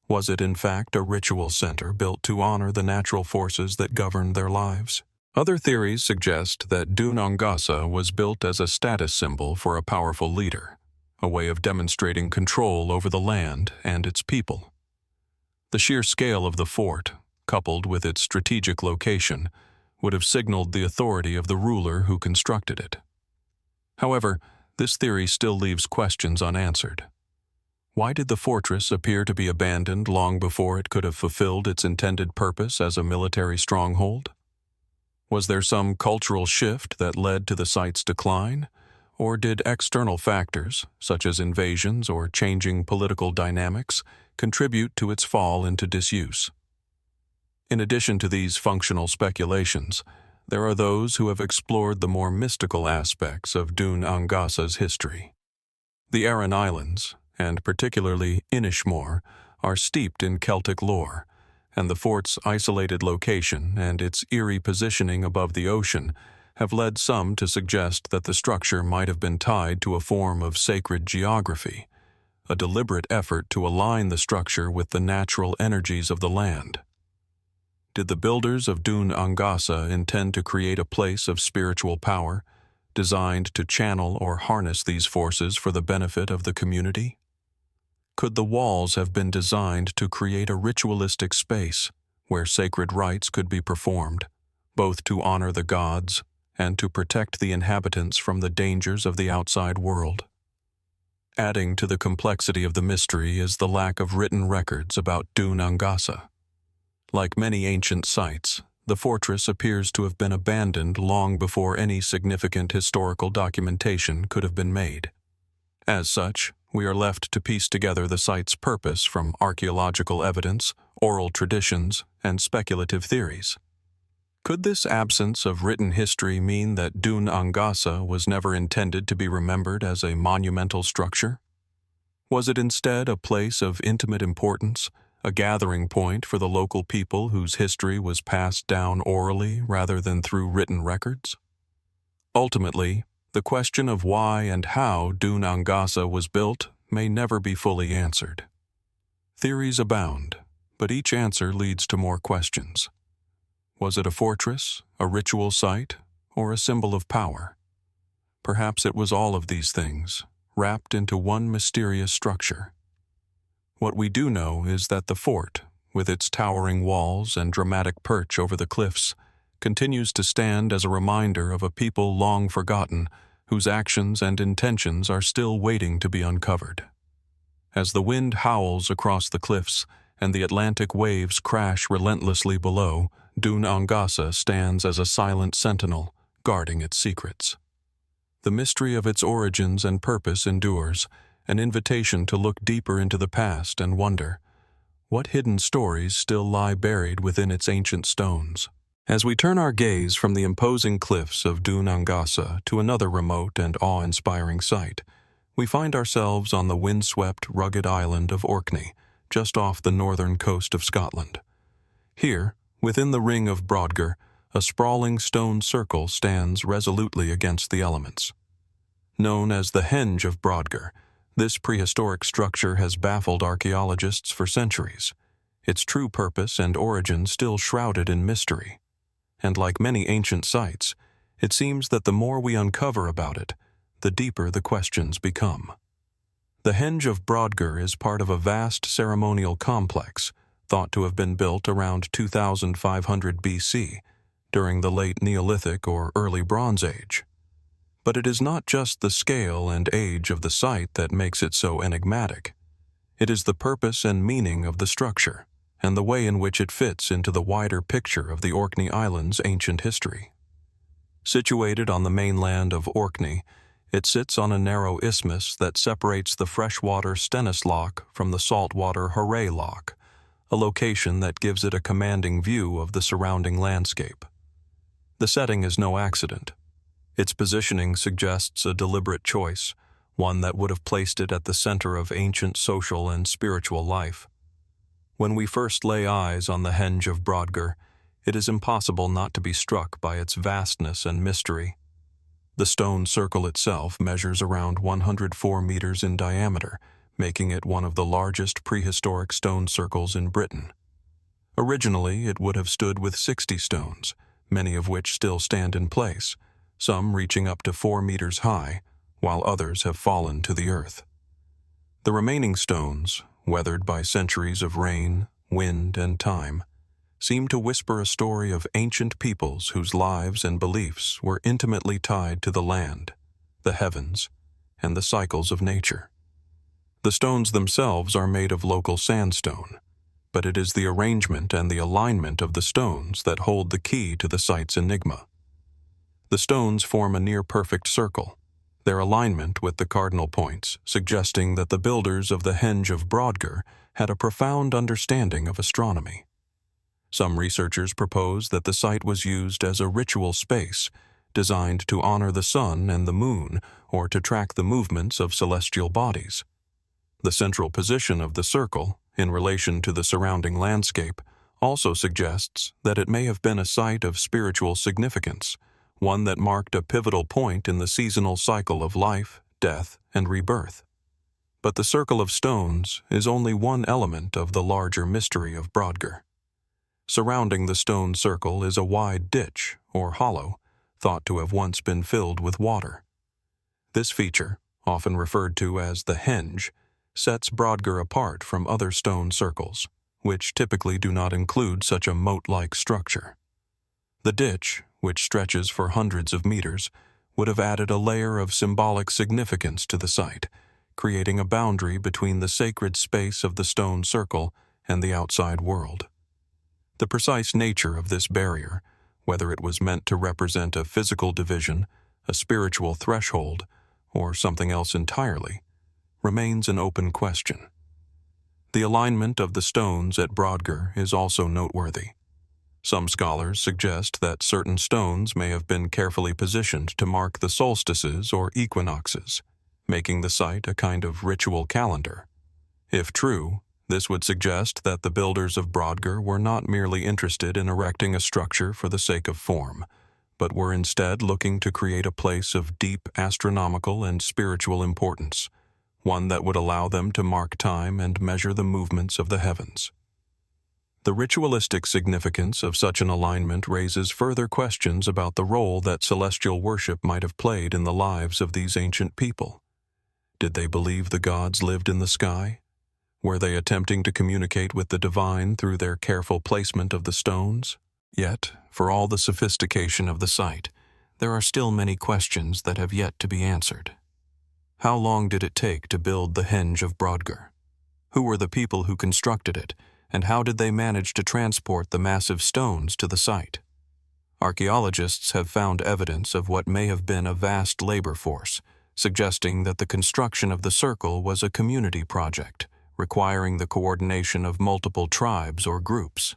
Was it, in fact, a ritual center built to honor the natural forces that governed their lives? Other theories suggest that Dún Aonghasa was built as a status symbol for a powerful leader, a way of demonstrating control over the land and its people. The sheer scale of the fort, coupled with its strategic location, would have signaled the authority of the ruler who constructed it. However, this theory still leaves questions unanswered. Why did the fortress appear to be abandoned long before it could have fulfilled its intended purpose as a military stronghold? Was there some cultural shift that led to the site's decline, or did external factors, such as invasions or changing political dynamics, contribute to its fall into disuse? In addition to these functional speculations, there are those who have explored the more mystical aspects of Dún Aonghasa's history. The Aran Islands, and particularly Inishmore, are steeped in Celtic lore, and the fort's isolated location and its eerie positioning above the ocean have led some to suggest that the structure might have been tied to a form of sacred geography, a deliberate effort to align the structure with the natural energies of the land. Did the builders of Dún Aonghasa intend to create a place of spiritual power, designed to channel or harness these forces for the benefit of the community? Could the walls have been designed to create a ritualistic space where sacred rites could be performed, both to honor the gods and to protect the inhabitants from the dangers of the outside world? Adding to the complexity of the mystery is the lack of written records about Dún Aonghasa. Like many ancient sites, the fortress appears to have been abandoned long before any significant historical documentation could have been made. As such, we are left to piece together the site's purpose from archaeological evidence, oral traditions, and speculative theories. Could this absence of written history mean that Dún Aonghasa was never intended to be remembered as a monumental structure? Was it instead a place of intimate importance, a gathering point for the local people whose history was passed down orally rather than through written records? Ultimately, the question of why and how Dún Aonghasa was built may never be fully answered. Theories abound, but each answer leads to more questions. Was it a fortress, a ritual site, or a symbol of power? Perhaps it was all of these things, wrapped into one mysterious structure. What we do know is that the fort, with its towering walls and dramatic perch over the cliffs, continues to stand as a reminder of a people long forgotten, whose actions and intentions are still waiting to be uncovered. As the wind howls across the cliffs and the Atlantic waves crash relentlessly below, Dún Aonghasa stands as a silent sentinel, guarding its secrets. The mystery of its origins and purpose endures, an invitation to look deeper into the past and wonder, what hidden stories still lie buried within its ancient stones? As we turn our gaze from the imposing cliffs of Dún Aonghasa to another remote and awe-inspiring site, we find ourselves on the windswept, rugged island of Orkney, just off the northern coast of Scotland. Here, within the ring of Brodgar, a sprawling stone circle stands resolutely against the elements. Known as the Henge of Brodgar, this prehistoric structure has baffled archaeologists for centuries, its true purpose and origin still shrouded in mystery. And like many ancient sites, it seems that the more we uncover about it, the deeper the questions become. The Henge of Brodgar is part of a vast ceremonial complex thought to have been built around 2500 BC, during the late Neolithic or early Bronze Age. But it is not just the scale and age of the site that makes it so enigmatic. It is the purpose and meaning of the structure, and the way in which it fits into the wider picture of the Orkney Island's ancient history. Situated on the mainland of Orkney, it sits on a narrow isthmus that separates the freshwater Stennis Loch from the saltwater Horay Loch, a location that gives it a commanding view of the surrounding landscape. The setting is no accident. Its positioning suggests a deliberate choice, one that would have placed it at the center of ancient social and spiritual life. When we first lay eyes on the Henge of Brodgar, it is impossible not to be struck by its vastness and mystery. The stone circle itself measures around 104 meters in diameter, making it one of the largest prehistoric stone circles in Britain. Originally, it would have stood with 60 stones, many of which still stand in place, some reaching up to 4 meters high, while others have fallen to the earth. The remaining stones, weathered by centuries of rain, wind, and time, seem to whisper a story of ancient peoples whose lives and beliefs were intimately tied to the land, the heavens, and the cycles of nature. The stones themselves are made of local sandstone, but it is the arrangement and the alignment of the stones that hold the key to the site's enigma. The stones form a near-perfect circle, their alignment with the cardinal points suggesting that the builders of the Henge of Brodgar had a profound understanding of astronomy. Some researchers propose that the site was used as a ritual space, designed to honor the sun and the moon or to track the movements of celestial bodies. The central position of the circle, in relation to the surrounding landscape, also suggests that it may have been a site of spiritual significance, one that marked a pivotal point in the seasonal cycle of life, death, and rebirth. But the circle of stones is only one element of the larger mystery of Brodgar. Surrounding the stone circle is a wide ditch, or hollow, thought to have once been filled with water. This feature, often referred to as the henge, sets Brodgar apart from other stone circles, which typically do not include such a moat-like structure. The ditch, which stretches for hundreds of meters, would have added a layer of symbolic significance to the site, creating a boundary between the sacred space of the stone circle and the outside world. The precise nature of this barrier, whether it was meant to represent a physical division, a spiritual threshold, or something else entirely, remains an open question. The alignment of the stones at Brodgar is also noteworthy. Some scholars suggest that certain stones may have been carefully positioned to mark the solstices or equinoxes, making the site a kind of ritual calendar. If true, this would suggest that the builders of Brodgar were not merely interested in erecting a structure for the sake of form, but were instead looking to create a place of deep astronomical and spiritual importance, one that would allow them to mark time and measure the movements of the heavens. The ritualistic significance of such an alignment raises further questions about the role that celestial worship might have played in the lives of these ancient people. Did they believe the gods lived in the sky? Were they attempting to communicate with the divine through their careful placement of the stones? Yet, for all the sophistication of the site, there are still many questions that have yet to be answered. How long did it take to build the Henge of Brodgar? Who were the people who constructed it, and how did they manage to transport the massive stones to the site? Archaeologists have found evidence of what may have been a vast labor force, suggesting that the construction of the circle was a community project, requiring the coordination of multiple tribes or groups.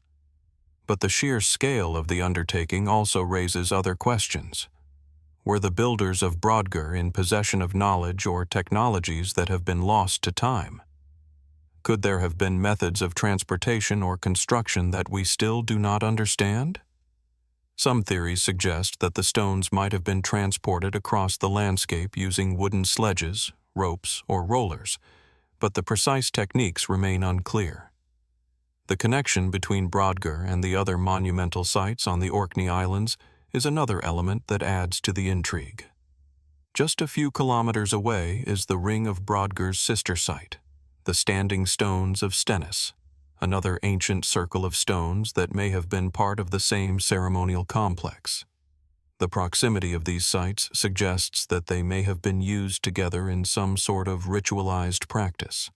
But the sheer scale of the undertaking also raises other questions. Were the builders of Brodgar in possession of knowledge or technologies that have been lost to time? Could there have been methods of transportation or construction that we still do not understand? Some theories suggest that the stones might have been transported across the landscape using wooden sledges, ropes, or rollers, but the precise techniques remain unclear. The connection between Brodgar and the other monumental sites on the Orkney Islands is another element that adds to the intrigue. Just a few kilometers away is the Ring of Brodgar's sister site, the Standing Stones of Stennis, another ancient circle of stones that may have been part of the same ceremonial complex. The proximity of these sites suggests that they may have been used together in some sort of ritualized practice.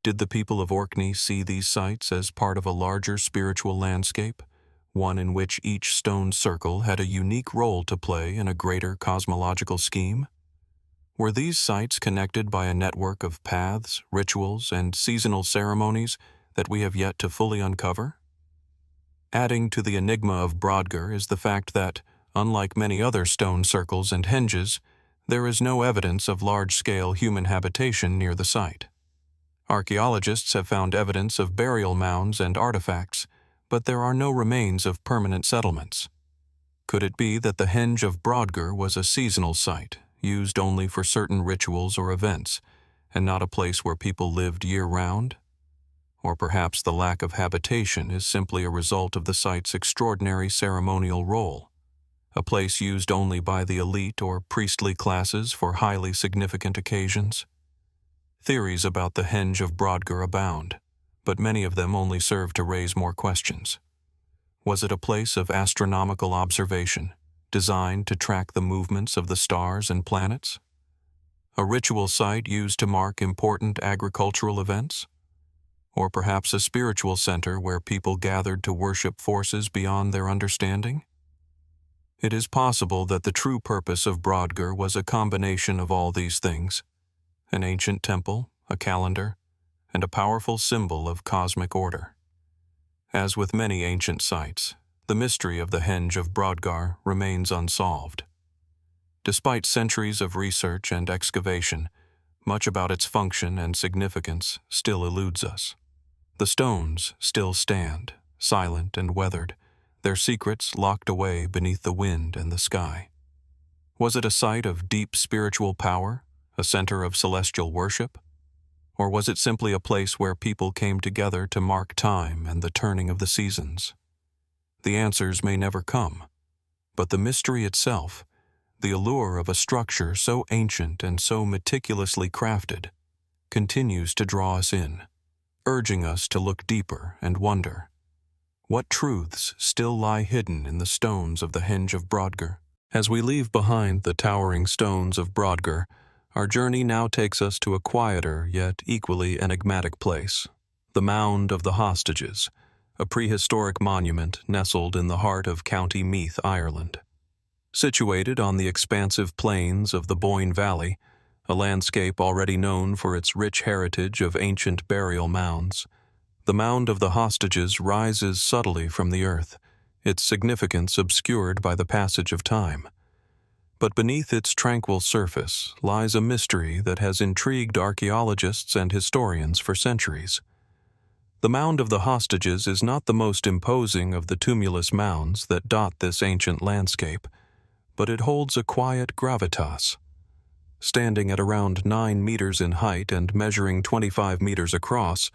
Did the people of Orkney see these sites as part of a larger spiritual landscape, one in which each stone circle had a unique role to play in a greater cosmological scheme? Were these sites connected by a network of paths, rituals, and seasonal ceremonies that we have yet to fully uncover? Adding to the enigma of Brodgar is the fact that, unlike many other stone circles and henges, there is no evidence of large-scale human habitation near the site. Archaeologists have found evidence of burial mounds and artifacts, but there are no remains of permanent settlements. Could it be that the Henge of Brodgar was a seasonal site, used only for certain rituals or events, and not a place where people lived year-round? Or perhaps the lack of habitation is simply a result of the site's extraordinary ceremonial role, a place used only by the elite or priestly classes for highly significant occasions? Theories about the Henge of Brodgar abound, but many of them only serve to raise more questions. Was it a place of astronomical observation, designed to track the movements of the stars and planets? A ritual site used to mark important agricultural events? Or perhaps a spiritual center where people gathered to worship forces beyond their understanding? It is possible that the true purpose of Brodgar was a combination of all these things: an ancient temple, a calendar, and a powerful symbol of cosmic order. As with many ancient sites, the mystery of the Henge of Brodgar remains unsolved. Despite centuries of research and excavation, much about its function and significance still eludes us. The stones still stand, silent and weathered, their secrets locked away beneath the wind and the sky. Was it a site of deep spiritual power, a center of celestial worship? Or was it simply a place where people came together to mark time and the turning of the seasons? The answers may never come, but the mystery itself, the allure of a structure so ancient and so meticulously crafted, continues to draw us in, urging us to look deeper and wonder. What truths still lie hidden in the stones of the Henge of Brodgar? As we leave behind the towering stones of Brodgar, our journey now takes us to a quieter yet equally enigmatic place, the Mound of the Hostages, a prehistoric monument nestled in the heart of County Meath, Ireland. Situated on the expansive plains of the Boyne Valley, a landscape already known for its rich heritage of ancient burial mounds, the Mound of the Hostages rises subtly from the earth, its significance obscured by the passage of time. But beneath its tranquil surface lies a mystery that has intrigued archaeologists and historians for centuries. The Mound of the Hostages is not the most imposing of the tumulus mounds that dot this ancient landscape, but it holds a quiet gravitas. Standing at around 9 meters in height and measuring 25 meters across,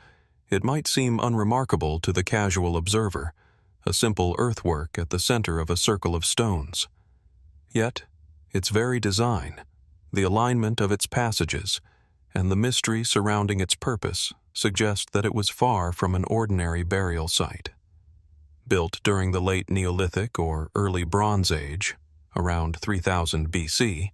it might seem unremarkable to the casual observer, a simple earthwork at the center of a circle of stones. Yet, its very design, the alignment of its passages, and the mystery surrounding its purpose suggest that it was far from an ordinary burial site. Built during the late Neolithic or early Bronze Age, around 3000 BC,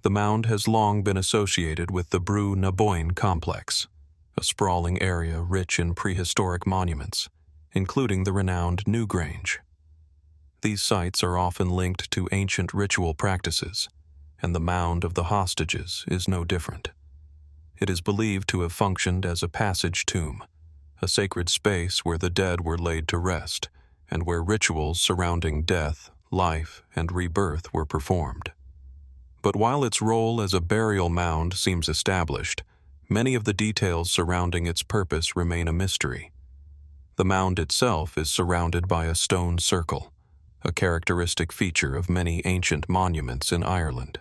the mound has long been associated with the Brú na Bóinne complex, a sprawling area rich in prehistoric monuments, including the renowned Newgrange. These sites are often linked to ancient ritual practices, and the Mound of the Hostages is no different. It is believed to have functioned as a passage tomb, a sacred space where the dead were laid to rest, and where rituals surrounding death, life, and rebirth were performed. But while its role as a burial mound seems established, many of the details surrounding its purpose remain a mystery. The mound itself is surrounded by a stone circle, a characteristic feature of many ancient monuments in Ireland.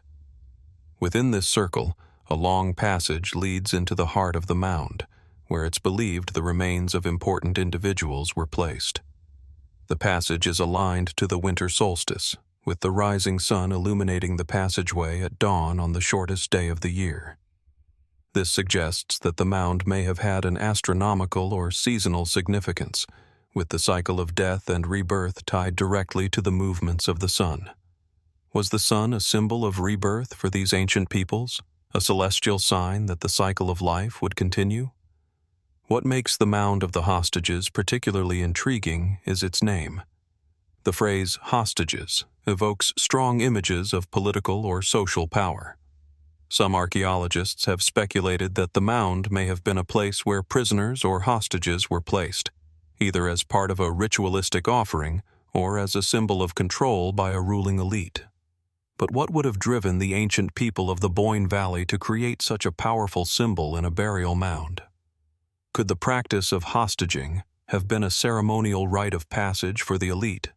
Within this circle, a long passage leads into the heart of the mound, where it's believed the remains of important individuals were placed. The passage is aligned to the winter solstice, with the rising sun illuminating the passageway at dawn on the shortest day of the year. This suggests that the mound may have had an astronomical or seasonal significance, with the cycle of death and rebirth tied directly to the movements of the sun. Was the sun a symbol of rebirth for these ancient peoples, a celestial sign that the cycle of life would continue? What makes the Mound of the Hostages particularly intriguing is its name. The phrase hostages evokes strong images of political or social power. Some archaeologists have speculated that the mound may have been a place where prisoners or hostages were placed, either as part of a ritualistic offering or as a symbol of control by a ruling elite. But what would have driven the ancient people of the Boyne Valley to create such a powerful symbol in a burial mound? Could the practice of hostaging have been a ceremonial rite of passage for the elite,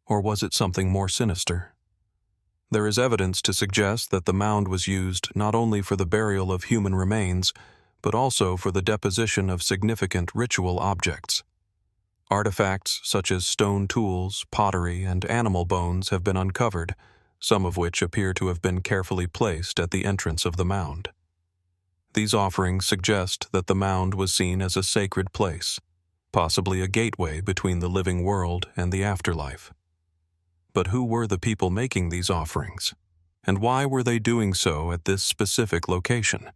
or was it something more sinister? There is evidence to suggest that the mound was used not only for the burial of human remains, but also for the deposition of significant ritual objects. Artifacts such as stone tools, pottery, and animal bones have been uncovered, some of which appear to have been carefully placed at the entrance of the mound. These offerings suggest that the mound was seen as a sacred place, possibly a gateway between the living world and the afterlife. But who were the people making these offerings, and why were they doing so at this specific location?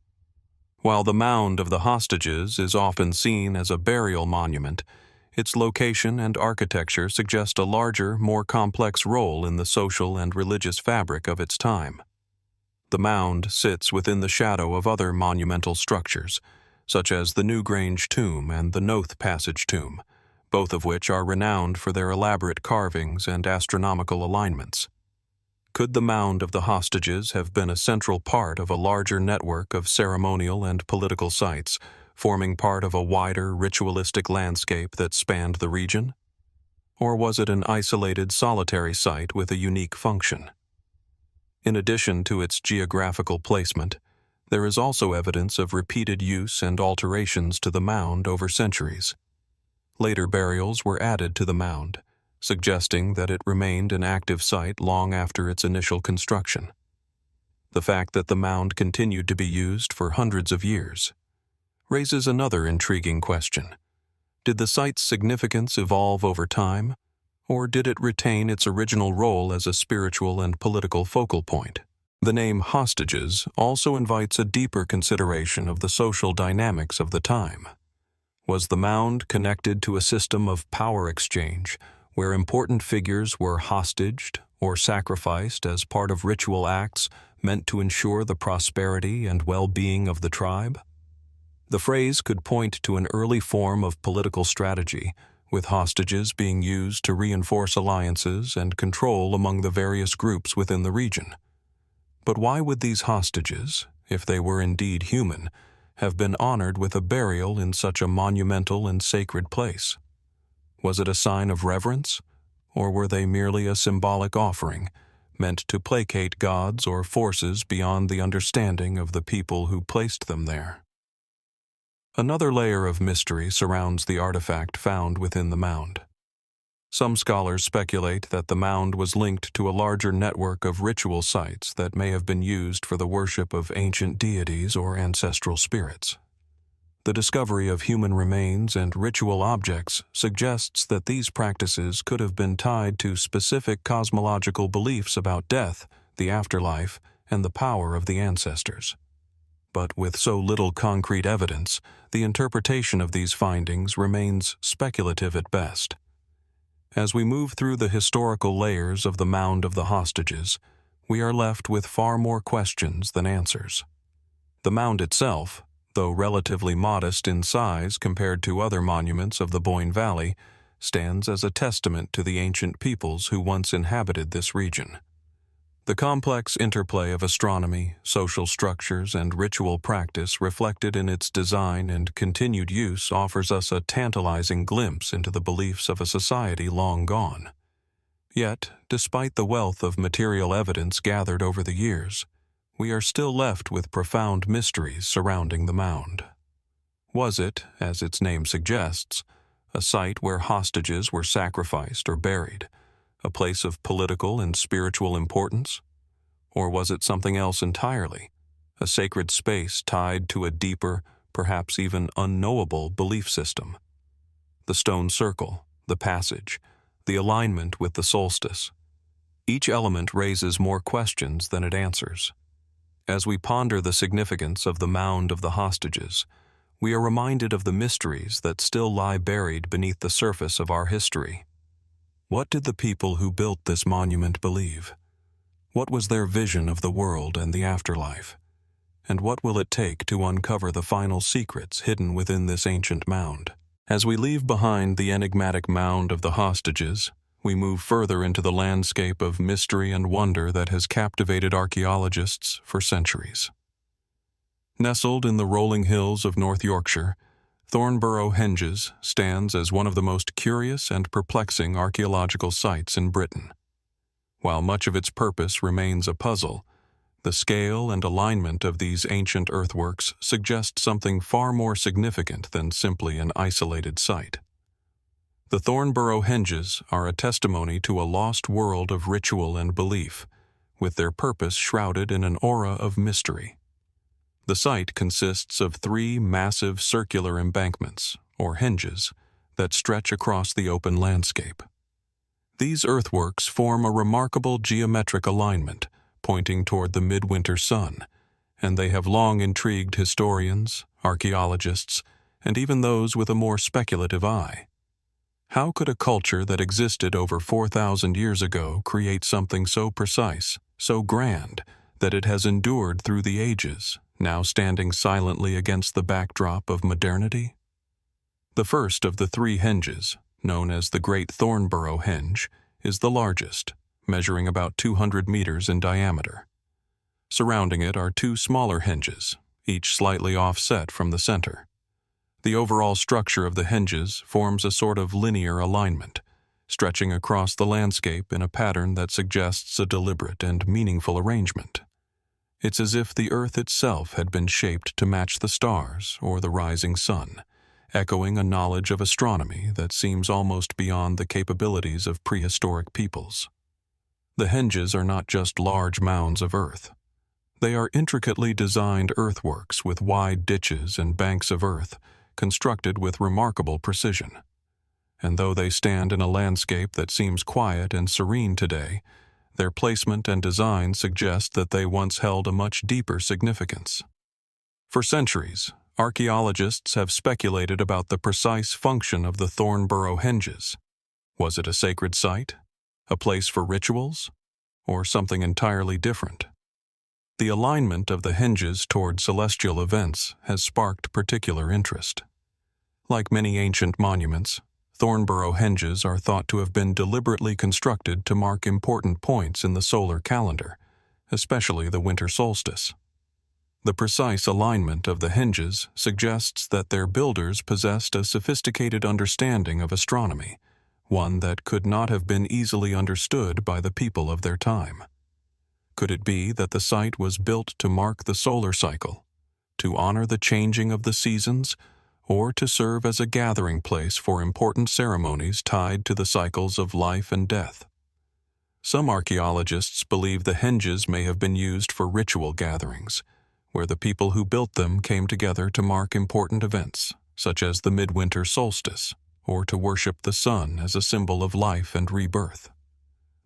While the Mound of the Hostages is often seen as a burial monument, its location and architecture suggest a larger, more complex role in the social and religious fabric of its time. The mound sits within the shadow of other monumental structures, such as the Newgrange Tomb and the Noath Passage Tomb, both of which are renowned for their elaborate carvings and astronomical alignments. Could the Mound of the Hostages have been a central part of a larger network of ceremonial and political sites, forming part of a wider ritualistic landscape that spanned the region? Or was it an isolated, solitary site with a unique function? In addition to its geographical placement, there is also evidence of repeated use and alterations to the mound over centuries. Later burials were added to the mound, suggesting that it remained an active site long after its initial construction. The fact that the mound continued to be used for hundreds of years raises another intriguing question. Did the site's significance evolve over time, or did it retain its original role as a spiritual and political focal point? The name hostages also invites a deeper consideration of the social dynamics of the time. Was the mound connected to a system of power exchange, where important figures were hostaged or sacrificed as part of ritual acts meant to ensure the prosperity and well-being of the tribe? The phrase could point to an early form of political strategy, with hostages being used to reinforce alliances and control among the various groups within the region. But why would these hostages, if they were indeed human, have been honored with a burial in such a monumental and sacred place? Was it a sign of reverence, or were they merely a symbolic offering, meant to placate gods or forces beyond the understanding of the people who placed them there? Another layer of mystery surrounds the artifact found within the mound. Some scholars speculate that the mound was linked to a larger network of ritual sites that may have been used for the worship of ancient deities or ancestral spirits. The discovery of human remains and ritual objects suggests that these practices could have been tied to specific cosmological beliefs about death, the afterlife, and the power of the ancestors. But with so little concrete evidence, the interpretation of these findings remains speculative at best. As we move through the historical layers of the Mound of the Hostages, we are left with far more questions than answers. The mound itself, though relatively modest in size compared to other monuments of the Boyne Valley, stands as a testament to the ancient peoples who once inhabited this region. The complex interplay of astronomy, social structures, and ritual practice reflected in its design and continued use offers us a tantalizing glimpse into the beliefs of a society long gone. Yet, despite the wealth of material evidence gathered over the years, we are still left with profound mysteries surrounding the mound. Was it, as its name suggests, a site where hostages were sacrificed or buried, a place of political and spiritual importance? Or was it something else entirely, a sacred space tied to a deeper, perhaps even unknowable belief system? The stone circle, the passage, the alignment with the solstice. Each element raises more questions than it answers. As we ponder the significance of the Mound of the Hostages, we are reminded of the mysteries that still lie buried beneath the surface of our history. What did the people who built this monument believe? What was their vision of the world and the afterlife? And what will it take to uncover the final secrets hidden within this ancient mound? As we leave behind the enigmatic Mound of the Hostages, we move further into the landscape of mystery and wonder that has captivated archaeologists for centuries. Nestled in the rolling hills of North Yorkshire, Thornborough Henges stands as one of the most curious and perplexing archaeological sites in Britain. While much of its purpose remains a puzzle, the scale and alignment of these ancient earthworks suggest something far more significant than simply an isolated site. The Thornborough Henges are a testimony to a lost world of ritual and belief, with their purpose shrouded in an aura of mystery. The site consists of 3 massive circular embankments, or henges, that stretch across the open landscape. These earthworks form a remarkable geometric alignment, pointing toward the midwinter sun, and they have long intrigued historians, archaeologists, and even those with a more speculative eye. How could a culture that existed over 4,000 years ago create something so precise, so grand, that it has endured through the ages, now standing silently against the backdrop of modernity? The first of the 3 henges, known as the Great Thornborough Henge, is the largest, measuring about 200 meters in diameter. Surrounding it are 2 smaller henges, each slightly offset from the center. The overall structure of the henges forms a sort of linear alignment, stretching across the landscape in a pattern that suggests a deliberate and meaningful arrangement. It's as if the earth itself had been shaped to match the stars or the rising sun, echoing a knowledge of astronomy that seems almost beyond the capabilities of prehistoric peoples. The henges are not just large mounds of earth. They are intricately designed earthworks with wide ditches and banks of earth, constructed with remarkable precision. And though they stand in a landscape that seems quiet and serene today, their placement and design suggest that they once held a much deeper significance. For centuries, archaeologists have speculated about the precise function of the Thornborough Henges. Was it a sacred site, a place for rituals, or something entirely different? The alignment of the henges toward celestial events has sparked particular interest. Like many ancient monuments, Thornborough Henges are thought to have been deliberately constructed to mark important points in the solar calendar, especially the winter solstice. The precise alignment of the henges suggests that their builders possessed a sophisticated understanding of astronomy, one that could not have been easily understood by the people of their time. Could it be that the site was built to mark the solar cycle, to honor the changing of the seasons, or to serve as a gathering place for important ceremonies tied to the cycles of life and death? Some archaeologists believe the henges may have been used for ritual gatherings, where the people who built them came together to mark important events, such as the midwinter solstice, or to worship the sun as a symbol of life and rebirth.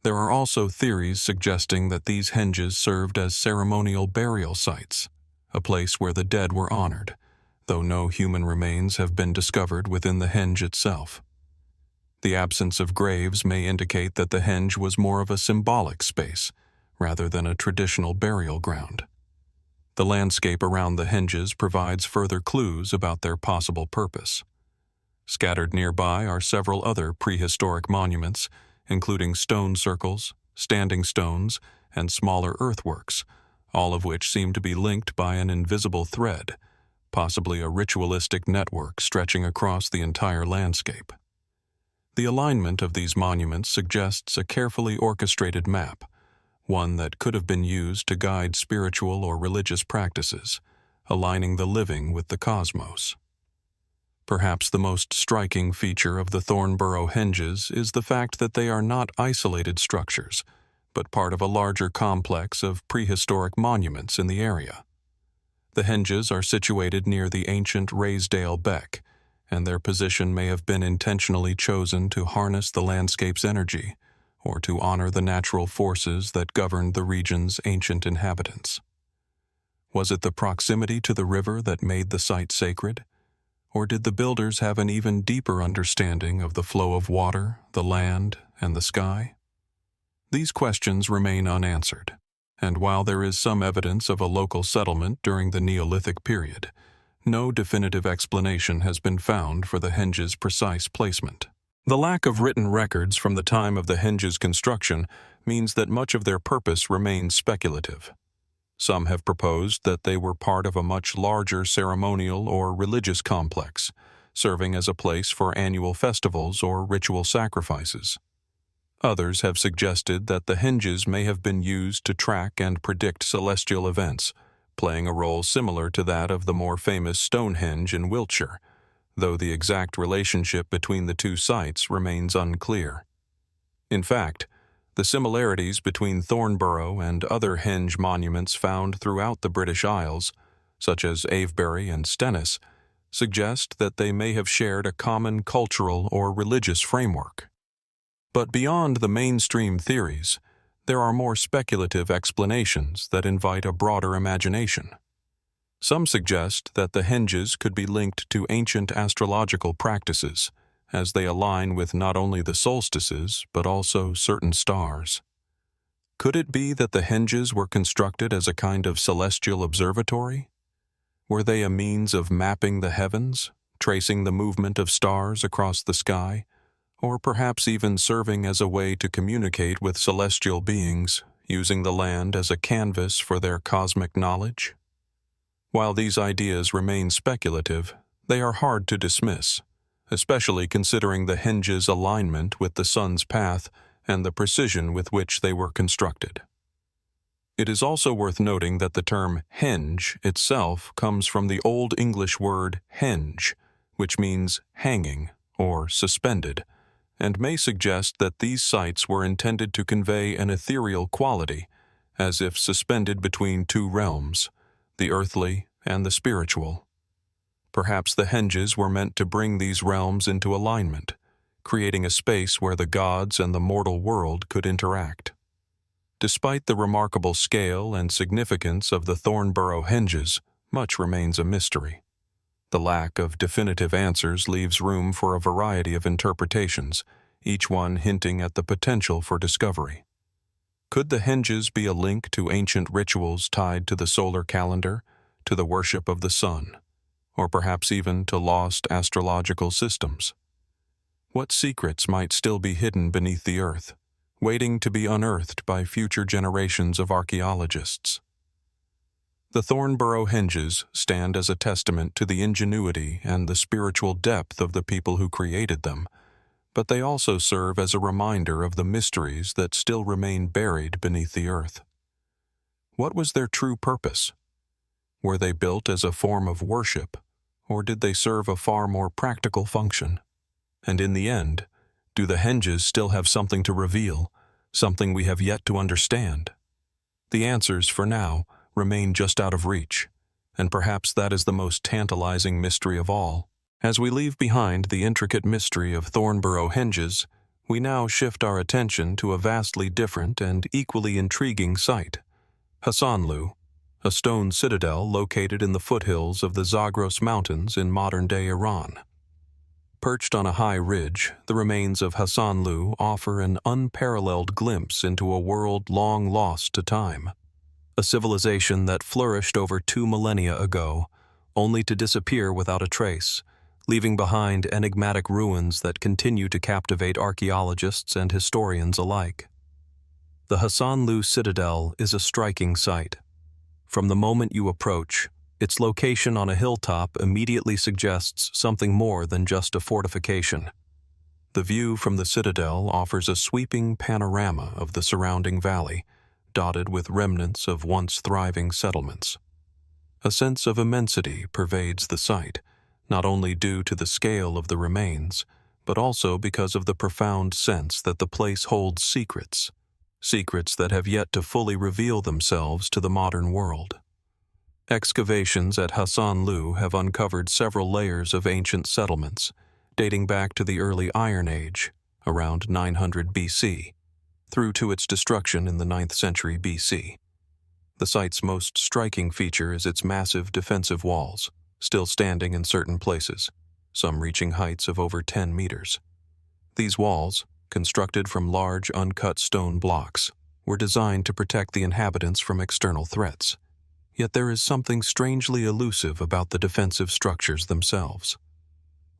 There are also theories suggesting that these henges served as ceremonial burial sites, a place where the dead were honored, though no human remains have been discovered within the henge itself. The absence of graves may indicate that the henge was more of a symbolic space, rather than a traditional burial ground. The landscape around the henges provides further clues about their possible purpose. Scattered nearby are several other prehistoric monuments, including stone circles, standing stones, and smaller earthworks, all of which seem to be linked by an invisible thread, possibly a ritualistic network stretching across the entire landscape. The alignment of these monuments suggests a carefully orchestrated map, one that could have been used to guide spiritual or religious practices, aligning the living with the cosmos. Perhaps the most striking feature of the Thornborough Henges is the fact that they are not isolated structures, but part of a larger complex of prehistoric monuments in the area. The henges are situated near the ancient Rathgall Beck, and their position may have been intentionally chosen to harness the landscape's energy, or to honor the natural forces that governed the region's ancient inhabitants. Was it the proximity to the river that made the site sacred? Or did the builders have an even deeper understanding of the flow of water, the land, and the sky? These questions remain unanswered, and while there is some evidence of a local settlement during the Neolithic period, no definitive explanation has been found for the henge's precise placement. The lack of written records from the time of the henge's construction means that much of their purpose remains speculative. Some have proposed that they were part of a much larger ceremonial or religious complex, serving as a place for annual festivals or ritual sacrifices. Others have suggested that the henges may have been used to track and predict celestial events, playing a role similar to that of the more famous Stonehenge in Wiltshire, though the exact relationship between the two sites remains unclear. In fact, the similarities between Thornborough and other henge monuments found throughout the British Isles, such as Avebury and Stennis, suggest that they may have shared a common cultural or religious framework. But beyond the mainstream theories, there are more speculative explanations that invite a broader imagination. Some suggest that the henges could be linked to ancient astrological practices, as they align with not only the solstices but also certain stars. Could it be that the henges were constructed as a kind of celestial observatory? Were they a means of mapping the heavens, tracing the movement of stars across the sky, or perhaps even serving as a way to communicate with celestial beings, using the land as a canvas for their cosmic knowledge? While these ideas remain speculative, they are hard to dismiss, especially considering the henges' alignment with the sun's path and the precision with which they were constructed. It is also worth noting that the term henge itself comes from the Old English word henge, which means hanging or suspended, and may suggest that these sites were intended to convey an ethereal quality, as if suspended between two realms, the earthly and the spiritual. Perhaps the henges were meant to bring these realms into alignment, creating a space where the gods and the mortal world could interact. Despite the remarkable scale and significance of the Thornborough Henges, much remains a mystery. The lack of definitive answers leaves room for a variety of interpretations, each one hinting at the potential for discovery. Could the henges be a link to ancient rituals tied to the solar calendar, to the worship of the sun, or perhaps even to lost astrological systems? What secrets might still be hidden beneath the earth, waiting to be unearthed by future generations of archaeologists? The Thornborough Henges stand as a testament to the ingenuity and the spiritual depth of the people who created them, but they also serve as a reminder of the mysteries that still remain buried beneath the earth. What was their true purpose? Were they built as a form of worship, or did they serve a far more practical function? And in the end, do the henges still have something to reveal, something we have yet to understand? The answers, for now, remain just out of reach, and perhaps that is the most tantalizing mystery of all. As we leave behind the intricate mystery of Thornborough Henges, we now shift our attention to a vastly different and equally intriguing site, Hasanlu, a stone citadel located in the foothills of the Zagros Mountains in modern-day Iran. Perched on a high ridge, the remains of Hasanlu offer an unparalleled glimpse into a world long lost to time. A civilization that flourished over 2 millennia ago, only to disappear without a trace, leaving behind enigmatic ruins that continue to captivate archaeologists and historians alike. The Hasanlu Citadel is a striking sight. From the moment you approach, its location on a hilltop immediately suggests something more than just a fortification. The view from the citadel offers a sweeping panorama of the surrounding valley, dotted with remnants of once thriving settlements. A sense of immensity pervades the site, not only due to the scale of the remains, but also because of the profound sense that the place holds secrets that have yet to fully reveal themselves to the modern world. Excavations at Hasanlu have uncovered several layers of ancient settlements, dating back to the early Iron Age, around 900 BC, through to its destruction in the 9th century BC. The site's most striking feature is its massive defensive walls, still standing in certain places, some reaching heights of over 10 meters. These walls, constructed from large uncut stone blocks, were designed to protect the inhabitants from external threats. Yet there is something strangely elusive about the defensive structures themselves.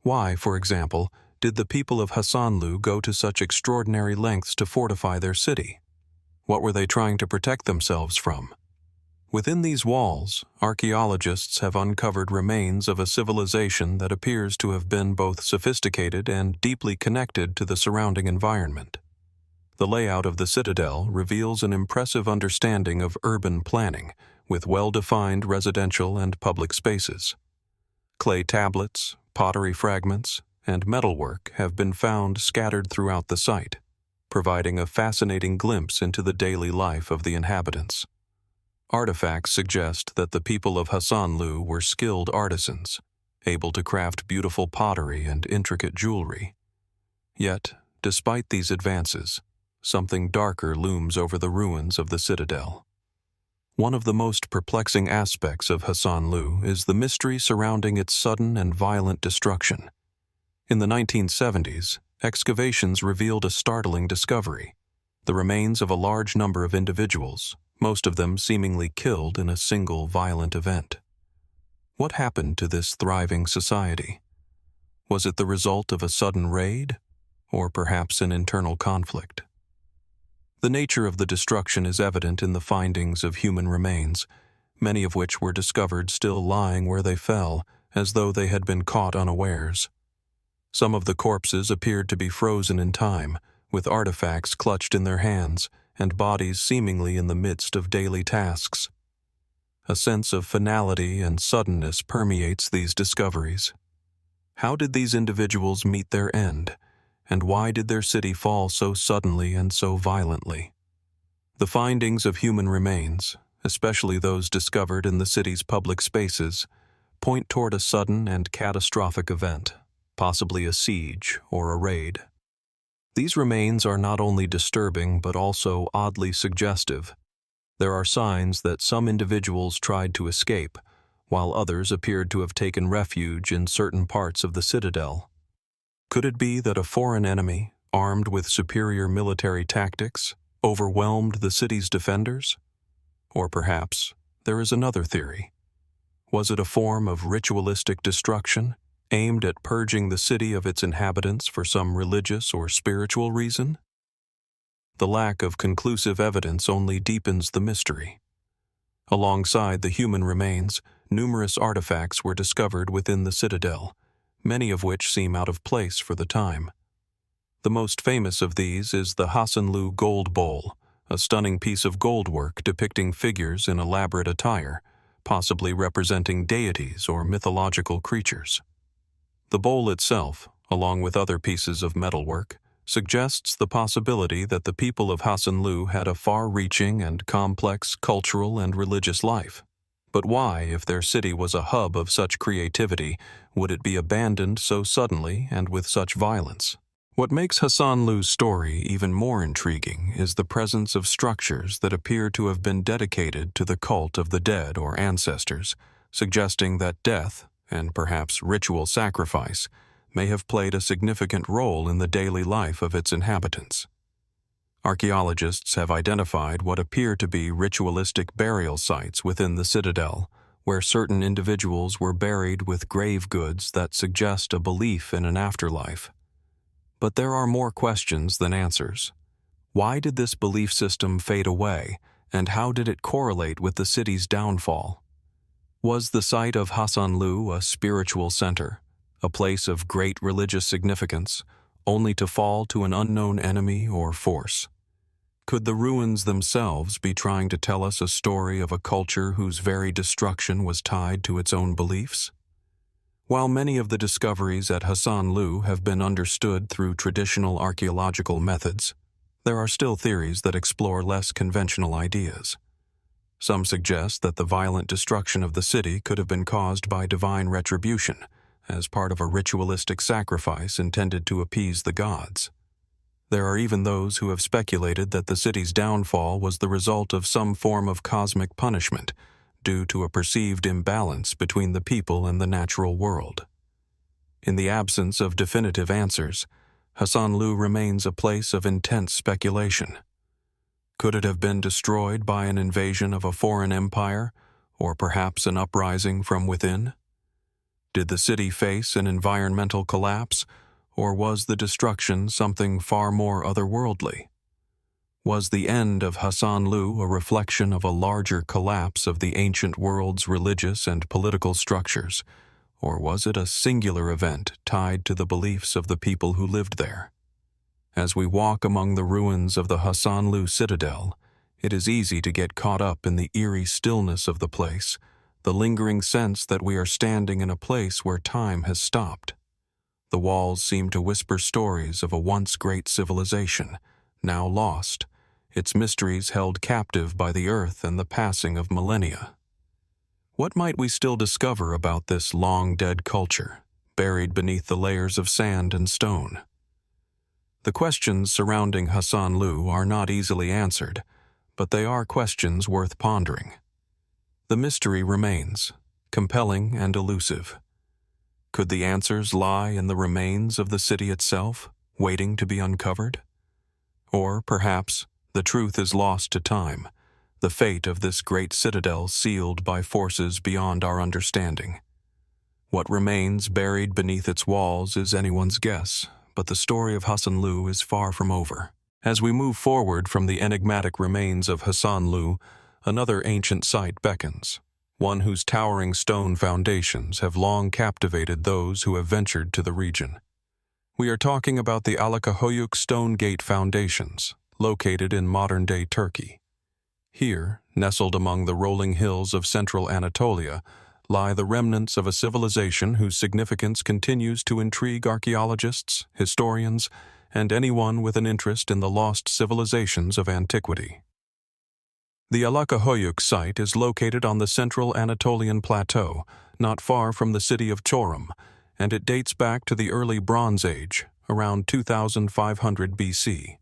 Why, for example, did the people of Hasanlu go to such extraordinary lengths to fortify their city? What were they trying to protect themselves from? Within these walls, archaeologists have uncovered remains of a civilization that appears to have been both sophisticated and deeply connected to the surrounding environment. The layout of the citadel reveals an impressive understanding of urban planning, with well-defined residential and public spaces. Clay tablets, pottery fragments, and metalwork have been found scattered throughout the site, providing a fascinating glimpse into the daily life of the inhabitants. Artifacts suggest that the people of Hasanlu were skilled artisans, able to craft beautiful pottery and intricate jewelry. Yet, despite these advances, something darker looms over the ruins of the citadel. One of the most perplexing aspects of Hasanlu is the mystery surrounding its sudden and violent destruction. In the 1970s, excavations revealed a startling discovery: the remains of a large number of individuals, most of them seemingly killed in a single violent event. What happened to this thriving society? Was it the result of a sudden raid, or perhaps an internal conflict? The nature of the destruction is evident in the findings of human remains, many of which were discovered still lying where they fell, as though they had been caught unawares. Some of the corpses appeared to be frozen in time, with artifacts clutched in their hands, and bodies seemingly in the midst of daily tasks. A sense of finality and suddenness permeates these discoveries. How did these individuals meet their end? And why did their city fall so suddenly and so violently? The findings of human remains, especially those discovered in the city's public spaces, point toward a sudden and catastrophic event, possibly a siege or a raid. These remains are not only disturbing but also oddly suggestive. There are signs that some individuals tried to escape, while others appeared to have taken refuge in certain parts of the citadel. Could it be that a foreign enemy, armed with superior military tactics, overwhelmed the city's defenders? Or perhaps there is another theory. Was it a form of ritualistic destruction, aimed at purging the city of its inhabitants for some religious or spiritual reason? The lack of conclusive evidence only deepens the mystery. Alongside the human remains, numerous artifacts were discovered within the citadel, many of which seem out of place for the time. The most famous of these is the Hasanlu gold bowl, a stunning piece of goldwork depicting figures in elaborate attire, possibly representing deities or mythological creatures. The bowl itself, along with other pieces of metalwork, suggests the possibility that the people of Hasanlu had a far-reaching and complex cultural and religious life. But why, if their city was a hub of such creativity, would it be abandoned so suddenly and with such violence? What makes Hasanlu's story even more intriguing is the presence of structures that appear to have been dedicated to the cult of the dead or ancestors, suggesting that death, and perhaps ritual sacrifice, may have played a significant role in the daily life of its inhabitants. Archaeologists have identified what appear to be ritualistic burial sites within the citadel, where certain individuals were buried with grave goods that suggest a belief in an afterlife. But there are more questions than answers. Why did this belief system fade away, and how did it correlate with the city's downfall? Was the site of Hasanlu a spiritual center, a place of great religious significance, only to fall to an unknown enemy or force? Could the ruins themselves be trying to tell us a story of a culture whose very destruction was tied to its own beliefs? While many of the discoveries at Hasanlu have been understood through traditional archaeological methods, there are still theories that explore less conventional ideas. Some suggest that the violent destruction of the city could have been caused by divine retribution, as part of a ritualistic sacrifice intended to appease the gods. There are even those who have speculated that the city's downfall was the result of some form of cosmic punishment, due to a perceived imbalance between the people and the natural world. In the absence of definitive answers, Hasanlu remains a place of intense speculation. Could it have been destroyed by an invasion of a foreign empire, or perhaps an uprising from within? Did the city face an environmental collapse, or was the destruction something far more otherworldly? Was the end of Hasanlu a reflection of a larger collapse of the ancient world's religious and political structures, or was it a singular event tied to the beliefs of the people who lived there? As we walk among the ruins of the Hasanlu citadel, it is easy to get caught up in the eerie stillness of the place, the lingering sense that we are standing in a place where time has stopped. The walls seem to whisper stories of a once great civilization, now lost, its mysteries held captive by the earth and the passing of millennia. What might we still discover about this long-dead culture, buried beneath the layers of sand and stone? The questions surrounding Hasanlu are not easily answered, but they are questions worth pondering. The mystery remains, compelling and elusive. Could the answers lie in the remains of the city itself, waiting to be uncovered? Or, perhaps, the truth is lost to time, the fate of this great citadel sealed by forces beyond our understanding. What remains buried beneath its walls is anyone's guess, but the story of Hasanlu is far from over. As we move forward from the enigmatic remains of Hasanlu, another ancient site beckons, one whose towering stone foundations have long captivated those who have ventured to the region. We are talking about the Alacahoyuk Stone Gate foundations, located in modern-day Turkey. Here, nestled among the rolling hills of central Anatolia, lie the remnants of a civilization whose significance continues to intrigue archaeologists, historians, and anyone with an interest in the lost civilizations of antiquity. The Alacahoyuk site is located on the central Anatolian plateau, not far from the city of Çorum, and it dates back to the early Bronze Age, around 2500 BC.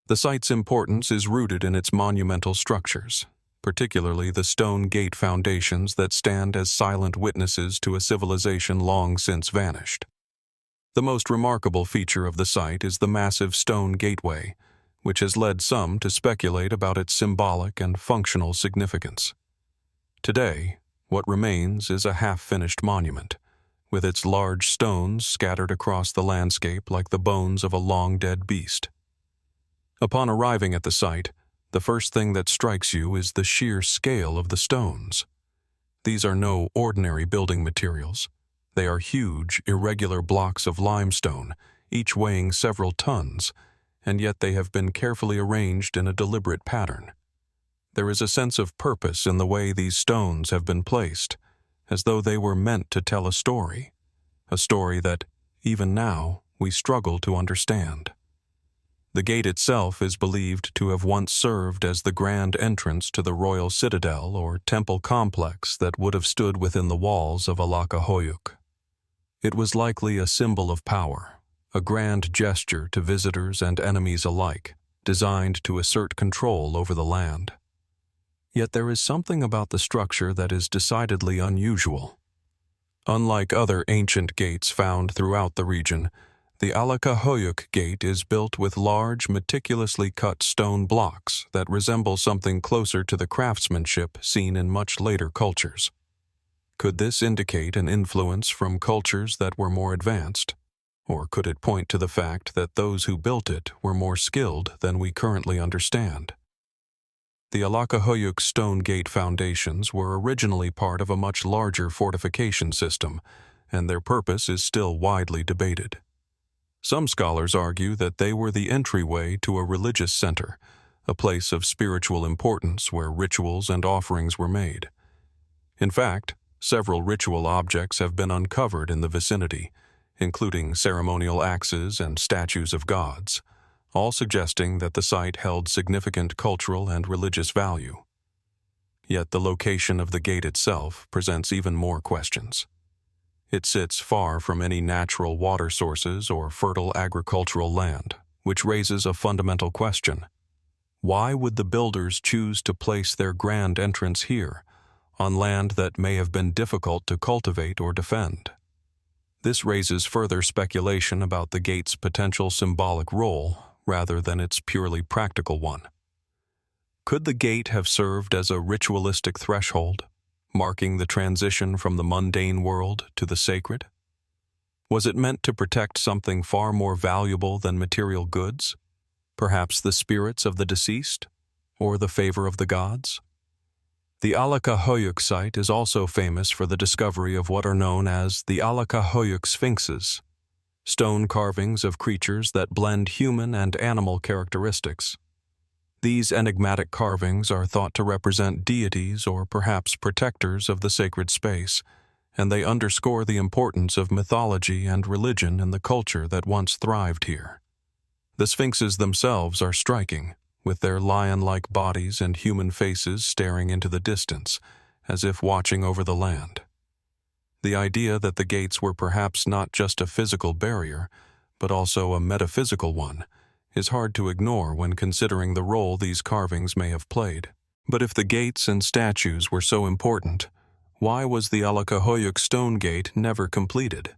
The site's importance is rooted in its monumental structures, particularly the stone gate foundations that stand as silent witnesses to a civilization long since vanished. The most remarkable feature of the site is the massive stone gateway, which has led some to speculate about its symbolic and functional significance. Today, what remains is a half-finished monument, with its large stones scattered across the landscape like the bones of a long-dead beast. Upon arriving at the site, the first thing that strikes you is the sheer scale of the stones. These are no ordinary building materials. They are huge, irregular blocks of limestone, each weighing several tons, and yet they have been carefully arranged in a deliberate pattern. There is a sense of purpose in the way these stones have been placed, as though they were meant to tell a story that, even now, we struggle to understand. The gate itself is believed to have once served as the grand entrance to the royal citadel or temple complex that would have stood within the walls of Alacahoyuk. It was likely a symbol of power, a grand gesture to visitors and enemies alike, designed to assert control over the land. Yet there is something about the structure that is decidedly unusual. Unlike other ancient gates found throughout the region, the Alakahoyuk gate is built with large, meticulously cut stone blocks that resemble something closer to the craftsmanship seen in much later cultures. Could this indicate an influence from cultures that were more advanced? Or could it point to the fact that those who built it were more skilled than we currently understand? The Alakahoyuk stone gate foundations were originally part of a much larger fortification system, and their purpose is still widely debated. Some scholars argue that they were the entryway to a religious center, a place of spiritual importance where rituals and offerings were made. In fact, several ritual objects have been uncovered in the vicinity, including ceremonial axes and statues of gods, all suggesting that the site held significant cultural and religious value. Yet the location of the gate itself presents even more questions. It sits far from any natural water sources or fertile agricultural land, which raises a fundamental question. Why would the builders choose to place their grand entrance here, on land that may have been difficult to cultivate or defend? This raises further speculation about the gate's potential symbolic role rather than its purely practical one. Could the gate have served as a ritualistic threshold, marking the transition from the mundane world to the sacred? Was it meant to protect something far more valuable than material goods? Perhaps the spirits of the deceased, or the favor of the gods? The Alakahoyuk site is also famous for the discovery of what are known as the Alakahoyuk sphinxes, stone carvings of creatures that blend human and animal characteristics. These enigmatic carvings are thought to represent deities or perhaps protectors of the sacred space, and they underscore the importance of mythology and religion in the culture that once thrived here. The sphinxes themselves are striking, with their lion-like bodies and human faces staring into the distance, as if watching over the land. The idea that the gates were perhaps not just a physical barrier, but also a metaphysical one, is hard to ignore when considering the role these carvings may have played. But if the gates and statues were so important, why was the Alakahoyuk stone gate never completed?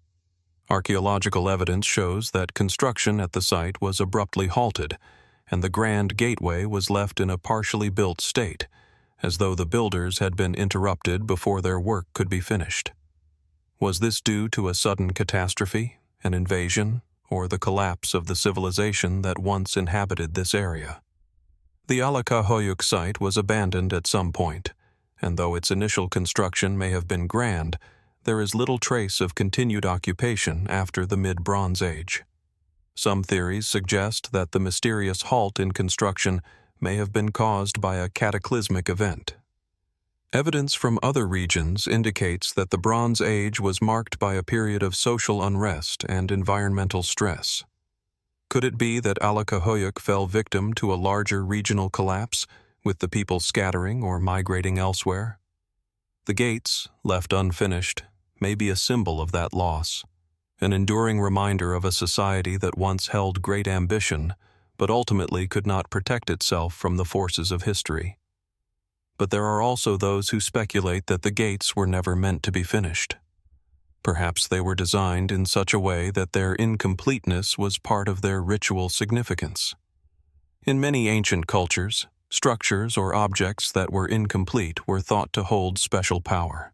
Archaeological evidence shows that construction at the site was abruptly halted, and the grand gateway was left in a partially built state, as though the builders had been interrupted before their work could be finished. Was this due to a sudden catastrophe, an invasion, or the collapse of the civilization that once inhabited this area? The Alakahoyuk site was abandoned at some point, and though its initial construction may have been grand, there is little trace of continued occupation after the Mid-Bronze Age. Some theories suggest that the mysterious halt in construction may have been caused by a cataclysmic event. Evidence from other regions indicates that the Bronze Age was marked by a period of social unrest and environmental stress. Could it be that Alakahoyuk fell victim to a larger regional collapse, with the people scattering or migrating elsewhere? The gates, left unfinished, may be a symbol of that loss, an enduring reminder of a society that once held great ambition, but ultimately could not protect itself from the forces of history. But there are also those who speculate that the gates were never meant to be finished. Perhaps they were designed in such a way that their incompleteness was part of their ritual significance. In many ancient cultures, structures or objects that were incomplete were thought to hold special power.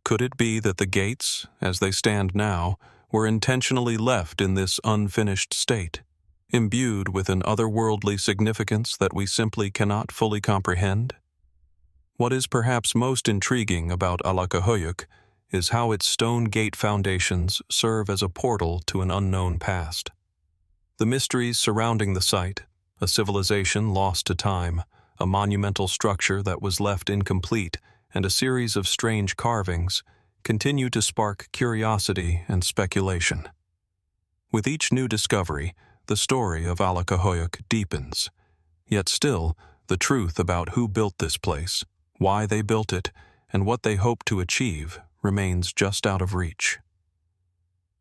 Could it be that the gates, as they stand now, were intentionally left in this unfinished state, imbued with an otherworldly significance that we simply cannot fully comprehend? What is perhaps most intriguing about Alakahoyuk is how its stone gate foundations serve as a portal to an unknown past. The mysteries surrounding the site, a civilization lost to time, a monumental structure that was left incomplete, and a series of strange carvings, continue to spark curiosity and speculation. With each new discovery, the story of Alakahoyuk deepens. Yet still, the truth about who built this place, why they built it, and what they hope to achieve remains just out of reach.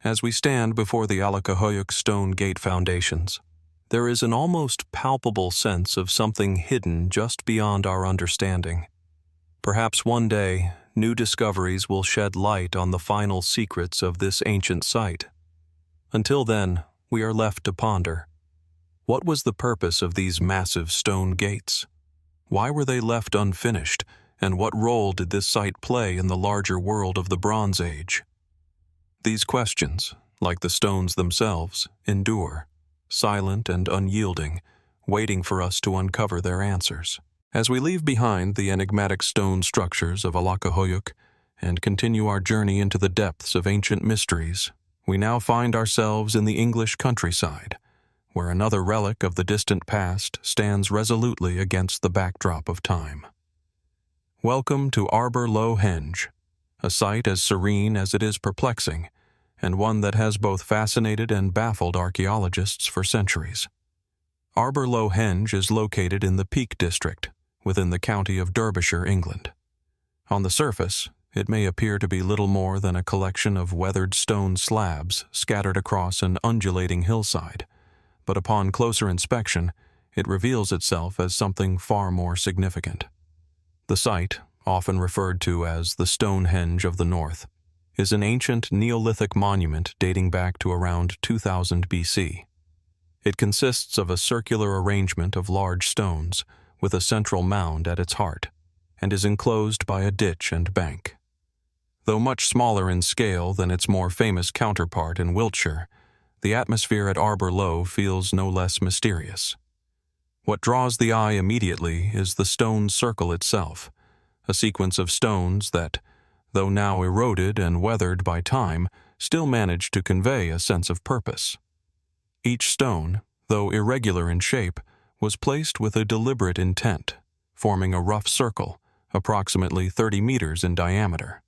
As we stand before the Alakahoyuk stone gate foundations, there is an almost palpable sense of something hidden just beyond our understanding. Perhaps one day, New discoveries will shed light on the final secrets of this ancient site. Until then, we are left to ponder. What was the purpose of these massive stone gates? Why were they left unfinished, and what role did this site play in the larger world of the Bronze Age? These questions, like the stones themselves, endure, silent and unyielding, waiting for us to uncover their answers. As we leave behind the enigmatic stone structures of Alacahoyuk and continue our journey into the depths of ancient mysteries, we now find ourselves in the English countryside, where another relic of the distant past stands resolutely against the backdrop of time. Welcome to Arbor Low Henge, a site as serene as it is perplexing, and one that has both fascinated and baffled archaeologists for centuries. Arbor Low Henge is located in the Peak District, within the county of Derbyshire, England. On the surface, it may appear to be little more than a collection of weathered stone slabs scattered across an undulating hillside, but upon closer inspection, it reveals itself as something far more significant. The site, often referred to as the Stonehenge of the North, is an ancient Neolithic monument dating back to around 2000 BC. It consists of a circular arrangement of large stones, with a central mound at its heart, and is enclosed by a ditch and bank. Though much smaller in scale than its more famous counterpart in Wiltshire, the atmosphere at Arbor Low feels no less mysterious. What draws the eye immediately is the stone circle itself, a sequence of stones that, though now eroded and weathered by time, still manage to convey a sense of purpose. Each stone, though irregular in shape, was placed with a deliberate intent, forming a rough circle, approximately 30 meters in diameter.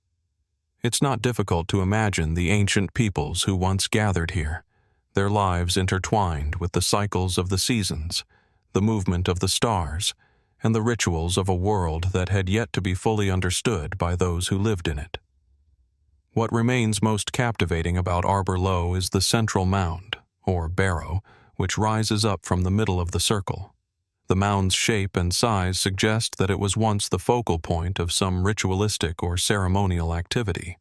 It's not difficult to imagine the ancient peoples who once gathered here, their lives intertwined with the cycles of the seasons, the movement of the stars, and the rituals of a world that had yet to be fully understood by those who lived in it. What remains most captivating about Arbor Low is the central mound, or barrow, which rises up from the middle of the circle. The mound's shape and size suggest that it was once the focal point of some ritualistic or ceremonial activity.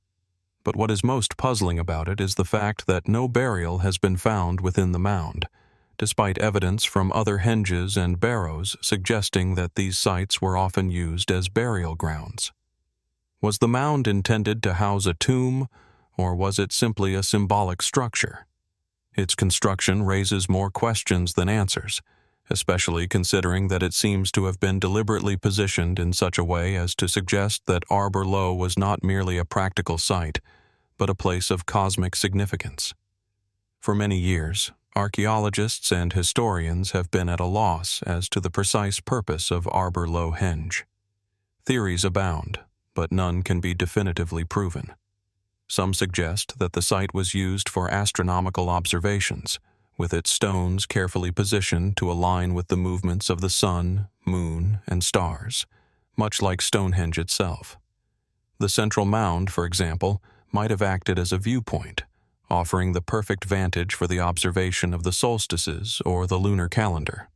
But what is most puzzling about it is the fact that no burial has been found within the mound, despite evidence from other henges and barrows suggesting that these sites were often used as burial grounds. Was the mound intended to house a tomb, or was it simply a symbolic structure? Its construction raises more questions than answers, especially considering that it seems to have been deliberately positioned in such a way as to suggest that Arbor Low was not merely a practical site, but a place of cosmic significance. For many years, archaeologists and historians have been at a loss as to the precise purpose of Arbor Low Henge. Theories abound, but none can be definitively proven. Some suggest that the site was used for astronomical observations, with its stones carefully positioned to align with the movements of the sun, moon, and stars, much like Stonehenge itself. The central mound, for example, might have acted as a viewpoint, offering the perfect vantage for the observation of the solstices or the lunar calendar.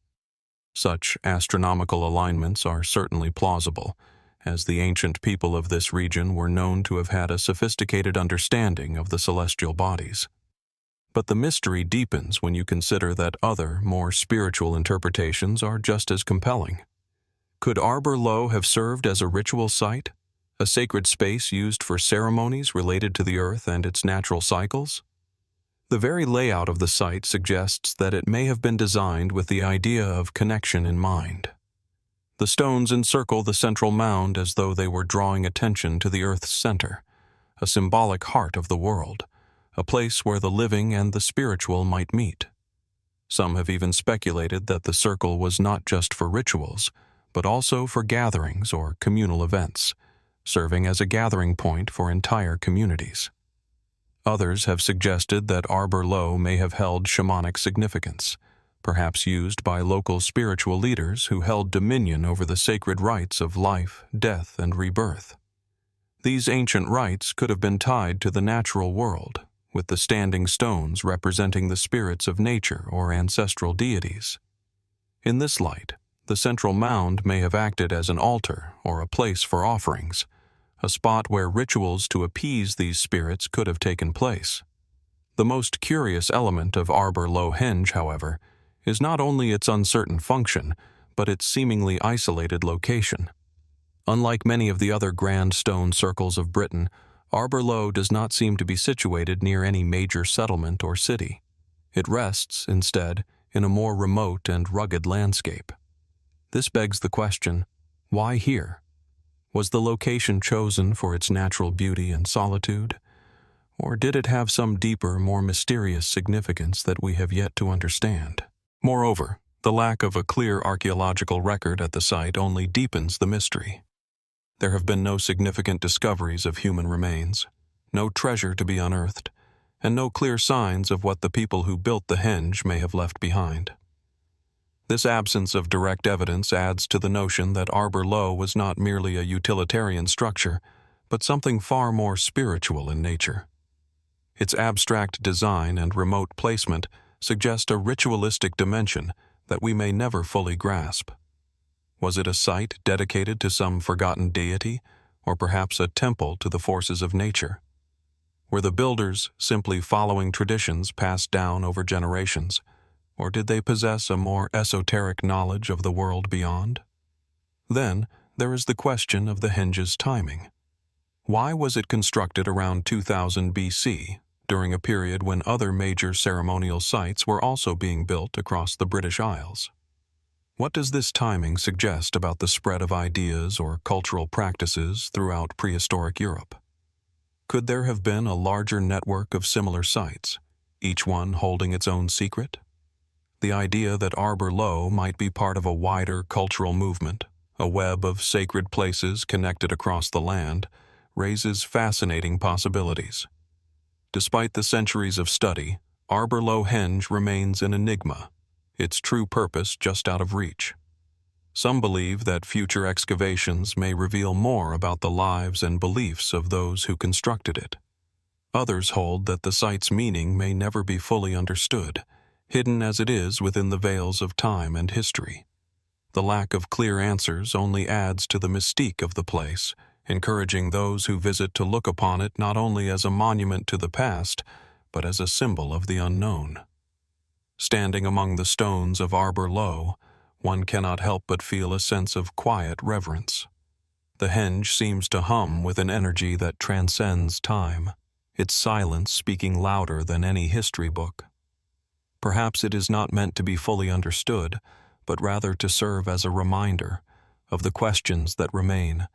Such astronomical alignments are certainly plausible, as the ancient people of this region were known to have had a sophisticated understanding of the celestial bodies. But the mystery deepens when you consider that other, more spiritual interpretations are just as compelling. Could Arbor Low have served as a ritual site, a sacred space used for ceremonies related to the earth and its natural cycles? The very layout of the site suggests that it may have been designed with the idea of connection in mind. The stones encircle the central mound as though they were drawing attention to the earth's center, a symbolic heart of the world, a place where the living and the spiritual might meet. Some have even speculated that the circle was not just for rituals, but also for gatherings or communal events, serving as a gathering point for entire communities. Others have suggested that Arbor Low may have held shamanic significance, perhaps used by local spiritual leaders who held dominion over the sacred rites of life, death, and rebirth. These ancient rites could have been tied to the natural world, with the standing stones representing the spirits of nature or ancestral deities. In this light, the central mound may have acted as an altar or a place for offerings, a spot where rituals to appease these spirits could have taken place. The most curious element of Arbor Low Henge, however, is not only its uncertain function, but its seemingly isolated location. Unlike many of the other grand stone circles of Britain, Arbor Low does not seem to be situated near any major settlement or city. It rests, instead, in a more remote and rugged landscape. This begs the question, why here? Was the location chosen for its natural beauty and solitude? Or did it have some deeper, more mysterious significance that we have yet to understand? Moreover, the lack of a clear archaeological record at the site only deepens the mystery. There have been no significant discoveries of human remains, no treasure to be unearthed, and no clear signs of what the people who built the henge may have left behind. This absence of direct evidence adds to the notion that Arbor Low was not merely a utilitarian structure, but something far more spiritual in nature. Its abstract design and remote placement suggest a ritualistic dimension that we may never fully grasp. Was it a site dedicated to some forgotten deity, or perhaps a temple to the forces of nature? Were the builders simply following traditions passed down over generations, or did they possess a more esoteric knowledge of the world beyond? Then, there is the question of the henge's timing. Why was it constructed around 2000 BC, during a period when other major ceremonial sites were also being built across the British Isles? What does this timing suggest about the spread of ideas or cultural practices throughout prehistoric Europe? Could there have been a larger network of similar sites, each one holding its own secret? The idea that Arbor Low might be part of a wider cultural movement, a web of sacred places connected across the land, raises fascinating possibilities. Despite the centuries of study, Arbor Low Henge remains an enigma, its true purpose just out of reach. Some believe that future excavations may reveal more about the lives and beliefs of those who constructed it. Others hold that the site's meaning may never be fully understood, hidden as it is within the veils of time and history. The lack of clear answers only adds to the mystique of the place, encouraging those who visit to look upon it not only as a monument to the past, but as a symbol of the unknown. Standing among the stones of Arbor Low, one cannot help but feel a sense of quiet reverence. The henge seems to hum with an energy that transcends time, its silence speaking louder than any history book. Perhaps it is not meant to be fully understood, but rather to serve as a reminder of the questions that remain,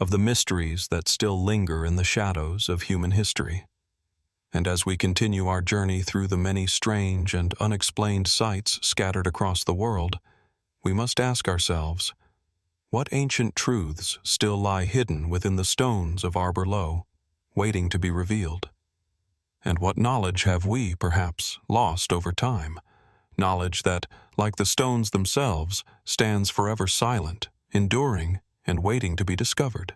of the mysteries that still linger in the shadows of human history. And as we continue our journey through the many strange and unexplained sites scattered across the world, we must ask ourselves, what ancient truths still lie hidden within the stones of Arbor Low, waiting to be revealed? And what knowledge have we, perhaps, lost over time? Knowledge that, like the stones themselves, stands forever silent, enduring, and waiting to be discovered.